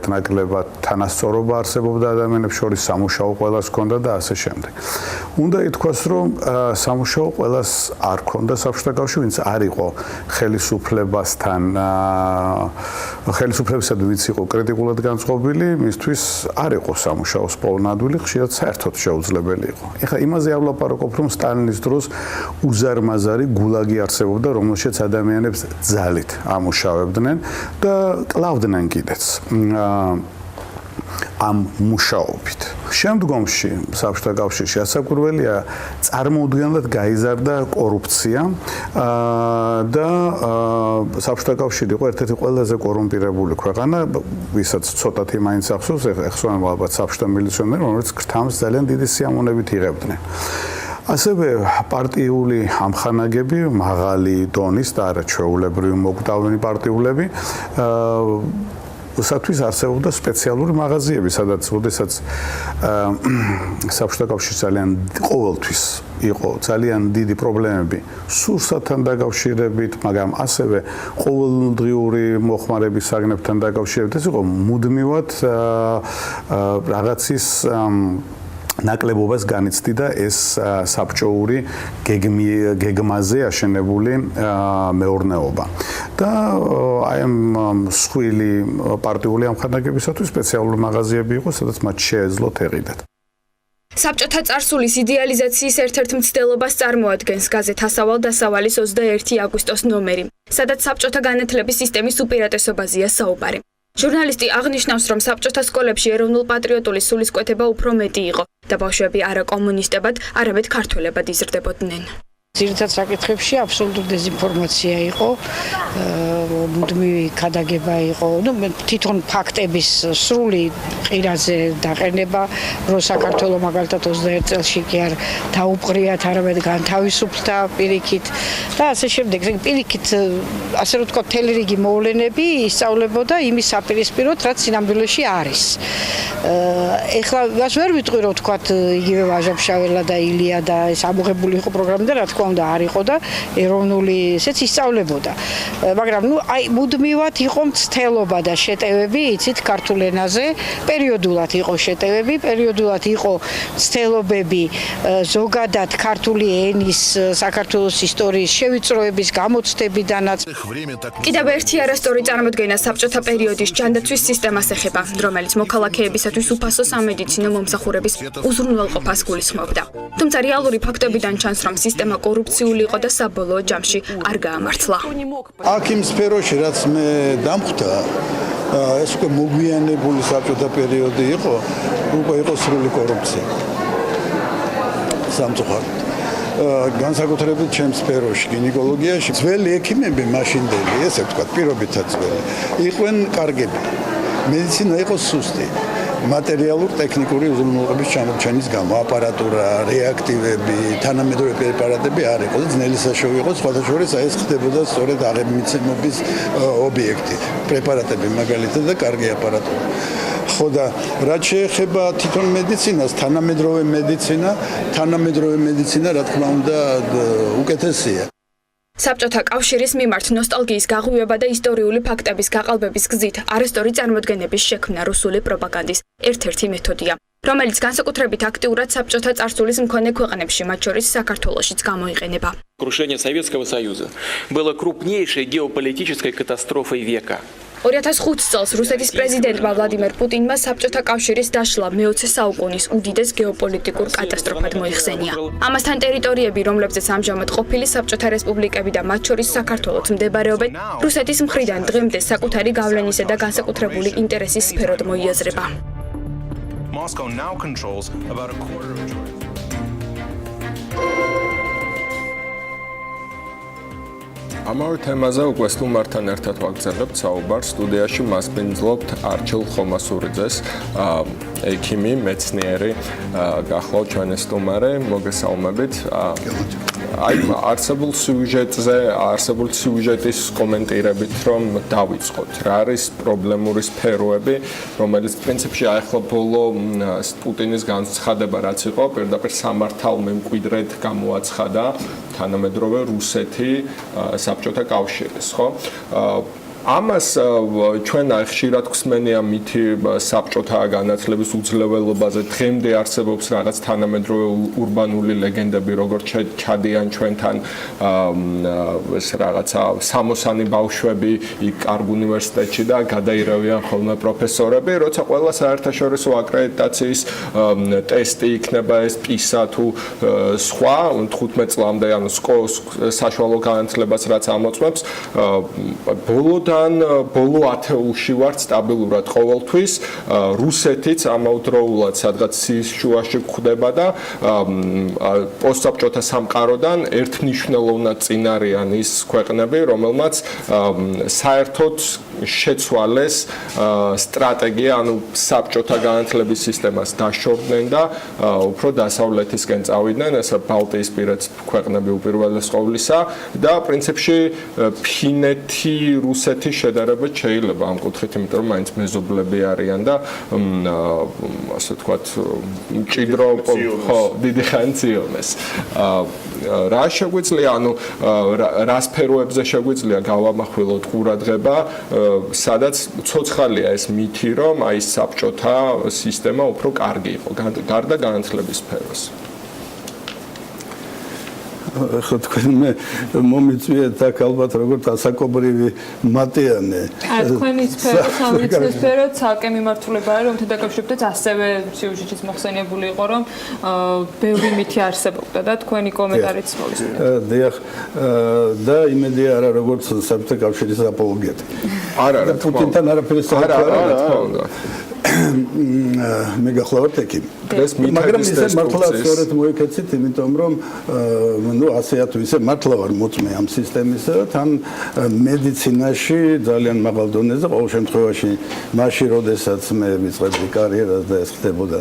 მეტნაკლებად თანასწორობა არსებობდა ადამიანებს შორის, სამუშაო ყველას ჰქონდა და ასე შემდეგ. უნდა ითქვას, რომ სამუშაო ყველას არ ჰქონდა საბჭოთა კავშირში, ვინც არ იყო ხელისუფლებასთან ხელისუფლებისადმი ვინც იყო კრიტიკულად განწყობილი, მისთვის არ იყო სამუშაოს პოვნადვილი, ხშირად საერთოდ შეუძლებელი იყო. ეხლა იმაზე არ ვლაპარაკობ, რომ სტალინის დროს უზარმაზარი გულაგი არსებობდა, რომელშიც ადამიანებს ძალით ამუშავებდნენ და კლავდნენ კიდეც. ამ მუშაობით. შემდგომში საბჭოთა კავშირში ასაკურველია წარმოუდგენლად გაიზარდა კორუფცია და საბჭოთა კავშირი იყო ერთ-ერთი ყველაზე კორუმპირებული ქვეყანა, ვისაც ცოტათი მაინც ახსოვს, ეხსოვნება ალბათ საბჭოთა მილიციონერები, რომელიც გრთამს ძალიან დიდი სიამოვნებით იღებდნენ. ასევე პარტიული ამხანაგები, მაღალი დონის და არა ჩვეულებრივი მოგვდავენი პარტიულები სათვის არსებობდა სპეციალური მაღაზიები, სადაც ოდესაც საბჭოთა კავშირში ძალიან ყოველთვის იყო ძალიან დიდი პრობლემები სურსათთან დაკავშირებით, მაგრამ ასევე ყოველდღიური მოხმარების საგნებთან დაკავშირებით. ეს იყო მუდმივად რაღაცის ნაკლებობას განიცდიდა ეს საბჭოური გეგმაზე აშენებული მეურნეობა. და აი ამ მსხვილი პარტიული ამხანაგებისათვის სპეციალური მაღაზიები იყო, სადაც მათ შეეძლოთ ეყიდათ. საბჭოთა წარსულის იდეალიზაციის ერთ-ერთ მცდელობას წარმოადგენს გაზეთ ასავალ დასავალის 21 აგვისტოს ნომერი, სადაც საბჭოთა განათლების სისტემის უპირატესობაზეა საუბარი. ჟურნალისტი აღნიშნავს, რომ საბჭოთა სკოლებში ეროვნულ-პატრიოტული სულისკვეთება უფრო მეტი იყო და ბავშვები არა კომუნისტებად, არამედ ქართველებად იზრდებოდნენ. ძირითად საკითხებში აბსოლუტური დეზინფორმაცია იყო, მუდმივი ქადაგება იყო, თვითონ ფაქტების სრული ყირაზე დაყენება, რომ საქართველოს მაგალითად 21 წელში კი არ დაუპყრიათ, არამედ განთავისუფლდა პირიქით და ასე შემდეგ. პირიქით, ასე რომ ვთქვათ, მთელი რიგი მოვლენები ისწავლებოდა იმის საპირისპიროდ, რაც სინამდვილეში არის. ეხლა მას ვერ ვიტყვი, რომ ვთქვათ, იგივე ვაჟა-ფშაველა და ილია და ეს ამოღებული იყო პროგრამა და რა თქმა უნდა არ იყო და ეროვნული ესეც ისწავლებოდა. მაგრამ აი მუდმივად იყო მცდელობა და შეტევები, იცით, ქართულ ენაზე, პერიოდულად იყო შეტევები, პერიოდულად იყო მცდელობები ზოგადად ქართული ენის, საქართველოს ისტორიის შევიწროების გამოცდებიდანაც. კიდევ ერთი არასწორი წარმოდგენა საბჭოთა პერიოდის ჯანდაცვის სისტემას ეხება, რომელიც მოქალაქეებისათვის უფასო სამედიცინო მომსახურების უზრუნველყოფას გულისხმობდა. თუმცა რეალური ფაქტებიდან ჩანს, რომ სისტემა კორუფციული იყო და საბოლოო ჯამში არ გაამართლა. აქ იმ სფეროში, რაც მე დამხვდა, ეს უკვე მოგვიანებული საბჭოთა პერიოდი იყო, უკვე იყო სრული კორუფცია. სამწუხაროდ. განსაკუთრებით ჩემს სფეროში, გინეკოლოგიაში, ძველი ექიმები მაშინდელი, ესე ვთქვათ, პირობითად ძველი, იყვნენ კარგები. მედიცინა იყო სუსტი. მატერიალურ-ტექნიკური უზრუნველყოფის ჩამორჩენის გამო აპარატურა, რეაქტივები, თანამედროვე პრეპარატები არ იყო და ძნელი საშუალო იყო, სხვათა შორის ეს ხდებოდა სწორედ აღებმიცემობის ობიექტი, პრეპარატები მაგალითად და კარგი აპარატურა. ხო და რაც შეეხება თვითონ მედიცინას, თანამედროვე მედიცინა, რა თქმა უნდა, უკეთესია. საბჭოთა კავშირის მიმართ ნოსტალგიის გაღვივება და ისტორიული ფაქტების გაყალბების გზით არასწორი წარმოდგენების შექმნა რუსული პროპაგანდის ერთ-ერთი მეთოდია, რომელიც განსაკუთრებით აქტიურად საბჭოთა წარსულის მქონე ქვეყნებში, მათ შორის საქართველოშიც გამოიყენება. Крушение Советского Союза было крупнейшей геополитической катастрофой века. 2005 წელს რუსეთის პრეზიდენტმა ვლადიმერ პუტინმა საბჭოთა კავშირის დაშლა მე-20 საუკუნის უდიდეს გეოპოლიტიკურ კატასტროფად მოიხსენია. ამასთან ტერიტორიები, რომლებზეც ამჟამად ყოფილი საბჭოთა რესპუბლიკები და მათ შორის საქართველოც მდებარეობენ, რუსეთის მხრიდან დღემდე საკუთარი გავლენისა და განსაკუთრებული ინტერესის სფეროდ მოიაზრება. Moscow now controls about a quarter of Georgia. ამავე თემაზე უკვე სტუმართან ერთად ვაგრძელებთ საუბარს. სტუდიაში მასპინძლობთ არჩილ ხომასურიძეს, ექიმი, მეცნიერი, გახლავთ ჩვენი სტუმარი, მოგესალმებით. აი არსებულ სიუჟეტის კომენტირებით რომ დავიწყოთ. რა არის პრობლემური სფეროები, რომელიც პრინციპში ახლა ბოლო პუტინის განცხადება რაც იყო, პირდაპირ სამართალ მემკვიდრედ გამოაცხადა თანამედროვე რუსეთი საბჭოთა კავშირის, ხო? ამას ჩვენ ხშირად გვსმენია მითი საბჭოთა განათლების უძლეველობაზე. დღემდე არსებობს რაღაც თანამედროვე ურბანული ლეგენდები, როგორც ჩადიან ჩვენთან ეს რაღაცა სამოსანი ბავშვები იქ კარგ უნივერსიტეტში და გადაირავიან ხოლმე პროფესორები, როცა ყველა საერთაშორისო აკრედიტაციის ტესტი იქნება ეს PISA თუ სხვა 15 წლამდე, ანუ საშუალო განათლებას რაც ამოწმებს, ბოლო ჩვენგან ბოლო ათეულში ვართ სტაბილურად ყოველთვის. რუსეთიც ამავდროულად სადღაც სიის შუაში გვხვდება და პოსტსაბჭოთა სამყაროდან ერთმნიშვნელოვნად წინ არიან ის ქვეყნები, რომელმაც საერთოდ შეცვალეს სტრატეგია, ანუ საბჭოთა განათლების სისტემას დაშორდნენ და უფრო დასავლეთისკენ წავიდნენ, ესა ბალტიისპირეთ ქვეყნები უპირველეს ყოვლისა და პრინციპში ფინეთი, რუსეთი შედარებით შეიძლება ამ კუთხით, იმიტომ რომ მაინც მეზობლები არიან და ასე ვთქვათ, მჭიდრო ხო, დიდი ხანი ციონეს. რა შეგვიძლია, ანუ რა სფეროებზე შეგვიძლია გავამახვილოთ ყურადღება, სადაც ცოცხალია ეს მითი, რომ აი საბჭოთა სისტემა უფრო კარგი იყო, გარდა განათლების სფეროს. ხო თქვენ მე მომიწვიეთ აქ ალბათ როგორც ასაკობრივი მატიანე. თქვენი სფერო, სამედიცინო სფერო ცალკე მიმართულებაა, რომ თედაკავშირებდეთ ასევე სიუჟეტიც მოხსენიებული იყო, რომ ბევრი მითი არსებობდა და თქვენი კომენტარიც მოვისმინეთ. დიახ, და იმედი არა როგორც საბჭოთა კავშირის აპოლოგეტი. არა, პუტინთან არაფერი არა. მე გახლავართ ექიმი. მაგრამ ისე მართლა სწორედ მოიქეცით, იმიტომ რომ ნუ ასე თუ ისე მართლა ვარ მოწმე ამ სისტემისა, თან მედიცინაში ძალიან მაღალ დონეზე, ყოველ შემთხვევაში მაშინ, როდესაც მე ვიწყებდი კარიერას და ეს ხდებოდა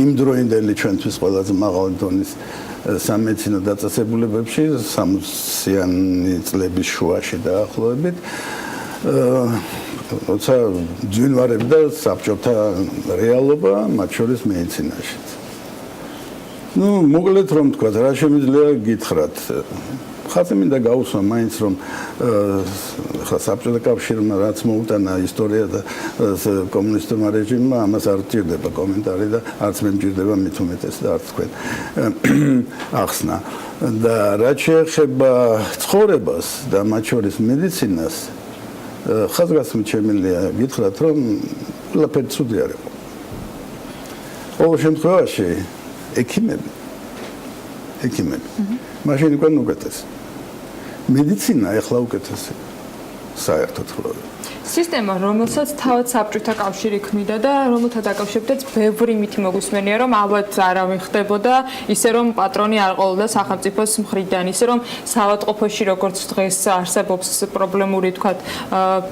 იმდროინდელი ჩვენთვის ყველაზე მაღალ დონის სამედიცინო დაწესებულებებში 60-იანი წლების შუაში დაახლოებით როცა ძვინვარებდა საბჭოთა რეალობა, მათ შორის მედიცინაშიც. ნუ მოკლედ რომ თქვა, რა შემიძლია გითხრათ. ხალხი მინდა გაუსვა მაინც რომ ხა საბჭოთა კავშირმა რაც მოუტანა ისტორია და კომუნისტურმა რეჟიმმა, ამას არ ჭირდება კომენტარი და არც მე მჭირდება მით უმეტეს და არც თქვენ ახსნა. და რაც შეეხება ცხოვრებას და მათ შორის მედიცინას, ხაზგასმით შემიძლია გითხრათ, რომ ყველაფერი ცუდი არ იყო. ყოველ შემთხვევაში ექიმები მაშინ იყვნენ უკეთესი. მედიცინა ეხლა უკეთესი საერთოდ ხო. სისტემა, რომელსაც თავად საბჭოთა კავშირი ქმნიდა და რომელთან დაკავშირებდეთ ბევრი მითი მოგვისმენია, რომ ალბათ არავინ ხდებოდა, ისე რომ პატრონი არ ყოლოდა სახელმწიფოს მხრიდან, ისე რომ საავადმყოფოში როგორც დღეს არსებობს პრობლემური, თქვათ,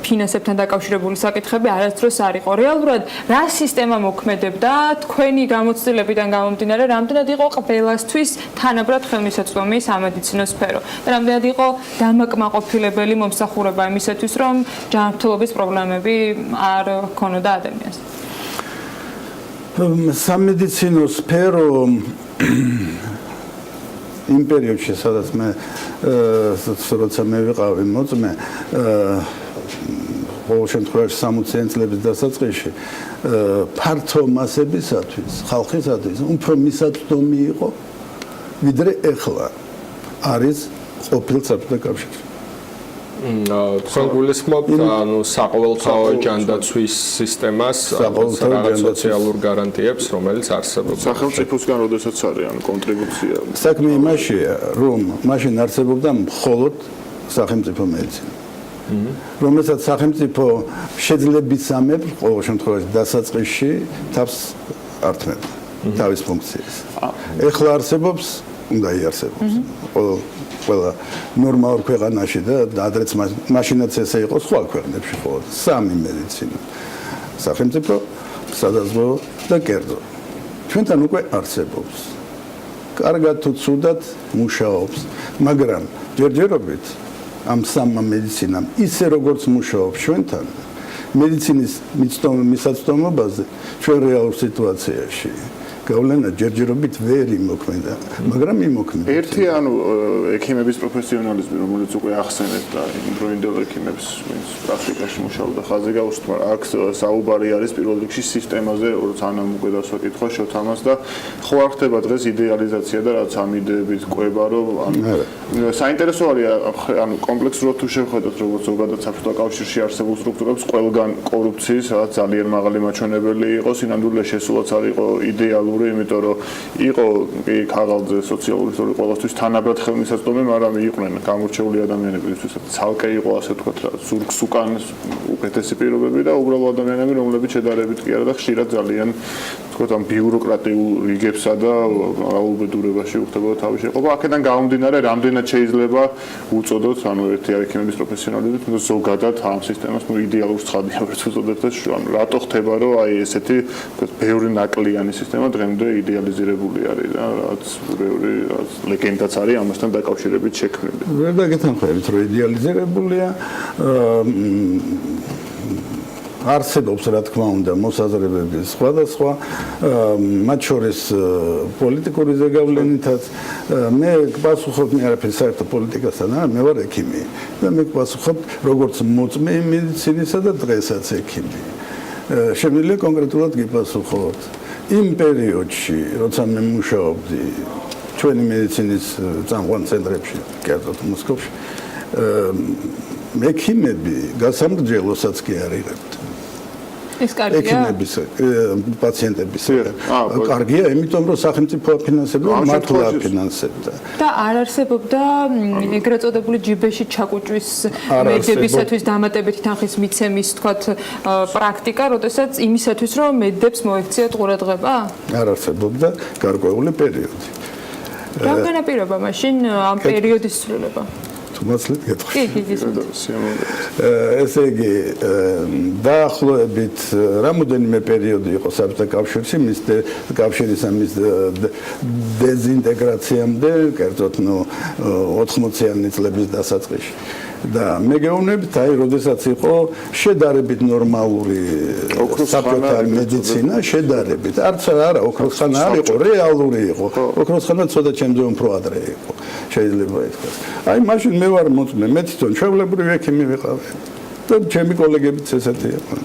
ფინანსებთან დაკავშირებული საკითხები არასდროს არ იყო. რეალურად რა სისტემა მოქმედებდა, თქვენი გამოცდილებიდან გამომდინარე, რამდენად იყო ყველასთვის თანაბრად ხელმისაწვდომი სამედიცინო სფერო და რამდენად იყო დამაკმაყოფილებელი მომსახურება იმისათვის, რომ ჯანმრთელობის პრობლემები არ ქონოდა ადამიანს. სამედიცინო სფერო იმ პერიოდში, სადაც მე როცა მე ვიყავი მოწმე, ყოველ შემთხვევაში 60-იან წლების დასაწყისში ფართო მასებისათვის, ხალხისათვის უფრო მისაწვდომი იყო, ვიდრე ეხლა არის ყოფილ საბჭოთა კავშირში. თქვენ გულისხმობთ, ანუ საყოველთაო ჯანდაცვის სისტემას, რაღაც სოციალურ გარანტიებს, რომელიც არსებობს სახელმწიფოსგან, როდესაც არის ანუ კონტრიბუცია. საქმე იმაშია, რომ მაშინ არსებობდა მხოლოდ სახელმწიფო მედიცინა. რომელსაც სახელმწიფო შეძლებისამებრ ყოველ შემთხვევაში დასაწყისში თავს ართმევდა თავის ფუნქციას. ეხლა არსებობს, უნდა იარსებობს. ყველა ნორმალურ ქვეყანაში და ადრეც მაშინაც ესე იყო სხვა ქვეყნებში ხო სამი მედიცინა. სახელმწიფო, სადაზღვევო და კერძო. ჩვენთან უკვე არსებობს. კარგად თუ ცუდად მუშაობს, მაგრამ ჯერჯერობით ამ სამმა მედიცინამ ისე როგორც მუშაობს ჩვენთან, მედიცინის მისაწვდომობაზე ჩვენ რეალურ სიტუაციაში გავლენა ჯერჯერობით ვერ იმოქმედა, მაგრამ იმოქმედა. ერთი ანუ ექიმების პროფესიონალიზმი, რომელიც უკვე ახსენეთ და იმდროინდელ ექიმებს, ვინც პრაქტიკაში მუშაობდა, ხაზი გაუსვათ, მაგრამ აქ საუბარი არის პირველ რიგში სისტემაზე, როგორც ანამ უკვე დასვაკითხვა შოთამას და ხო არ ხდება დღეს იდეალიზაცია და რაც ამ იდეებით ყვება, რომ საინტერესო არის ანუ კომპლექსურად თუ შევხედოთ, როგორც ზოგადად საბჭოთა კავშირში არსებულ სტრუქტურებს, ყველგან კორუფციის, რაც ძალიან მაღალი მაჩვენებელი იყო, სინამდვილეში შესულაც არ იყო იდეალური პრობლემური, იმიტომ რომ იყო კი ქაღალდზე სოციალური ისტორია ყოველთვის თანაბრად ხელმისაწვდომი, მაგრამ იყვნენ გამორჩეული ადამიანები, ვისაც ცალკე იყო ასე ვთქვათ რა, ზურგს უკან უკეთესი პირობები და უბრალო ადამიანები, რომლებიც შედარებით კი არა და ხშირად ძალიან ვთქვათ ამ ბიუროკრატიულ რიგებსა და აუბედურებაში უხდებოდა თავის შეყობა. აქედან გამომდინარე, რამდენად შეიძლება უწოდოთ, ანუ ერთი არის ექიმების პროფესიონალიზმი, თუმცა ზოგადად ამ სისტემას იდეალურ ცხადია ვერც უწოდებთ და ანუ რატო ხდება, რომ აი ესეთი ვთქვათ ბევრი ნაკლიანი სისტემა დღემდე იდეალიზირებული არის და რაც ბევრი ლეგენდაც არის ამასთან დაკავშირებით შექმნილი. ვერ დაგეთანხმებით, რომ იდეალიზირებულია არსებობს რა თქმა უნდა მოსაზრებები სხვადასხვა მათ შორის პოლიტიკური ზეგავლენითაც მე გპასუხობ მე არაფერს საერთო პოლიტიკასთან არა მე ვარ ექიმი და მე გპასუხობ როგორც მოწმე მედიცინისა და დღესაც ექიმი შემიძლია კონკრეტულად გიპასუხოთ იმ პერიოდში როცა მე მუშაობდი ჩვენი მედიცინის წამყვან ცენტრებში კერძოდ მოსკოვში ექიმები გასამრჯელოსაც კი არ იღებდნენ ეს კარგია? ექიმების პაციენტების კარგია, იმიტომ რომ სახელმწიფო აფინანსებდა, მართლა აფინანსებდა. და არ არსებობდა ეგრეთ წოდებული ჯიბეში ჩაკუჭვის მედებისათვის დამატებითი თანხის მიცემის, თქვათ, პრაქტიკა, როდესაც იმისათვის, რომ მედებს მოექციათ ყურადღება? არ არსებობდა გარკვეული პერიოდი. რა განაპირობა მაშინ ამ პერიოდის ცვლილება? თუმაცლით გეტყვი. კი, ესე იგი, დაახლოებით რამოდენიმე პერიოდი იყო საბჭოთა კავშირში, მის კავშირის ამის დეზინტეგრაციამდე, კერძოდ 80-იანი წლების დასაწყისში. და მე გეუბნებით, აი, როდესაც იყო შედარებით ნორმალური საბჭოთა მედიცინა, შედარებით. არც არა, ოქროსხანა არ იყო, რეალური იყო. ოქროსხანა ცოტა ჩემზე უფრო ადრე იყო. შეიძლება ითქვას. აი, მაშინ მე ვარ მოწმე, მე თვითონ ჩვეულებრივი ექიმი ვიყავი. და ჩემი კოლეგებიც ესეთი იყვნენ.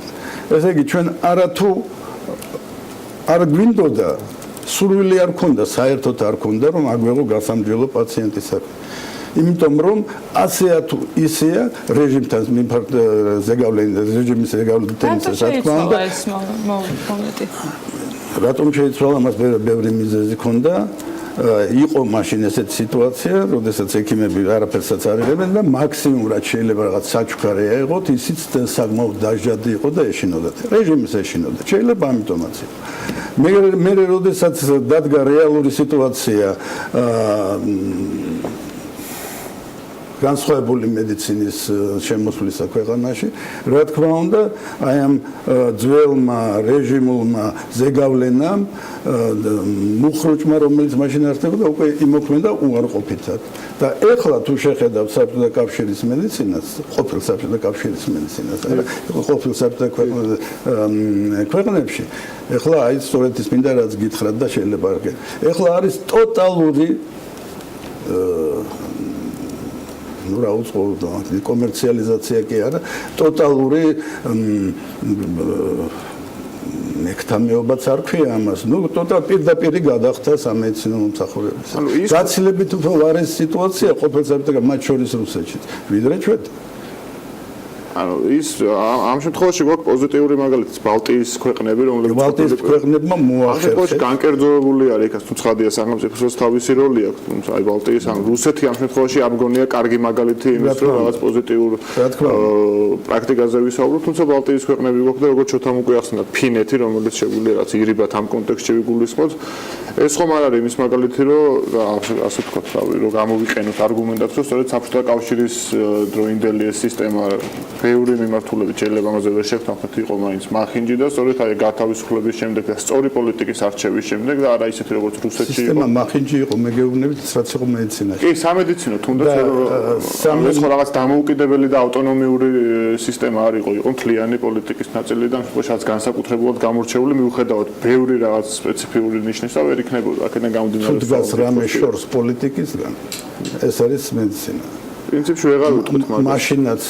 ესე იგი, ჩვენ არათუ არ გვინდოდა, სურვილი არ ქონდა, საერთოდ არ ქონდა, რომ აგვეღო გასამრჯელო პაციენტის საქმე. იმიტომ რომ ასეა თუ ისეა რეჟიმთან რეჟიმის ზეგავლენითაც რა თქმა უნდა რატომ შეიცვალა მას ბევრი მიზეზი ჰქონდა იყო მაშინ ესეთი სიტუაცია როდესაც ექიმები არაფერსაც არ იღებენ და მაქსიმუმ რაც შეიძლება რაღაც საჩუქარი აიღოთ ისიც საკმაოდ დაჟადი იყო და ეშინოდათ რეჟიმს ეშინოდა შეიძლება ამიტომაც იყო მე როდესაც დადგა რეალური სიტუაცია განსხვავებული მედიცინის შემოსვლისა ქვეყანაში, რა თქმა უნდა, აი ამ ძველმა რეჟიმულმა ზეგავლენამ მუხრუჭმა, რომელიც მაშინ არსებობდა, უკვე იმოქმედა უარყოფითად. და ეხლა თუ შეხედავთ საბჭოთა კავშირის მედიცინას, ყოფილ საბჭოთა კავშირის მედიცინას, ყოფილ საბჭოთა ქვეყნებში, ეხლა აი სწორედ ის მინდა რაც გითხრათ და შეიძლება არ გე. ეხლა არის ტოტალური ну რა უწყობდა კომერციალიზაცია კი არა ტოტალური მექტამეობაც არ ქვია ამას ну ტოტალ პირდაპირ გადახდა სამედიცინო მომსახურების გაცილებით უფრო არის სიტუაცია ყოფილ საბჭოთა მათ შორის რუსეთში ვიდრე ჩვენ ანუ ის ამ შემთხვევაში გვაქვს პოზიტიური მაგალითი ბალტიის ქვეყნები რომლებიც ბალტიის ქვეყნებმა მოახერხეს განკერძოებული არის იქაც თუ ცხადია სახელმწიფოს თავისი როლი აქვს თუმცა აი ბალტიის ან რუსეთი ამ შემთხვევაში არ მგონია კარგი მაგალითი იმის რომ რაღაც პოზიტიურ პრაქტიკაზე ვისაუბროთ თუმცა ბალტიის ქვეყნები გვაქვს და როგორც შოთამ უკვე ახსნა ფინეთი რომელიც შეგვიძლია რაც ირიბად ამ კონტექსტში ვიგულისხმოთ ეს ხომ არ არის იმის მაგალითი რომ ასე ვთქვათ რავი რომ გამოვიყენოთ არგუმენტებს რომ სწორედ საბჭოთა კავშირის დროინდელი ეს სისტემა ბევრი მიმართულებით შეიძლება ამაზე ვერ შევთანხმდეთ იყო მაინც მახინჯი და სწორედ აი გათავისუფლების შემდეგ და სწორი პოლიტიკის არჩევის შემდეგ და არა ისეთი როგორც რუსეთში იყო სისტემა მახინჯი იყო მე გეუბნებით რაც იყო მედიცინაში კი სამედიცინო თუნდაც ეს ხო რაღაც დამოუკიდებელი და ავტონომიური სისტემა არ იყო მთლიანი პოლიტიკის ნაწილი და შესაძლოა განსაკუთრებულად გამორჩეული მიუხედავად ბევრი რაღაც სპეციფიური ნიშნის და ვერ იქნებოდა აქედან გამომდინარე თუ დგას რამე შორს პოლიტიკისგან ეს არის მედიცინა პრინციპში ვეღარ ვიტყვით მაგრამ მაშინაც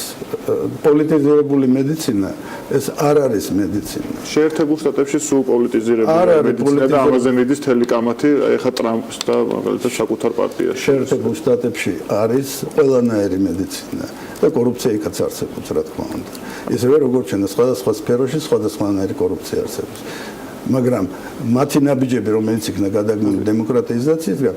პოლიტიზირებული მედიცინა ეს არ არის მედიცინა შეერთებულ შტატებში სულ პოლიტიზირებული მედიცინა და ამაზე მიდის თელი კამათი ეხა ტრამპს და მაგალითად საკუთარ პარტიაში შეერთებულ შტატებში არის ყველანაირი მედიცინა და კორუფცია იქაც არსებობს რა თქმა უნდა ისევე როგორც ჩვენ სხვადასხვა სფეროში სხვადასხვანაირი კორუფცია არსებობს მაგრამ მათი ნაბიჯები, რომელიც იქნა გადაგმული დემოკრატიზაციისგან,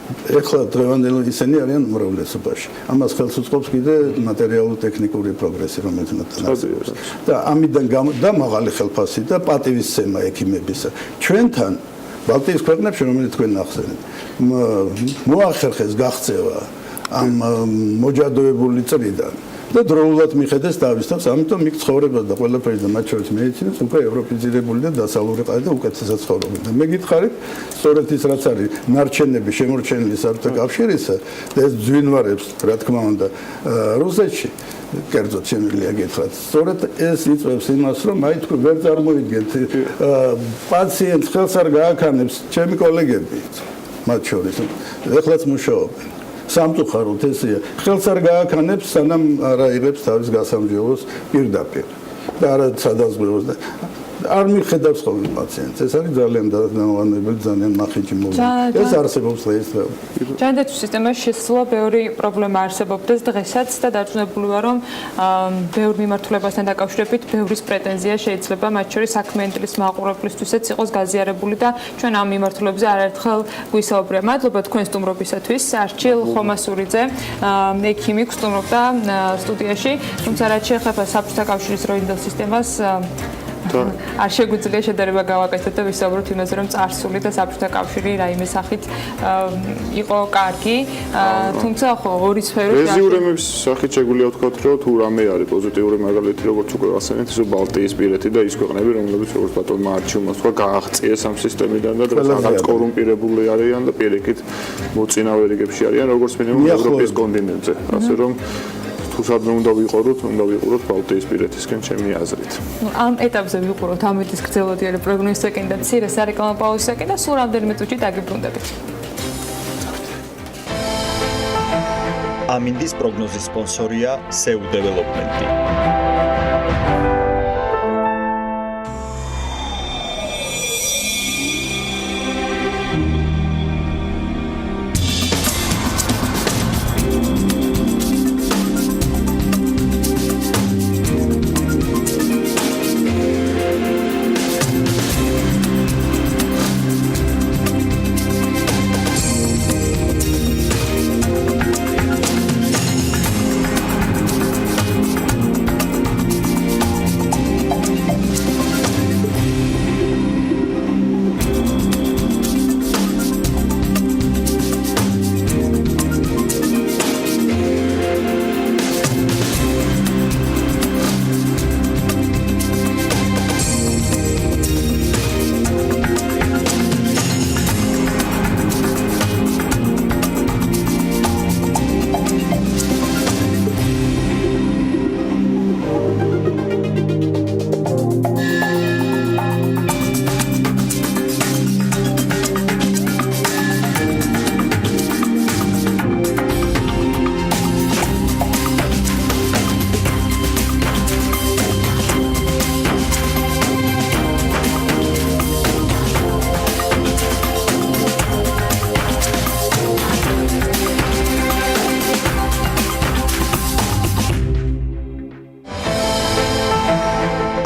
ეხლა დღევანდელ ისინი არიან უმრავლესობაში. ამას ხელს უწყობს კიდე მატერიალურ-ტექნიკური პროგრესი, რომელიც მათთან არსებობს. და ამიდან და მაღალი ხელფასი და პატივისცემა ექიმებისა. ჩვენთან ბალტიის ქვეყნებში, რომელიც თქვენ ახსენეთ, მოახერხეს გაღწევა ამ მოჯადოებული წრიდან და დროულად მიხედეს თავის თავს, ამიტომ იქ ცხოვრებას და ყველაფერი და მათ შორის მედიცინას უკვე ევროპიზირებული და დასავლური ყადი და უკეთესად ცხოვრობენ. და მე გითხარით, სწორედ ის რაც არის ნარჩენები შემორჩენილი საბჭოთა კავშირისა და ეს ძვინვარებს, რა თქმა უნდა, რუსეთში კერძოდ შემიძლია გითხრათ. სწორედ ეს იწვევს იმას, რომ აი თქვენ ვერ წარმოიდგენთ პაციენტს ხელს არ გააქანებს ჩემი კოლეგები, მათ შორის ეხლაც მუშაობენ. სამწუხაროდ ესეა. ხელს არ გააქანებს, სანამ არ აიღებს თავის გასამჯეროს პირდაპირ. და არა სადაზღვევოს და არ მიხედავს ხოლმე პაციენტს. ეს არის ძალიან დაანებებელი, ძალიან მახინჯი მოვლენა. ეს არსებობს დღესდღეობით. ჯანდაცვის სისტემაში შესაძლოა ბევრი პრობლემა არსებობდეს დღესაც და დარწმუნებული ვარ, რომ ბევრ მიმართულებასთან დაკავშირებით ბევრის პრეტენზია შეიძლება მათ შორის საქმიანი დილის მაყურებლისთვისაც იყოს გაზიარებული და ჩვენ ამ მიმართულებზე არაერთხელ გვისაუბრია. მადლობა თქვენ სტუმრობისათვის. არჩილ ხომასურიძე, ექიმი სტუმრობდა სტუდიაში, თუმცა რაც შეეხება საბჭოთა კავშირის როინდელ სისტემას არ შეგვიძლია შედარება გავაკეთოთ და ვისაუბროთ იმაზე, რომ წარსული და საბჭოთა კავშირი რაიმე სახით იყო კარგი, თუმცა ხო ორი სფერო რეზიუმების სახით შეგვიძლია ვთქვათ, რომ თუ რამე არის პოზიტიური მაგალითი, როგორც უკვე ასენეთ, ისო ბალტიისპირეთი და ის ქვეყნები, რომლებიც როგორც ბატონმა არჩილმა თქვა, გააღწიეს ამ სისტემიდან და რაღაც კორუმპირებული არიან და პირიქით მოწინავე რიგებში არიან, როგორც მინიმუმ ევროპის კონტინენტზე. ასე რომ თუსადმე უნდა ვიყუროთ ბალტიისპირეთისკენ ჩემი აზრით. ამ ეტაპზე ვიყუროთ ამეთის გრძელვადიანი პროგნოზისაკენ და მცირე სარეკლამო პაუზისაკენ და სულ რამდენიმე წუთში დაგიბრუნდებით. ამინდის პროგნოზის სპონსორია SEU დეველოპმენტი.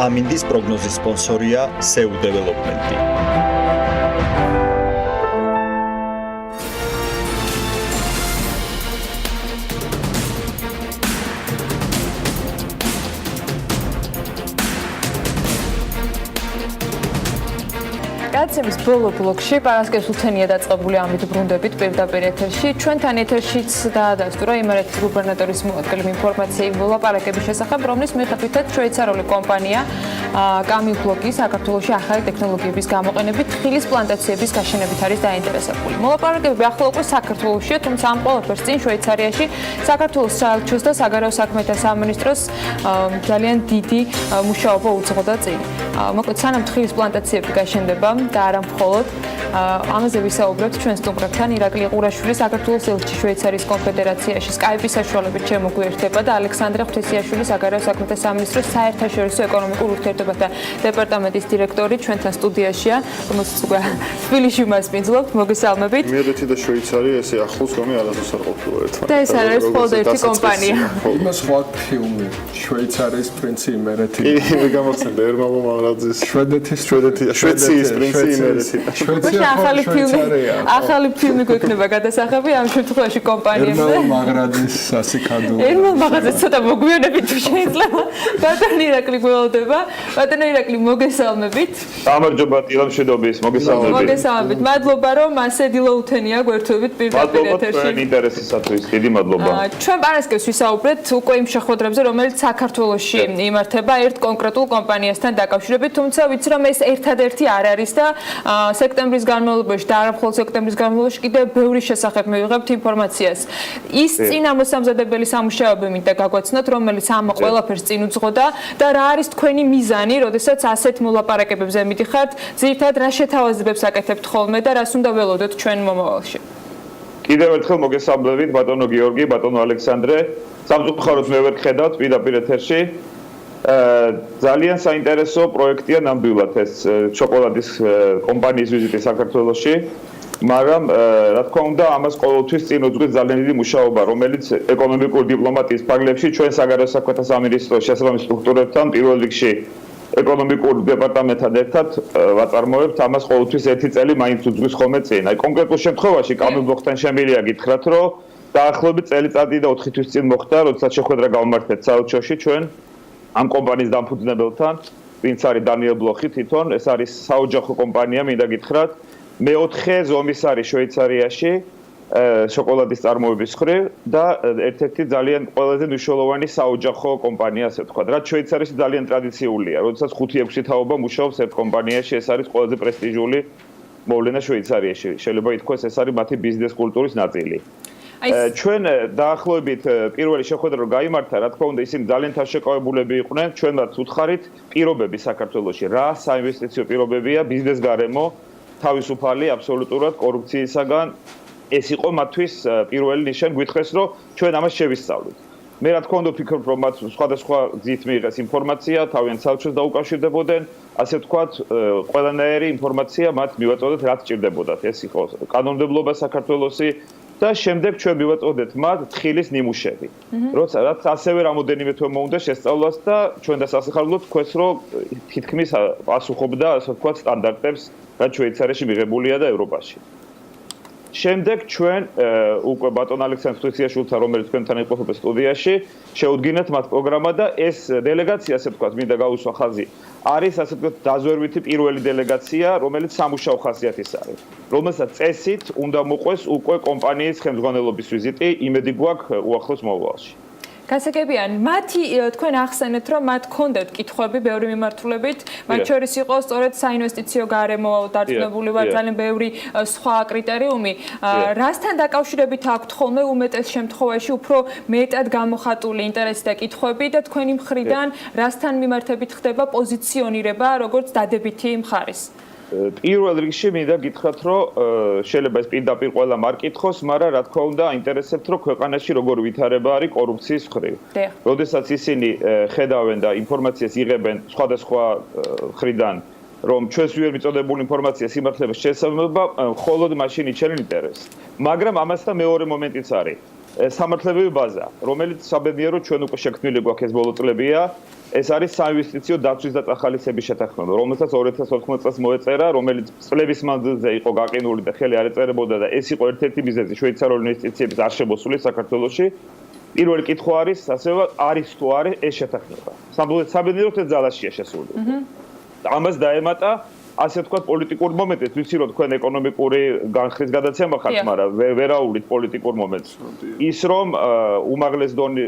ამინდის პროგნოზის სპონსორია SEU დეველოპმენტი. გადაცემის ბოლო ბლოკში პარასკევს უთენია დაწყებული ამით ბრუნდებით პირდაპირ ეთერში. ჩვენთან ეთერშიც დაადასტურა იმერეთის გუბერნატორის მოადგილემ ინფორმაციები მოლაპარაკების შესახებ, რომლის მიხედვითაც შვეიცარიული კომპანია კამილბლოკი საქართველოში ახალი ტექნოლოგიების გამოყენებით ხილის პლანტაციების გაშენებით არის დაინტერესებული. მოლაპარაკებები ახლა უკვე საქართველოშია, თუმცა ამ ყველაფერს წინ შვეიცარიაში საქართველოს საელჩოს და საგარეო საქმეთა სამინისტროს ძალიან დიდი მუშაობა უძღვოდა წინ. მოკლედ სანამ ხილის პლანტაციები გაშენდება და არა მხოლოდ ამაზე ვისაუბრებთ ჩვენ სტუმრებთან. ირაკლი ყურაშვილი საქართველოს ელჩი შვეიცარიის კონფედერაციაში Skype-ის საშუალებით შემოგვიერთდება და ალექსანდრე ღვთისიაშვილი საგარეო საქმეთა სამინისტროს საერთაშორისო ეკონომიკურ ურთიერთობათა დეპარტამენტის დირექტორი ჩვენთან სტუდიაშია, რომელსაც უკვე თბილისში მასპინძლობთ. მოგესალმებით. მერეთი და შვეიცარია ესე ახლოს გამი არასდროს არ ყოფილა ერთმანეთთან. და ეს არის მხოლოდ ერთი კომპანია. იმას სხვა ფილმი შვეიცარიის პრინცი იმერეთი. მე გამახსენდა ერმალო მაღრაძის შვეიციის პრინცი იმერეთი. შვეიცარია ახალი ფილმი გვექნება გადასახები ამ შემთხვევაში კომპანიებზე. ერმალო მაღრაძის სასიკადო. ერმალო მაღრაძის ცოტა მოგვიანებით თუ შეიძლება. ბატონო ირაკლი გველოდება. ბატონო ირაკლი მოგესალმებით. გამარჯობა დილა მშვიდობის მოგესალმებით. მოგესალმებით. მადლობა რომ ასე დილა უთენია გვერდებით პირდაპირ ეთერში. მადლობა ინტერესისათვის. დიდი მადლობა. ჩვენ პარასკევს ვისაუბრეთ უკვე იმ შეხვედრებზე, რომელიც საქართველოში იმართება ერთ კონკრეტულ კომპანიასთან დაკავშირებით, თუმცა ვიცი რომ ეს ერთადერთი არ არის და სექტემბრის განმავლობაში და არა მხოლოდ სექტემბრის განმავლობაში კიდევ ბევრი შესახებ მივიღებთ ინფორმაციას. ის წინ ამოსამზადებელი სამუშაოები მინდა გაგვაცნოთ, რომელიც ამ ყველაფერს წინ უძღოდა და რა არის თქვენი მიზანი, როდესაც ასეთ მოლაპარაკებებზე მიდიხართ, ძირითადად რა შეთავაზებებს აკეთებთ ხოლმე და რას უნდა ველოდოთ ჩვენ მომავალში. კიდევ ერთხელ მოგესალმებით ბატონო გიორგი, ბატონო ალექსანდრე. სამწუხაროდ მე ვერ ხედავთ პირდაპირ ეთერში. ძალიან საინტერესო პროექტია ნამდვილად ეს შოკოლადის კომპანიის ვიზიტი საქართველოში. მაგრამ რა თქმა უნდა ამას ყოველთვის წინ უძღვის ძალიან დიდი მუშაობა, რომელიც ეკონომიკური დიპლომატიის ფარგლებში ჩვენ საგარეო საქმეთა სამინისტროს შესაბამის სტრუქტურებთან პირველ რიგში ეკონომიკურ დეპარტამენტთან ერთად ვაწარმოებთ ამას ყოველთვის ერთი წელი მაინც უძღვის ხოლმე წინ. აი კონკრეტულ შემთხვევაში კამილბოხთან შემიძლია გითხრათ, რომ დაახლოებით წელიწადი და 4 თვის წინ მოხდა, როდესაც შეხვედრა გავმართეთ საელჩოში ჩვენ ამ კომპანიის დამფუძნებელთან, ვინც არის დანიელ ბლოხი თვითონ, ეს არის საოჯახო კომპანია, მინდა გითხრათ. მეოთხე ზომის არის შვეიცარიაში შოკოლადის წარმოების მხრივ და ერთ-ერთი ძალიან ყველაზე მნიშვნელოვანი საოჯახო კომპანია, ასე ვთქვათ. რაც შვეიცარიაში ძალიან ტრადიციულია. როდესაც 5-6 თაობა მუშაობს ერთ კომპანიაში, ეს არის ყველაზე პრესტიჟული მოვლენა შვეიცარიაში. შეიძლება ითქვას, ეს არის მათი ბიზნეს კულტურის ნაწილი. ჩვენ დაახლოებით პირველი შეხვედრა რომ გაიმართა, რა თქმა უნდა, ისინი ძალიან თავშეკავებულები იყვნენ, ჩვენ მათ უთხარით პირობები საქართველოში, რა საინვესტიციო პირობებია, ბიზნეს გარემო, თავისუფალი აბსოლუტურად კორუფციისაგან. ეს იყო მათთვის პირველი ნიშანი, გითხრეს, რომ ჩვენ ამას შევისწავლით. მე რა თქმა უნდა ვფიქრობ, რომ მათ სხვადასხვა გზით მიიღეს ინფორმაცია, თავიანთ საელჩოს დაუკავშირდებოდნენ, ასე ვთქვათ, ყველანაირი ინფორმაცია მათ მივაწოდეთ, რაც ჭირდებოდათ. ეს იყო კანონმდებლობა საქართველოსი და შემდეგ ჩვენ მივაწოდეთ მათ თხილის ნიმუშები. როცა რაც ასევე რამოდენიმე თვე მოუნდა შესწავლას და ჩვენ დასახელებლად თქვენს, რომ თითქმის პასუხობდა, ასე ვთქვათ, სტანდარტებს, რაც შვეიცარიაში მიღებულია და ევროპაში. შემდეგ ჩვენ უკვე ბატონ ალექსანდრე ღვთისიაშვილთან, რომელიც თქვენთან იმყოფება სტუდიაში, შეუდგინეთ მათ პროგრამა და ეს დელეგაცია, ასე ვთქვათ, მინდა გავუსვა ხაზი, არის ასე ვთქვათ დაზვერვითი პირველი დელეგაცია, რომელიც სამუშაო ხასიათის არის, რომელსაც წესით უნდა მოყვეს უკვე კომპანიის ხელმძღვანელობის ვიზიტი, იმედი გვაქვს უახლოს მომავალში. გასაგებია, მათი თქვენ ახსენეთ, რომ მათ ჰქონდათ კითხვები ბევრი მიმართულებით, მათ შორის იყო სწორედ საინვესტიციო გარემო, დარწმუნებული ვარ, ძალიან ბევრი სხვა კრიტერიუმი. რასთან დაკავშირებით აქვთ ხოლმე უმეტეს შემთხვევაში უფრო მეტად გამოხატული ინტერესი და კითხვები და თქვენი მხრიდან რასთან მიმართებით ხდება პოზიციონირება, როგორც დადებითი მხარის? პირველ რიგში მინდა გითხრათ, რომ შეიძლება ეს პირდაპირ ყველა არ კითხოს, მაგრამ რა თქმა უნდა, აინტერესებთ, რომ ქვეყანაში როგორ ვითარება არის კორუფციის მხრივ. როდესაც ისინი ხედავენ და ინფორმაციას იღებენ სხვადასხვა მხრიდან, რომ ჩვენს მიერ მიწოდებული ინფორმაცია სიმართლეების შესაბამება, მხოლოდ მაშინ იჩენენ ინტერესს. მაგრამ ამასთან მეორე მომენტიც არის. სამართლებრივი ბაზა, რომელიც საბედნიეროდ ჩვენ უკვე შექმნილი გვაქვს ეს ბოლო წლებია, ეს არის საინვესტიციო დაცვის და წახალისების შეთანხმება, რომელსაც 2014 წელს მოეწერა, რომელიც წლების მანძილზე იყო გაყინული და ხელი არ ეწერებოდა და ეს იყო ერთ-ერთი მიზეზი შვეიცარიული ინვესტიციების არ შემოსული საქართველოში. პირველი კითხვა არის, ასევე არის თუ არის ეს შეთანხმება. საბედნიეროდ ეს ძალაშია შესული. ამას დაემატა ასე ვთქვათ პოლიტიკური მომენტი, ვიცი რომ თქვენ ეკონომიკური განხრის გადაცემა ხართ, მაგრამ ვერაულით პოლიტიკურ მომენტს. ის რომ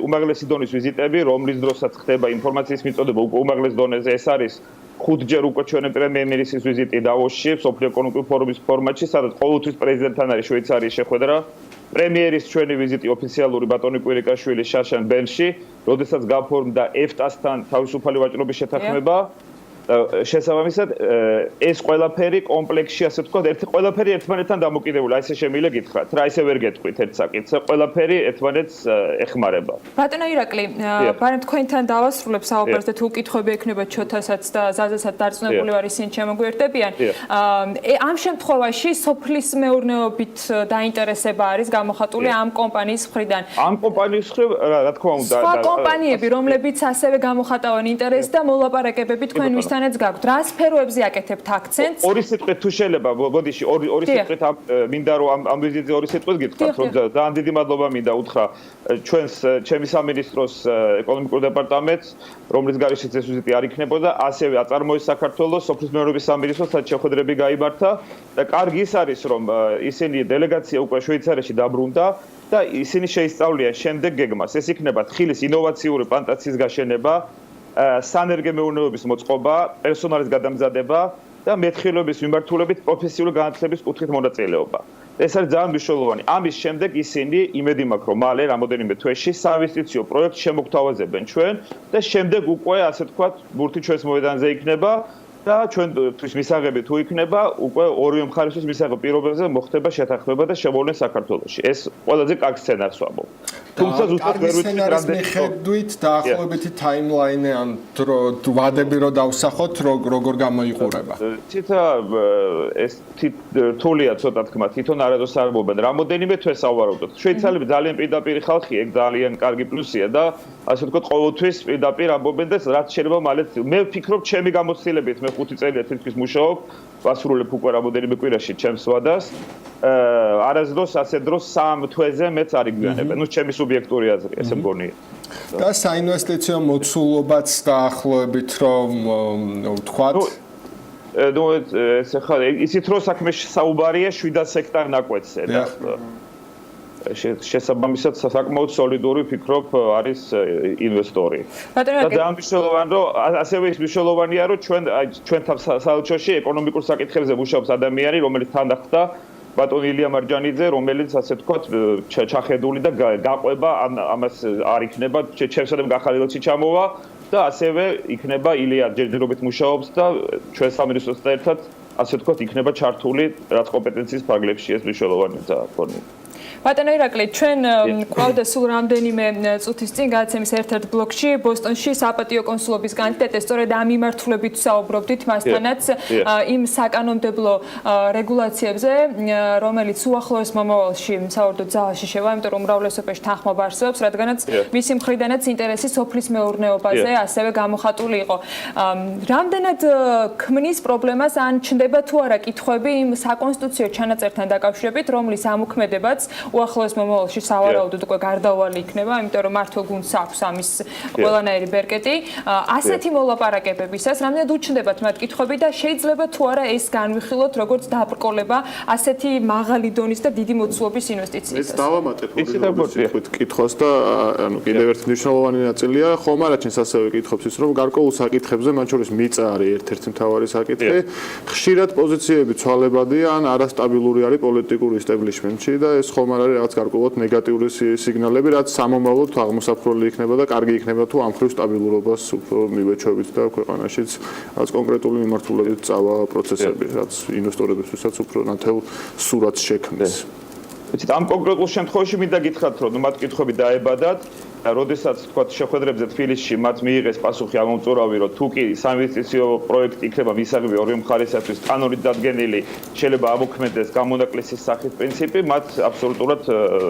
უმაღლესი დონის ვიზიტები, რომლის დროსაც ხდება ინფორმაციის მიწოდება უკვე უმაღლეს დონეზე, ეს არის 5 ჯერ უკვე ჩვენი პრემიერ-მინისტრის ვიზიტი დავოსში, სოფლიო ეკონომიკური ფორუმის ფორმატში, სადაც ყოველთვის პრეზიდენტთან არის შვეიცარიის შეხვედრა. პრემიერის ჩვენი ვიზიტი ოფიციალური ბატონი კვირიკაშვილის შაშან ბენში, როდესაც გაფორმდა EFTA-სთან თავისუფალი ვაჭრობის შეთანხმება. შესაბამისად ეს ყველაფერი კომპლექსში ასე ვთქვათ, ყველაფერი ერთმანეთთან დამოკიდებული, აი ესე შემიძლია გითხრათ, რა ისე ვერ გეტყვით ერთ საკითხზე, ყველაფერი ერთმანეთს ეხმარება. ბატონო ირაკლი, ბარემ თქვენთან დავასრულებ საუბარს და თუ კითხვები ექნება ჩოთასაც და ზაზასაც დარწმუნებული ვარ ისინი შემოგვიერთებიან. ამ შემთხვევაში სოფლის მეურნეობით დაინტერესება არის გამოხატული ამ კომპანიის მხრიდან. ამ კომპანიის მხრიდან, რა თქმა უნდა, სხვა კომპანიები, რომლებიც ასევე გამოხატავენ ინტერესს და მოლაპარაკებები თქვენ ვისთანაც გაქვთ. რა სფეროებზე აკეთებთ აქცენტს? ორი სიტყვით თუ შეიძლება, ბოდიში, ორი სიტყვით მინდა რომ ამ ვიზიტზე ორი სიტყვით გითხრათ, რომ ძალიან დიდი მადლობა მინდა უთხრა ჩემი სამინისტროს ეკონომიკურ დეპარტამენტს, რომლის გარეშეც ეს ვიზიტი არ იქნებოდა, ასევე აწარმოეს საქართველოს სოფლის მეურნეობის სამინისტროს შეხვედრები გაიმართა და კარგი ის არის, რომ ისინი დელეგაცია უკვე შვეიცარიაში დაბრუნდა და ისინი შეისწავლიან შემდეგ გეგმას. ეს იქნება თხილის ინოვაციური პლანტაციის გაშენება, სანერგე მეურნეობის მოწყობა, პერსონალის გადამზადება და მეთხილობის მიმართულებით პროფესიული განათლების კუთხით მონაწილეობა. ეს არის ძალიან მნიშვნელოვანი. ამის შემდეგ ისინი იმედი მაქვს, რომ მალე რამოდენიმე თვეში საინვესტიციო პროექტს შემოგთავაზებენ ჩვენ და შემდეგ უკვე ასე ვთქვათ, ბურთი ჩვენს მოედანზე იქნება და ჩვენთვის მისაღები თუ იქნება, უკვე ორივე მხარისთვის მისაღები პირობებზე მოხდება შეთანხმება და შემოვლენ საქართველოში. ეს ყველაზე კარგი სცენარს ვამბობ. თუმცა ზუსტად ვერ ვიცით რამდენი მიხედვით დაახლოებითი ტაიმლაინი ან ვადები რო დავსახოთ, როგორ გამოიყურება. თითა ეს რთულია ცოტა თქმა, თვითონ არადოს არ მობენ. რამოდენიმე თვეს ავარაუდოთ. შვეიცარიელები ძალიან პირდაპირ ხალხია, ეგ ძალიან კარგი პლუსია და ასე ვთქვათ, ყოველთვის პირდაპირ ამბობენ და რაც შეიძლება მალე მე ვფიქრობ ჩემი გამოცდილებით მე 5 წელია თითქმის მუშაობ, ვასრულებ უკვე რამოდენიმე კვირაში ჩემს ვადას. არასდროს ასე დროს 3 თვეზე მეც არ იგვიანებენ. ნუ ჩემი სუბიექტური აზრია, ესე მგონია. და საინვესტიციო მოცულობაც დაახლოებით რომ ვთქვათ ნუ ეს ხა ისიც რომ საქმე საუბარია 700 ჰექტარ ნაკვეთზე და შესაბამისად საკმაოდ სოლიდური ვფიქრობ არის ინვესტორი. და ძალიან მნიშვნელოვანი რომ ასევე ის მნიშვნელოვანია რომ ჩვენთან საელჩოში ეკონომიკურ საკითხებზე მუშაობს ადამიანი რომელიც თან ახდა ბატონი ილია მარჯანიძე რომელიც ასე ვთქვათ ჩახედული და გაყვება ამას არ იქნება ჩემსადებ გახალილში ჩამოვა და ასევე იქნება ილია ჯერჯერობით მუშაობს და ჩვენ სამინისტროსთან ერთად ასე ვთქვათ იქნება ჩართული რაც კომპეტენციის ფარგლებში ეს მნიშვნელოვანია გონია. ბატონო ირაკლი, ჩვენ გვყავდა სულ რამდენიმე წუთის წინ გადაცემის ერთ-ერთ ბლოკში ბოსტონში საპატიო კონსულობის კანდიდატი, სწორედ ამ მიმართულებით საუბრობდით მასთანაც იმ საკანონმდებლო რეგულაციებზე, რომელიც უახლოეს მომავალში საერთოდ ძალაში შევა, იმიტომ რომ უმრავლესობაში თანხმობა არსებობს, რადგანაც მისი მხრიდანაც ინტერესი სოფლის მეურნეობაზე ასევე გამოხატული იყო. რამდენად ქმნის პრობლემას ან ჩნდება თუ არა კითხვები იმ საკონსტიტუციო ჩანაწერთან დაკავშირებით, რომლის ამოქმედებაც უახლოეს მომავალში სავარაუდოდ უკვე გარდაუვალი იქნება, იმიტომ რომ მართო გუნდს აქვს ამის ყველანაირი ბერკეტი. ასეთი მოლაპარაკებებისას რამდენად უჩნდებათ მათ კითხვები და შეიძლება თუ არა ეს განვიხილოთ როგორც დაბრკოლება ასეთი მაღალი დონის და დიდი მოცულობის ინვესტიციისას. ეს დავამატებ ორი კითხვას და ანუ კიდევ ერთი მნიშვნელოვანი ნაწილია ხომ არაჩენს ასევე კითხვებს ის რომ გარკვეულ საკითხებზე მათ შორის მიწა არის ერთ-ერთი მთავარი საკითხი. ხშირად პოზიციები ცვალებადია ან არასტაბილური არის პოლიტიკური ისტაბლიშმენტში და ეს ხომ არის რაღაც გარკვეულად ნეგატიური სიგნალები, რაც სამომავლოდ აღმოსაფრთხოელი იქნება და კარგი იქნება თუ ამ ხრივ სტაბილურობას უფრო მივეჩვევით და ქვეყანაშიც რაღაც კონკრეტული მიმართულებით წავა პროცესები, რაც ინვესტორებისთვისაც უფრო ნათელ სურათს შექმნის. ვიცით, ამ კონკრეტულ შემთხვევაში მინდა გითხრათ, რომ მათ კითხვები დაებადათ როდესაც თქვათ შეხვედრებზე თბილისში მათ მიიღეს პასუხი ამომწურავი რომ თუ კი საინვესტიციო პროექტი იქნება მისაღები ორივე მხარესათვის კანონით დადგენილი შეიძლება ამოქმედდეს გამონაკლისის სახით პრინციპი მათ აბსოლუტურად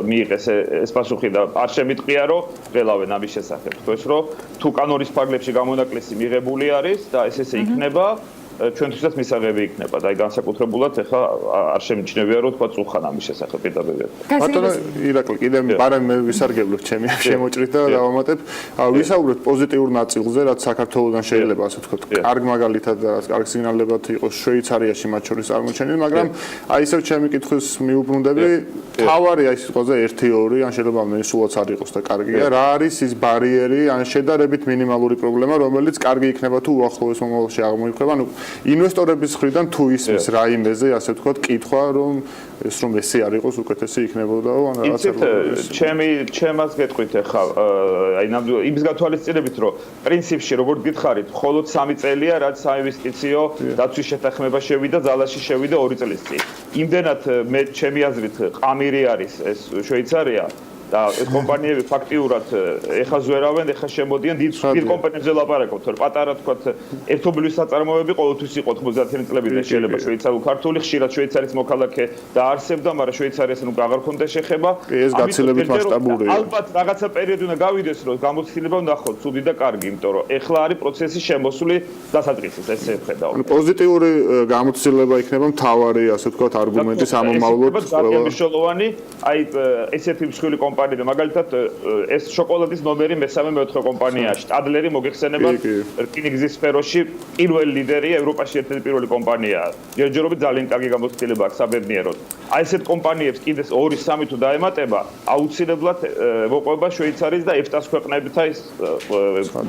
მიიღეს ეს პასუხი და არ შემიტყვია რომ ყველავენ ამის შესახებ თქვენ რომ თუ კანონის ფარგლებში გამონაკლისი მიღებული არის და ეს ესე იქნება ჩვენთვისაც მისაღები იქნება და აი განსაკუთრებულად ეხლა არ შემიჩნევია რომ თქვა წუხან ამის შესახებ პირდაპირ. ბატონო ირაკლი კიდე პარემ მე ვისარგებლებ ჩემი შემოჭრით და დავამატებ ვისაუბრეთ პოზიტიურ ნაწილზე რაც საქართველოსთან შეიძლება ასე ვთქვათ კარგ მაგალითად და რაც კარგ სიგნალებად იყოს შვეიცარიაში მათ შორის წარმოჩენილი მაგრამ აი ისევ ჩემი კითხვის მიუბრუნდები თავარია ის სიტყვაზე 1-2 ან შეიძლება მე სულაც არ იყოს და კარგია რა არის ის ბარიერი ან შედარებით მინიმალური პრობლემა რომელიც კარგი იქნება თუ უახლოეს მომავალში აღმოიფრება ანუ ინვესტორების მხრიდან თუ ისმის რაიმეზე, ასე ვთქვათ, კითხვა, რომ ეს რომ ესე არ იყოს უკეთესი იქნებოდაო, ან რაღაც ჩემას გეტყვით ახლა, აი ნამდვილად იმის გათვალისწინებით, რომ პრინციპში როგორც გითხარით, მხოლოდ 3 წელია, რაც საინვესტიციო დაცვის შეთანხმება შევიდა, ძალაში შევიდა 2 წლის წინ. იმდენად მე ჩემი აზრით ყამირი არის ეს შვეიცარია და ეს კომპანიები ფაქტიურად ეხა ზვერავენ, ეხა შემოდიან დიდ კომპანიებზე ლაპარაკობთ, რომ პატარა თქვათ ერთობლივი საწარმოები ყოველთვის იყო 90-იანი წლებიდან შეიძლება შვეიცარულ-ქართული, ხშირად შვეიცარიის მოქალაქე დაარსებდა, მაგრამ შვეიცარიას ნუ აღარ ქონდა შეხება. ეს გაცილებით მასშტაბურია. ალბათ რაღაცა პერიოდი უნდა გავიდეს, რომ გამოცდილება ვნახოთ ცუდი და კარგი, იმიტომ რომ ეხლა არის პროცესის შემოსული დასაწყისის, ესე ვხედავ. პოზიტიური გამოცდილება იქნება მთავარი, ასე ვთქვათ, არგუმენტის ამომავლოდ. ძალიან მნიშვნელოვანი, აი ესეთი მსხვილი კომპანია და მაგალითად ეს შოკოლადის ნომერი მესამე მეოთხე კომპანიაში. Adler-ი მოგეხსენებათ, რკინიგზის სფეროში პირველი ლიდერია, ევროპაში ერთ-ერთი პირველი კომპანიაა. ჯერჯერობით ძალიან კარგი გამოცდილება აქვს საბედნიეროდ. აი ესეთ კომპანიებს კიდე 2-3 თუ დაემატება, აუცილებლად მოყვება შვეიცარიის და EFTA-ს ქვეყნებთან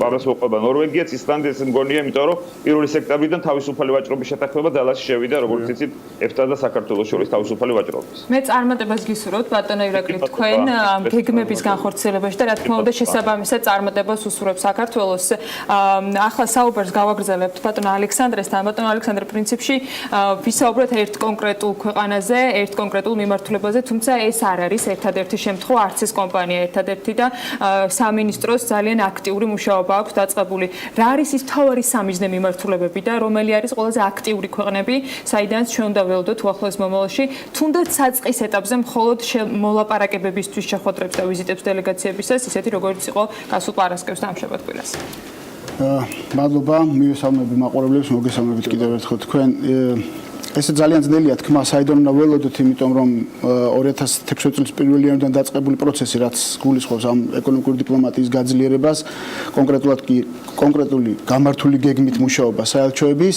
ბაბას მოყვება ნორვეგიაც, ისლანდიაც მგონია, იმიტომ რომ 1 სექტემბრიდან თავისუფალი ვაჭრობის შეთანხმება ძალაში შევიდა, როგორც იცით, EFTA და საქართველოს შორის თავისუფალი ვაჭრობის. მე წარმატებას გისურვებთ ბატონო ირაკლი თქვენ გეგმების განხორციელებაში და რა თქმა უნდა შესაბამისად წარმატებას უსურვებს საქართველოს. ახლა საუბარს გავაგრძელებთ ბატონო ალექსანდრესთან. ბატონო ალექსანდრე, პრინციპში ვისაუბრეთ ერთ კონკრეტულ ქვეყანაზე, ერთ კონკრეტულ მიმართულებაზე, თუმცა ეს არ არის ერთადერთი შემთხვევა, არც ეს კომპანია ერთადერთი და სამინისტროს ძალიან აქტიური მუშაობა აქვს დაწყებული. რა არის ის მთავარი სამიზნე მიმართულებები და რომელი არის ყველაზე აქტიური ქვეყნები, საიდანაც ჩვენ უნდა ველოდოთ უახლოეს მომავალში, თუნდაც საწყის ეტაპზე მხოლოდ მოლაპარაკებებისთვის შეხვედრებს და ვიზიტებს დელეგაციებისას, ისეთი როგორც იყო გასულ პარასკევს და ამ შაბათ-კვირას. მადლობა, მივესალმები მაყურებლებს, მოგესალმებით კიდევ ერთხელ თქვენ. ეს ძალიან ძნელია თქმა, საიდან უნდა ველოდოთ, იმიტომ რომ 2016 წლის 1 იანვრიდან დაწყებული პროცესი, რაც გულისხმობს ამ ეკონომიკური დიპლომატიის გაძლიერებას, კონკრეტულად კი კონკრეტული გამართული გეგმით მუშაობა საელჩოების.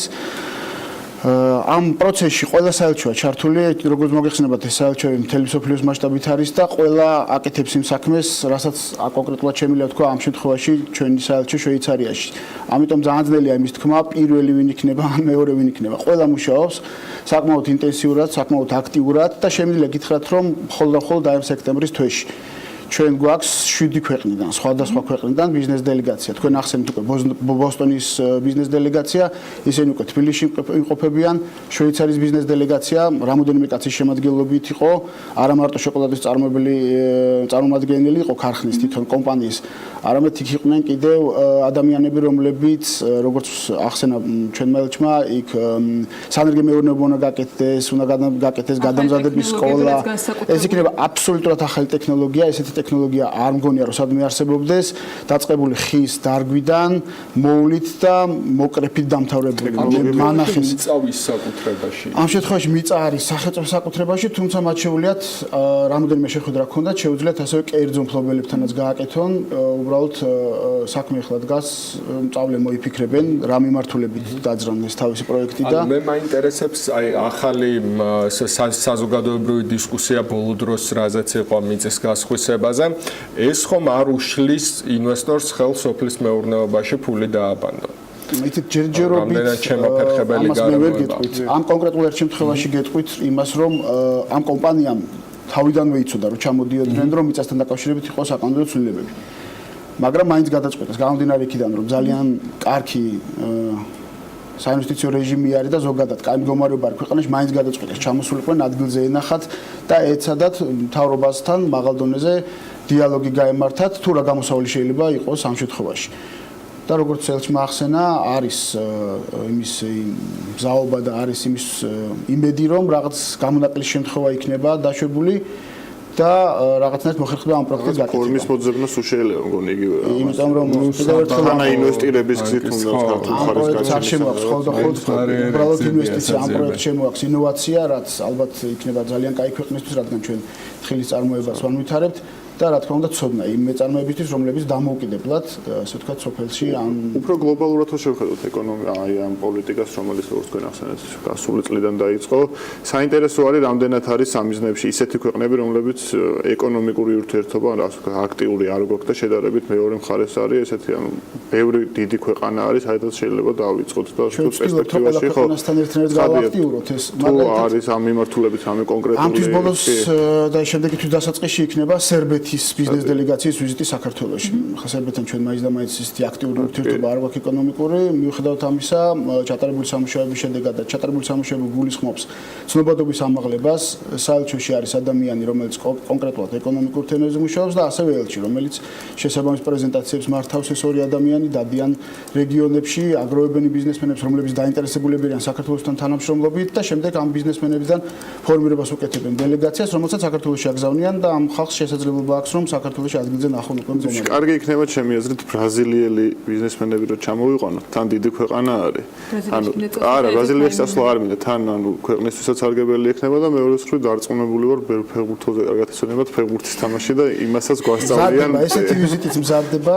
ამ პროცესში ყველა საელჩოა ჩართული, როგორც მოგეხსენებათ, ეს საელჩოები მთელი მსოფლიოს მასშტაბით არის და ყველა აკეთებს იმ საქმეს, რასაც კონკრეტულად შემიძლია თქვა ამ შემთხვევაში ჩვენი საელჩო შვეიცარიაში. ამიტომ ძალიან ძნელია იმის თქმა, პირველი ვინ იქნება, ან მეორე ვინ იქნება. ყველა მუშაობს საკმაოდ ინტენსიურად, საკმაოდ აქტიურად და შემიძლია გითხრათ, რომ მხოლოდ აი სექტემბრის თვეში ჩვენ გვაქვს 7 ქვეყნიდან, სხვადასხვა ქვეყნიდან ბიზნეს დელეგაცია. თქვენ ახსენეთ უკვე ბოსტონის ბიზნეს დელეგაცია, ისინი უკვე თბილისში იმყოფებიან, შვეიცარიის ბიზნეს დელეგაცია რამოდენიმე კაცის შემადგენლობით იყო, არა მარტო შოკოლადის წარმომადგენელი იყო ქარხნის თვითონ კომპანიის, არამედ იქ იყვნენ კიდევ ადამიანები, რომლებიც როგორც ახსენა ჩვენმა ელჩმა, იქ სანერგე მეურნეობა უნდა გაკეთდეს, გადამზადების სკოლა. ეს იქნება აბსოლუტურად ახალი ტექნოლოგია, ესეთი ტექნოლოგია არ მგონია რომ სადმე არსებობდეს, დაწყებული ხის დარგვიდან, მოვლით და მოკრეფით დამთავრებული. მანახის მიწავის საკუთრებაში. ამ შემთხვევაში მიწა არის სახელმწიფოს საკუთრებაში, თუმცა მათ შეუძლიათ რამოდენიმე შეხვედრა ჰქონდათ, შეუძლიათ ასევე კერძო მფლობელებთანაც გააკეთონ. უბრალოდ საქმე ახლა დგას, მწავლე მოიფიქრებენ, რა მიმართულებით დაძრან ეს თავისი პროექტი და მე მაინტერესებს აი ახალი საზოგადოებრივი დისკუსია ბოლო დროს რაზეც იყო მიწის გასხვისება. ეს ხომ არ უშლის ინვესტორს ხელს სოფლის მეურნეობაში ფული დააბანდონ. იცით ჯერჯერობით ამ კონკრეტულ ერთ შემთხვევაში გეტყვით იმას, რომ ამ კომპანიამ თავიდანვე იცოდა, რომ ჩამოდიოდნენ, რომ მიწასთან დაკავშირებით იყო საკანონმდებლო ცვლილებები. მაგრამ მაინც გადაწყვიტეს, გამომდინარე იქიდან, რომ ძალიან კარგი საინვესტიციო რეჟიმი არის და ზოგადად კაი მდგომარეობა არის ქვეყანაში, მაინც გადაწყვიტეს ჩამოსულიყვნენ ადგილზე ენახათ და ეცადათ მთავრობასთან მაღალ დონეზე დიალოგი გაემართათ, თუ რა გამოსავალი შეიძლება იყოს ამ შემთხვევაში. და როგორც ელჩმა ახსენა, არის იმის მზაობა და არის იმის იმედი, რომ რაღაც გამონაკლისის შემთხვევა იქნება დაშვებული და რაღაცნაირად მოხერხდება ამ პროექტის გაკეთება. ფორმის მოძებნას უშეელია, მგონი იგივე. იმიტომ რომ თანა ინვესტირების გზით უნდა ქართულ ხარეს გაჩერდეს. უბრალოდ ინვესტიცია ამ პროექტში შემოაქვს ინოვაცია, რაც ალბათ იქნება ძალიან კაი ქვეყნისთვის, რადგან ჩვენ თხილის წარმოებას ვანვითარებთ და რა თქმა უნდა ცოდნა იმ მეწარმეებისთვის, რომლებიც დამოუკიდებლად, ასე ვთქვათ, სოფელში ან უფრო გლობალურად თუ შევხედოთ ეკონომიკა, აი ამ პოლიტიკას, რომელიც როგორც თქვენ ახსენეთ, გასული წლიდან დაიწყო, საინტერესო არის რამდენად არის სამიზნეებში ისეთი ქვეყნები, რომლებიც ეკონომიკური ურთიერთობა, ასე ვთქვათ, აქტიური არ გვაქვს და შედარებით მეორე მხარეს არის ესეთი, ანუ ბევრი დიდი ქვეყანა არის, საერთოდ შეიძლება დავიწყოთ და ასე პერსპექტივაში ხო გავაქტიუროთ ეს მაგალითად არის ამ მიმართულებით რამე კონკრეტული ამ თვის ბოლოს და შემდეგი თვის დასაწყისში იქნება სერბეთის ბიზნეს დელეგაციის ვიზიტი საქართველოში. ხა სერბეთთან ჩვენ მაინც და მაინც ისეთი აქტიური ურთიერთობა არ გვაქვს ეკონომიკური, მიუხედავად ამისა, ჩატარებული სამუშაოების შედეგად და ჩატარებული სამუშაოები გულისხმობს ცნობადობის ამაღლებას. საელჩოში არის ადამიანი, რომელიც კონკრეტულად ეკონომიკურ თემებზე მუშაობს და ასევე ელჩი, რომელიც შესაბამის პრეზენტაციებს მართავს ეს ორი ადამიანი, დადიან რეგიონებში, აგროვებენ ბიზნესმენებს, რომლებიც დაინტერესებულები არიან საქართველოსთან თანამშრომლობით და შემდეგ ამ ბიზნესმენებიდან ფორმირებას უკეთებენ დელეგაციას, რომელსაც საქართველოში აგზავნიან და ამ ხალხს შესაძლებლობა აქვს, რომ საქართველოში ადგილზე ნახონ უკვე მდგომარეობა. კარგი იქნება ჩემი აზრით ბრაზილიელი ბიზნესმენები რო ჩამოვიყვანოთ, თან დიდი ქვეყანა არის. ანუ არა, ბრაზილიაში წასვლა არ მინდა, თან ანუ ქვეყნისთვისაც სარგებელი იქნება და მეორეს მხრივ დარწმუნებული ვარ ფეხბურთზე კარგად ეცნობათ ფეხბურთის თამაში და იმასაც გვასწავლიან. ესეთი ვიზიტიც მზადდება.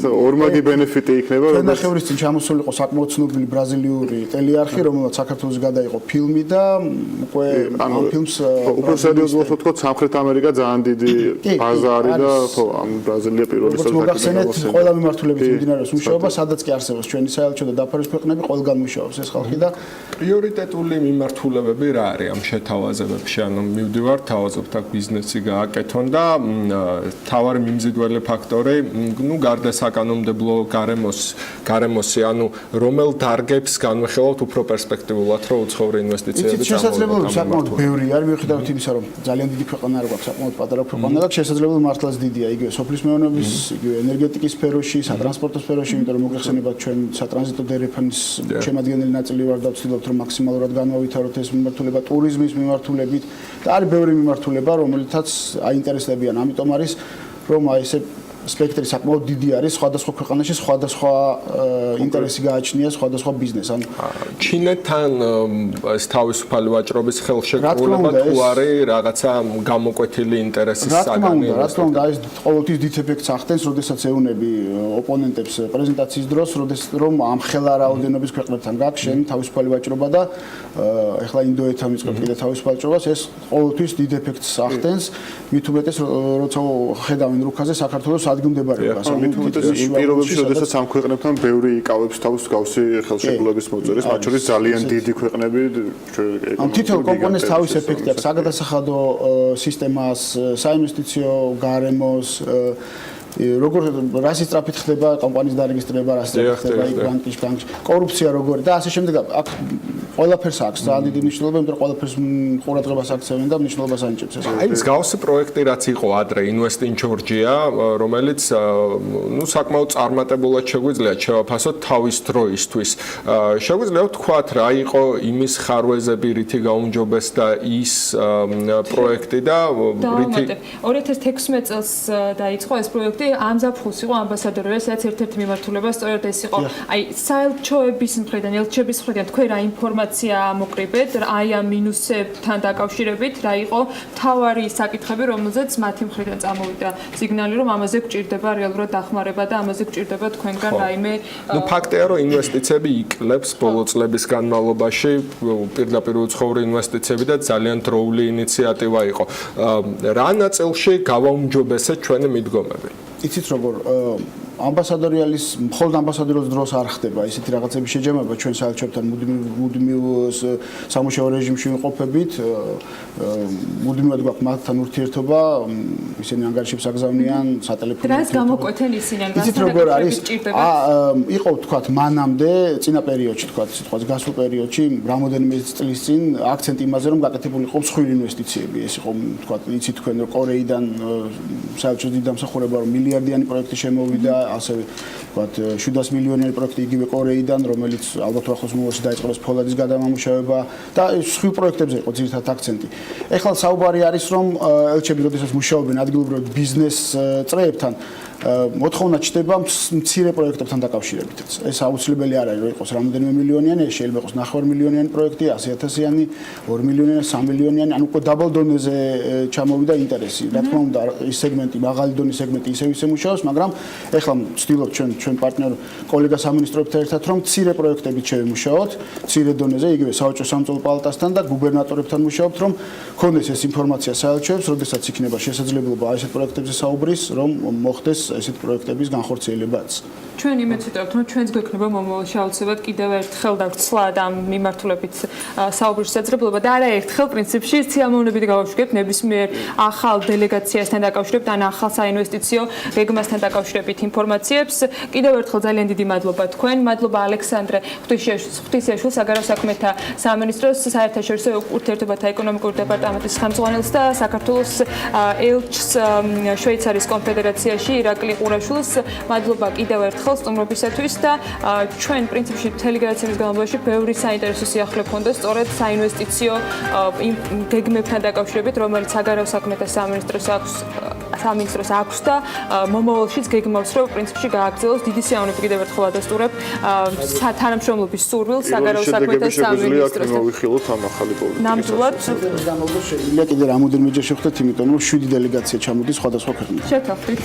ორმაგი ბენეფიტი იქნება, რომ ნახევრის წინ ჩამოსულიყო საკმაოდ ცნობილი ბრაზილიური ტელეარხი, რომელსაც საქართველოს გადაიღო ფილმი და უკვე ამ ფილმს უფრო სერიოზულად ვთქვათ, სამხრეთ ამერიკა ძალიან დიდი ბაზა არის და ხო, ამ ბრაზილია პირველი საქართველოს ყველა მიმართულებით მიმდინარეობს მუშაობა, სადაც კი არსებობს ჩვენი საელჩო და დაფარვის ქვეყნები, ყველგან მუშაობს ეს ხალხი და პრიორიტეტული მიმართულებები რა არის ამ შეთავაზებებში? ანუ მივდივარ, თავაზობთ აქ ბიზნესი გააკეთონ და თავარი მიმზიდველი ფაქტორი, ну, გარდა საკანონმდებლო გარემოსი, ანუ რომელ დარგებს განვიხილავთ უფრო პერსპექტიულად, რომ უცხოური ინვესტიციები წამოვიდეს? შესაძლებლობა საკმაოდ ბევრი არის, მიუხედავად იმისა, რომ ძალიან დიდი ქვეყანა არ გვაქვს, საკმაოდ პატარა ქვეყანა და შესაძლებლობა მართლაც დიდია, იგივე სოფლის მეურნეობის, იგივე ენერგეტიკის სფეროში, სატრანსპორტო სფეროში, იმიტომ რომ მოგეხსენებათ ჩვენ სატრანზიტო დერეფანის შემადგენელი ნაწილი ვარ და ვცდილობთ რომ მაქსიმალურად განვავითაროთ ეს მიმართულება ტურიზმის მიმართულებით და არის ბევრი მიმართულება, რომელთაც აინტერესებიან, ამიტომ არის რომ აი ესე სპექტრი საკმაოდ დიდი არის, სხვადასხვა ქვეყანაში სხვადასხვა ინტერესი გააჩნია, სხვადასხვა ბიზნეს. ანუ ჩინეთთან ეს თავისუფალი ვაჭრობის ხელშეკრულება თუ არის რაღაცა გამოკვეთილი ინტერესის საგანი? რა თქმა უნდა, ეს ყოველთვის დიდ ეფექტს ახდენს, როდესაც ეუნები ოპონენტებს პრეზენტაციის დროს, რომ ამ ხელა რაოდენობის ქვეყნებთან გაქვს შენი თავისუფალი ვაჭრობა და ეხლა ინდოეთთან ვიწყებ კიდე თავისუფალ ვაჭრობას, ეს ყოველთვის დიდ ეფექტს ახდენს, მით უმეტეს როცა ხედავენ რუქაზე საქართველოს ადგილმდებარეობას. მით უმეტეს იმ პირობებში, როდესაც ამ ქვეყნებთან ბევრი იკავებს თავს გავსი ხელშეკრულების მოწერის, მათ შორის ძალიან დიდი ქვეყნები. ამ თითოეულ კომპონენტს თავის ეფექტი აქვს საგადასახადო სისტემას, საინვესტიციო გარემოს, როგორ რასი სწრაფით ხდება კომპანიის დარეგისტრება, რასი სწრაფით ხდება ბანკის კორუფცია როგორი და ასე შემდეგ. აქ ყველაფერს აქვს ძალიან დიდი მნიშვნელობა, იმიტომ რომ ყველაფერს ყურადღებას აქცევენ და მნიშვნელობას ანიჭებს ეს. აი მსგავსი პროექტი რაც იყო ადრე Invest in Georgia, რომელიც ну საკმაოდ წარმატებულად შეგვიძლია შევაფასოთ თავის დროისთვის. შეგვიძლია ვთქვათ რა იყო იმის ხარვეზები, რითი გაუმჯობეს და ის პროექტი და რითი 2016 წელს დაიწყო ეს პროექტი. ამ ზაფხულს იყო ამბასადორი, სადაც ერთ-ერთი მიმართულება სწორედ ეს იყო. აი საელჩოების მხრიდან, ელჩების მხრიდან თქვენ რა ინფორმაცია მოკრიბეთ, აი ამ მინუსებთან დაკავშირებით, რა იყო მთავარი საკითხები, რომელზეც მათი მხრიდან წამოვიდა სიგნალი, რომ ამაზე გვჭირდება რეალურად დახმარება და ამაზე გვჭირდება თქვენგან რაიმე. ნუ ფაქტია, რომ ინვესტიციები იკლებს ბოლო წლების განმავლობაში, პირდაპირ უცხოური ინვესტიციები და ძალიან დროული ინიციატივა იყო. რა ნაწილში გავაუმჯობესეთ ჩვენი მიდგომები? იცით როგორ ამბასადორიალის მხოლოდ ამბასადორის დროს არ ხდება ისეთი რაღაცების შეჯამება ჩვენ საელჩოებთან მუდმივ სამუშაო რეჟიმში ვიმყოფებით მუდმივად გვაქვს მათთან ურთიერთობა ისინი ანგარიშებს აგზავნიან სატელეფონო დრას გამოკვეთენ ისინი ანგარიშებს როგორ არის იყო ვთქვათ მანამდე წინა პერიოდში ვთქვათ სიტყვას გასულ პერიოდში რამოდენიმე წლის წინ აქცენტი იმაზე რომ გაკეთებული იყო მსხვილი ინვესტიციები ეს იყო ვთქვათ იცით თქვენ რომ კორეიდან საელჩოს დიდ დამსახურება რომ მილიარდიანი პროექტი შემოვიდა ასევე ვთქვათ 700 მილიონიანი პროექტი იგივე კორეიდან რომელიც ალბათ ახლოს მომავალში დაიწყოს ფოლადის გადამამუშავება და სხვილ პროექტებზე იყო ძირითადად აქცენტი. ეხლა საუბარი არის რომ ელჩები როდესაც მუშაობენ ადგილობრივ ბიზნეს წრეებთან მოთხოვნა ჩდება მცირე პროექტებთან დაკავშირებითაც. ეს აუცილებელი არ არის, რომ იყოს რამოდენიმე მილიონიანი, ეს შეიძლება იყოს 9 მილიონიანი პროექტი, 100.000-იანი, 2 მილიონიანი, 3 მილიონიანი, ანუ უკვე დაბალ დონეზე ჩამოვიდა ინტერესი. რა თქმა უნდა, ის სეგმენტი, მაღალი დონის სეგმენტი ისე მუშაობს, მაგრამ ეხლა ვცდილობთ ჩვენ პარტნიორ კოლეგა სამინისტროებთან ერთად, რომ მცირე პროექტებით შევიმუშაოთ, მცირე დონეზე, იგივე საოჯო სამწუხარო პალატასთან და გუბერნატორებთან მუშაობთ, რომ ქონდეს ეს ინფორმაცია საელჩოებს, როდესაც იქნება შესაძლებლობა ესეთ პროექტებზე საუბრის, რომ მოხდეს ესეთ პროექტების განხორციელებაც. ჩვენ იმედს ვიტყობთ, რომ ჩვენც გვექნება მომავალში აუცილებლად კიდევ ერთხელ დავცლად ამ მიმართულებით საუბრის შესაძლებლობა და არაერთხელ პრინციპში სიამოვნებით გავაშვებთ ნებისმიერ ახალ დელეგაციასთან დაკავშირებით ან ახალ საინვესტიციო გეგმასთან დაკავშირებით ინფორმაციებს. კიდევ ერთხელ ძალიან დიდი მადლობა თქვენ, მადლობა ალექსანდრე ღვთისმშვილ საგარეო საქმეთა სამინისტროს საერთაშორისო ურთიერთობათა ეკონომიკური დეპარტამენტის ხელმძღვანელს და საქართველოს ელჩს შვეიცარიის კონფედერაციაში ირაკლი ყურაშვილს. მადლობა კიდევ ერთხელ სტუმრობისათვის და ჩვენ პრინციპში მთელი გადაცემის განმავლობაში ბევრი საინტერესო სიახლე გქონდა სწორედ საინვესტიციო გეგმებთან დაკავშირებით, რომელიც საგარეო საქმეთა სამინისტროს აქვს და მომავალშიც გეგმავს, რომ პრინციპში გააგრძელოს. დიდი სიამოვნებით კიდევ ერთხელ ადასტურებ თანამშრომლობის სურვილს საგარეო საქმეთა სამინისტროსთან. მოვიხილოთ ამ ახალი პოლიტიკის. ნამდვილად შეგვიძლია კიდე რამოდენიმეჯერ შევხვდეთ, იმიტომ რომ 7 დელეგაცია ჩამოდის სხვადასხვა ქვეყნიდან. შევთავაზეთ.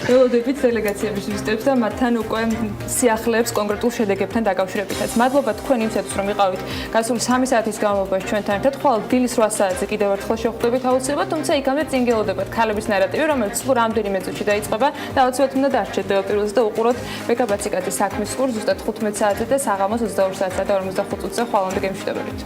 ველოდებით დელეგაციების ვიზიტებს და მათთან უკვე სიახლეებს კონკრეტულ შედეგებთან დაკავშირებითაც. მადლობა თქვენ იმისათვის, რომ იყავით გასული 3 საათის განმავლობაში ჩვენთან ერთად. ხვალ დილის 8 საათზე კიდევ ერთხელ შევხვდებით აუცილებლად, თუმცა იქამდე წინ გელოდებათ ქალების ნარატივი, რომელიც სულ რამდენიმე წუთში დაიწყება და აუცილებლად უნდა დარჩეთ პირველზე და უყუროთ ბეკაბაციკაძის საქმის კურსს ზუსტად 15 საათზე და საღამოს 22 საათსა და 45 წუთზე ხვალამდე გემშვიდობებით.